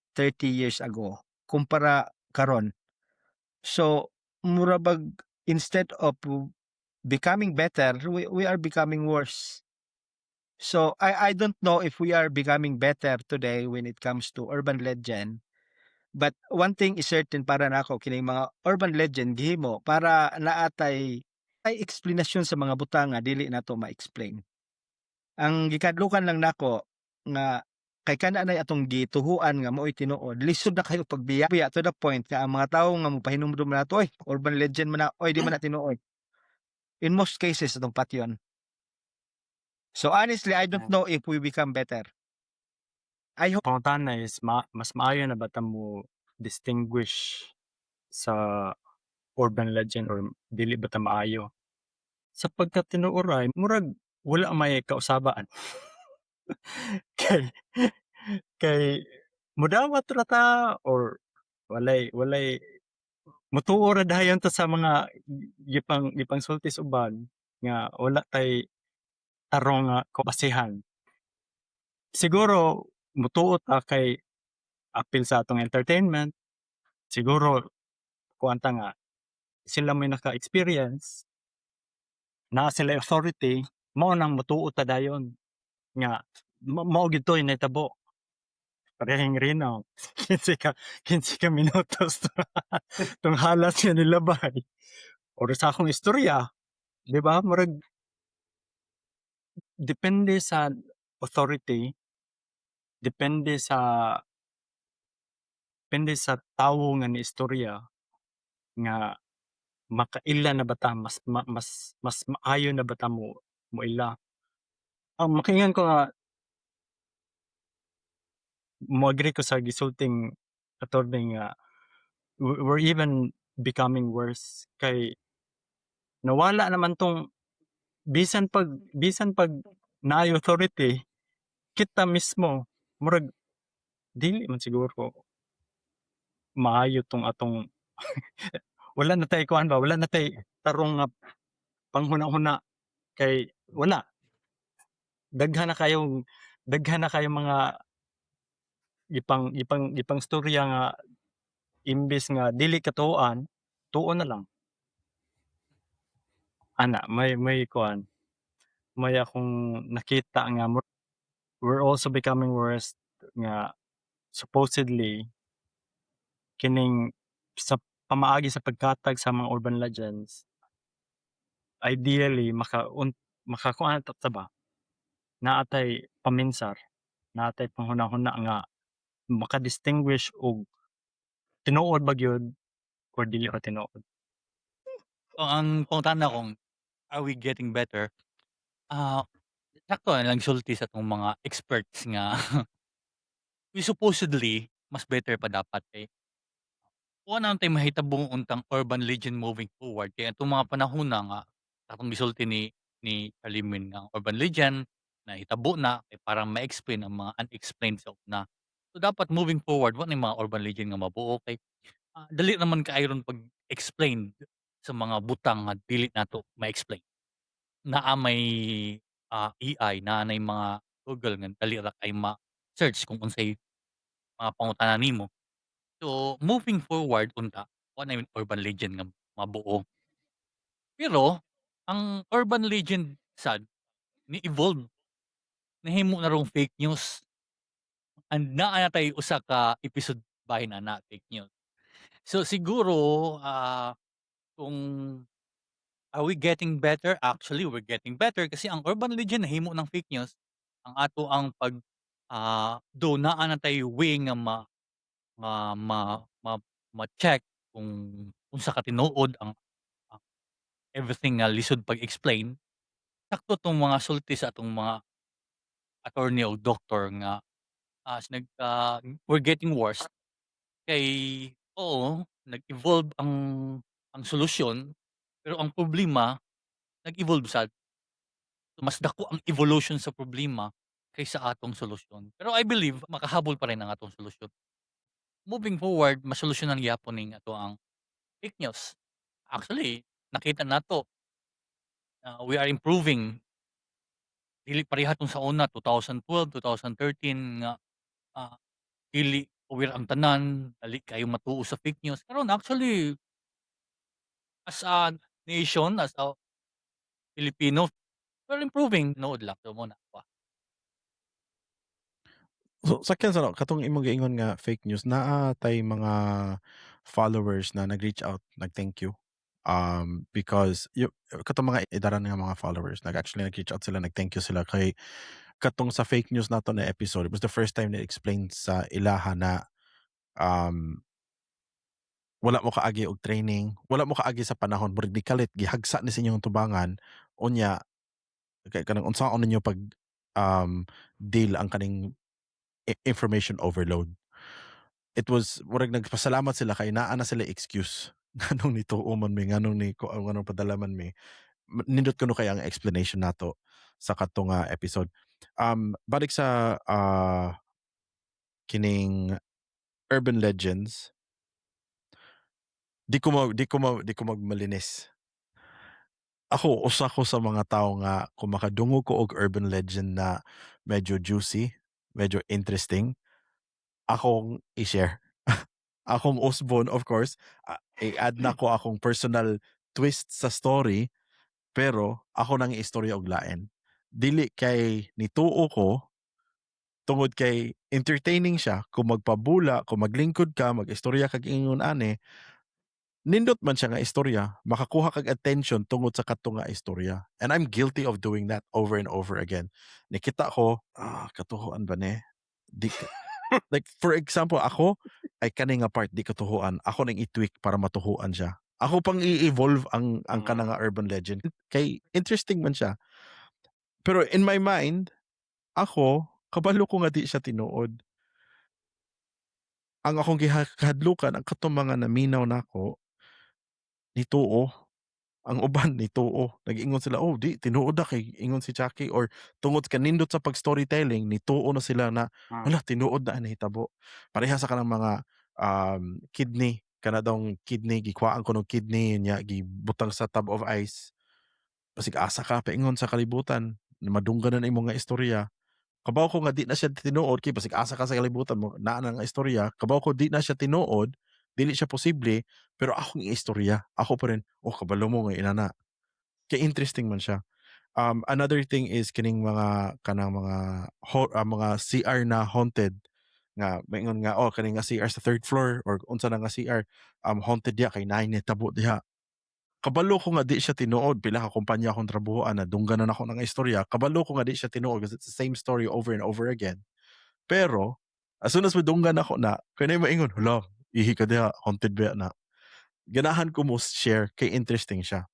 Speaker 3: years ago kumpara karon. So mura bag instead of becoming better, we are becoming worse. So I don't know if we are becoming better today when it comes to urban legend. But one thing is certain para nako kining mga urban legend gihimo para naatay ay explanation sa mga butang nga dili nato ma-explain. Ang gikadlukan lang nako nga kay kana nay atong gituhuan nga mo'y tinuod, lisod na kayo pagbiya to the point nga ang mga tawo nga mopahinumdum nato, oy urban legend man na, oy di man na tinuod. In most cases atong patyon. So honestly, I don't know if we become better. I hope
Speaker 4: Pangutana is mas maayo na ba ta mo distinguish sa urban legend or dili ba ta maayo? Sa pagkatinuoray murag wala may kausabaan. kay mudawat ra ta or walay mutuo ra dayon ta sa mga gipang sultis ubang nga wala tay tarong nga kabasihan. Siguro mutuo ta kay apil sa atong entertainment. Siguro kuan ta nga sila may naka-experience na sila authority mao nang mutuo ta dayon nga mao gid to nahitabo. Parehing rinaw 15 ka minutos tong halas nga nilabay or sa akong istorya, di ba? Murag depende sa authority, depende sa tawo nga ni istorya nga makaila na ba ta mas maayo na ba ta mo ila. Ang makaingan ko nga mo-agree ko sa gisulting attorney nga we're even becoming worse kay nawala naman tong bisan pag naay authority kita mismo murag dili man siguro maayo tong atong wala na tay kuan ba wala na tay tarong nga panghuna-huna kay wala daghan na kayong mga ipang storya nga imbes nga dili katuoan tuon na lang ana may kuan may akong nakita nga we're also becoming worse nga supposedly kining sa pamaagi sa pagkatag sa mga urban legends, ideally makakuan ta ba, naa tay paminsar, naa tay panghuna-huna nga maka-distinguish og tinuod ba gyud or dili ra tinuod.
Speaker 2: So, ang pangutana kung, are we getting better? Ah, sakto nagsulti sa 'tong mga experts nga we supposedly mas better pa dapat kay kuha naman tayong mahitabong untang urban legend moving forward kaya itong mga panahona nga katong gisulti ni Kalimin nga ang urban legend nahitabo na kay parang ma-explain ang mga unexplained sa una. So, dapat moving forward wa na yung mga urban legend nga mabuo kay, dali naman kaayo pag-explain sa mga butang nga dili nato ma-explain. Naa may, AI, naa nay mga Google nga dali ra kay ma-search kung unsay mga pangutana nimo. So, moving forward unta, kuha na yung urban legend nga mabuo. Pero, ang urban legend sad ni-evolve, nahimo na rong fake news. And naa na tay usa ka episode bahin ana fake news. So, siguro, kung are we getting better? Actually, we're getting better kasi ang urban legend nahimo ng fake news. Ang ato ang though naa na tay way nga ma ma ma ma-check kung unsa ka tinuod ang everything nga lisod pag-explain, sakto 'tong mga sulti sa atong mga attorney o doktor nga, we're getting worse kay oo, nag-evolve ang solusyon, pero ang problema nag-evolve sad. Mas dako ang evolution sa problema kaysa atong solusyon. Pero I believe makahabol pa rin ang atong solusyon. Moving forward, masolusyunan gyapon ning ato ang fake news. Actually, nakita nato we are improving. Dili pareha 'tong sa una 2012, 2013 nga, ah, dili aware ang tanan, dali kayo matuo sa fake news. Karon actually, as a nation, as a Filipino, we're improving tinuod lang. So muna pa.
Speaker 1: So, sakyan sa katong imong giingon nga fake news, naa tay mga followers na nag-reach out, nag-thank you. Because katong mga edaran nga mga followers, actually nag-reach out sila, nag-thank you sila kay katong sa fake news nato na episode, it was the first time na explain sa ilaha na um, wala mo kaagi og training, wala mo kaagi sa panahon, murag di kalit gihagsa ni sa inyong tubangan, unya kay kanang unsaon ninyo pag deal ang kaning information overload. It was murag nagpasalamat sila kay naa na sila excuse nganong nituo man mi, nganong ni ko nganong padala man mi. Nindot kuno kay ang explanation nato sa kadtong episode. Balik sa kining urban legends, di ko magmalinis. Ako, usa ko sa mga tao nga kung makadungog ko og urban legend na medyo juicy, medyo interesting, akong i-share. Akong usbon, of course, i-add na ko akong personal twist sa story, pero ako nang istorya og lain. Dili kay nituo ko, tungod kay entertaining siya, kung magpabula, kung maglingkod ka, mag-istorya kag ingon ani, nindot man siya nga istorya, makakuha kag attention tungod sa kadto nga istorya. And I'm guilty of doing that over and over again. Nakita ko, katuhuan ba ni? Di ka- like for example, ako ay kani nga part di katuhuan. Ako nang i-tweak para matuhuan siya. Ako pang i-evolve ang kana nga urban legend. Kay interesting man siya. Pero in my mind, ako kabalo ko nga di siya tinuod. Ang akong gihadlukan ang katong mga naminaw nako nituo. Ang uban nituo. Nag-ingon sila, "Oh, di tinuod na kay ingon si Chucky," or tungod kanindot sa pag-storytelling nituo na sila na, "Hala, tinuod na ang nahitabo." Pareha sa kanang mga kidney, kana dawng kidney gikuhaan ko ng kidney nya gibutang sa tub of ice. Basig asa ka paingon sa kalibutan, madunggan na imong nga istorya. Kabaw ko nga di na siya tinuod kay basig asa ka sa kalibutan mo naa na nga istorya. Kabaw ko di na siya tinuod, dili siya posible, pero akong istorya. Ako pa rin, "Oh, kabalo mo nga inana." Kay interesting man siya. Another thing is kining mga kanang mga mga CR na haunted. nga maingon nga oh kani nga CR sa third floor or unsa na nga CR haunted diha kay naay nitabo diha. Kabalo ko nga di siya tinuod pila ka kumpanya akong trabahoan na dungganan ako ng istorya. Kabalo ko nga di siya tinuod because it's the same story over and over again. Pero as soon as madunggan ako na kanay maingon, hala, ihi ka diha, haunted ba na. Ganahan ko mo share kay interesting siya.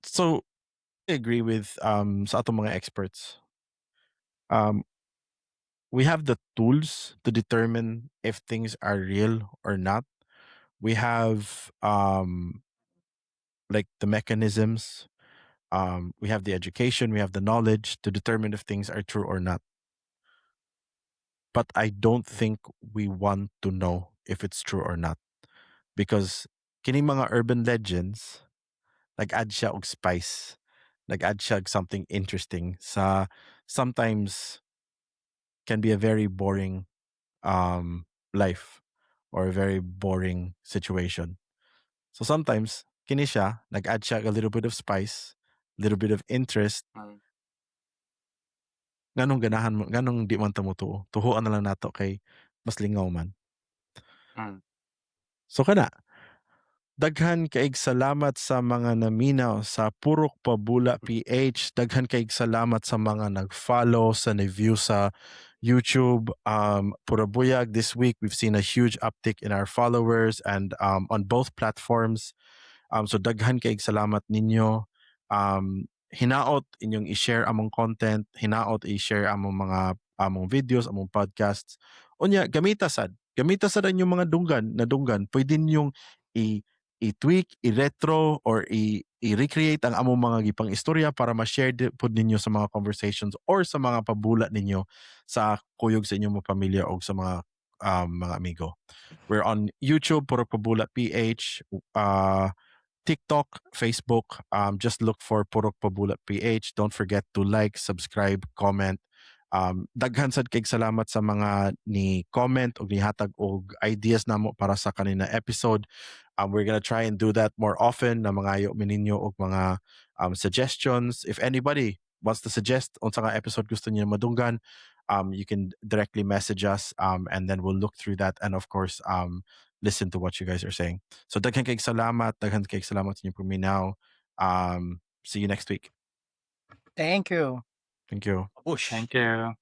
Speaker 1: So I agree with sa atong mga experts. Um, we have the tools to determine if things are real or not. We have like the mechanisms, we have the education, we have the knowledge to determine if things are true or not. But I don't think we want to know if it's true or not because kining mga urban legends nag-add siya og spice, nag-add siya og something interesting sa sometimes can be a very boring life or a very boring situation. So sometimes kini siya nag-add siya a little bit of spice, little bit of interest. Nganong ganahan mo, nganong di man ta motuo. Tuhuan na lang nato kay mas lingaw man. So kana, daghan kaig salamat sa mga naminaw sa Purok Pabula PH. Daghan kaig salamat sa mga nag-follow, sa nag-view sa YouTube. Purabuyag, this week we've seen a huge uptick in our followers and on both platforms. So daghan kaig salamat ninyo. Hinaot inyong i-share among content, hinaot i-share among mga among videos, among podcasts. Unya gamita sad ang inyong mga dunggan, pwede ninyong i-tweak, i-retro or i-recreate ang among mga gipang istorya para ma-share pud ninyo sa mga conversations or sa mga pabula ninyo sa kuyog sa inyong mga pamilya o sa mga amigo. We're on YouTube, Purok Pabula PH, TikTok, Facebook, just look for Purok Pabulat PH. Don't forget to like, subscribe, comment. Daghan sad kay salamat sa mga ni comment o ni hatag og ideas namo para sa kanina episode. We're gonna try and do that more often na mga mininyo og mga suggestions. If anybody wants to suggest unsa nga episode gusto niyo madunggan, you can directly message us and then we'll look through that and of course listen to what you guys are saying. So daghan kay salamat sa inyong paminaw. See you next week.
Speaker 3: Thank you.
Speaker 1: Thank you.
Speaker 2: Push.
Speaker 4: Thank you.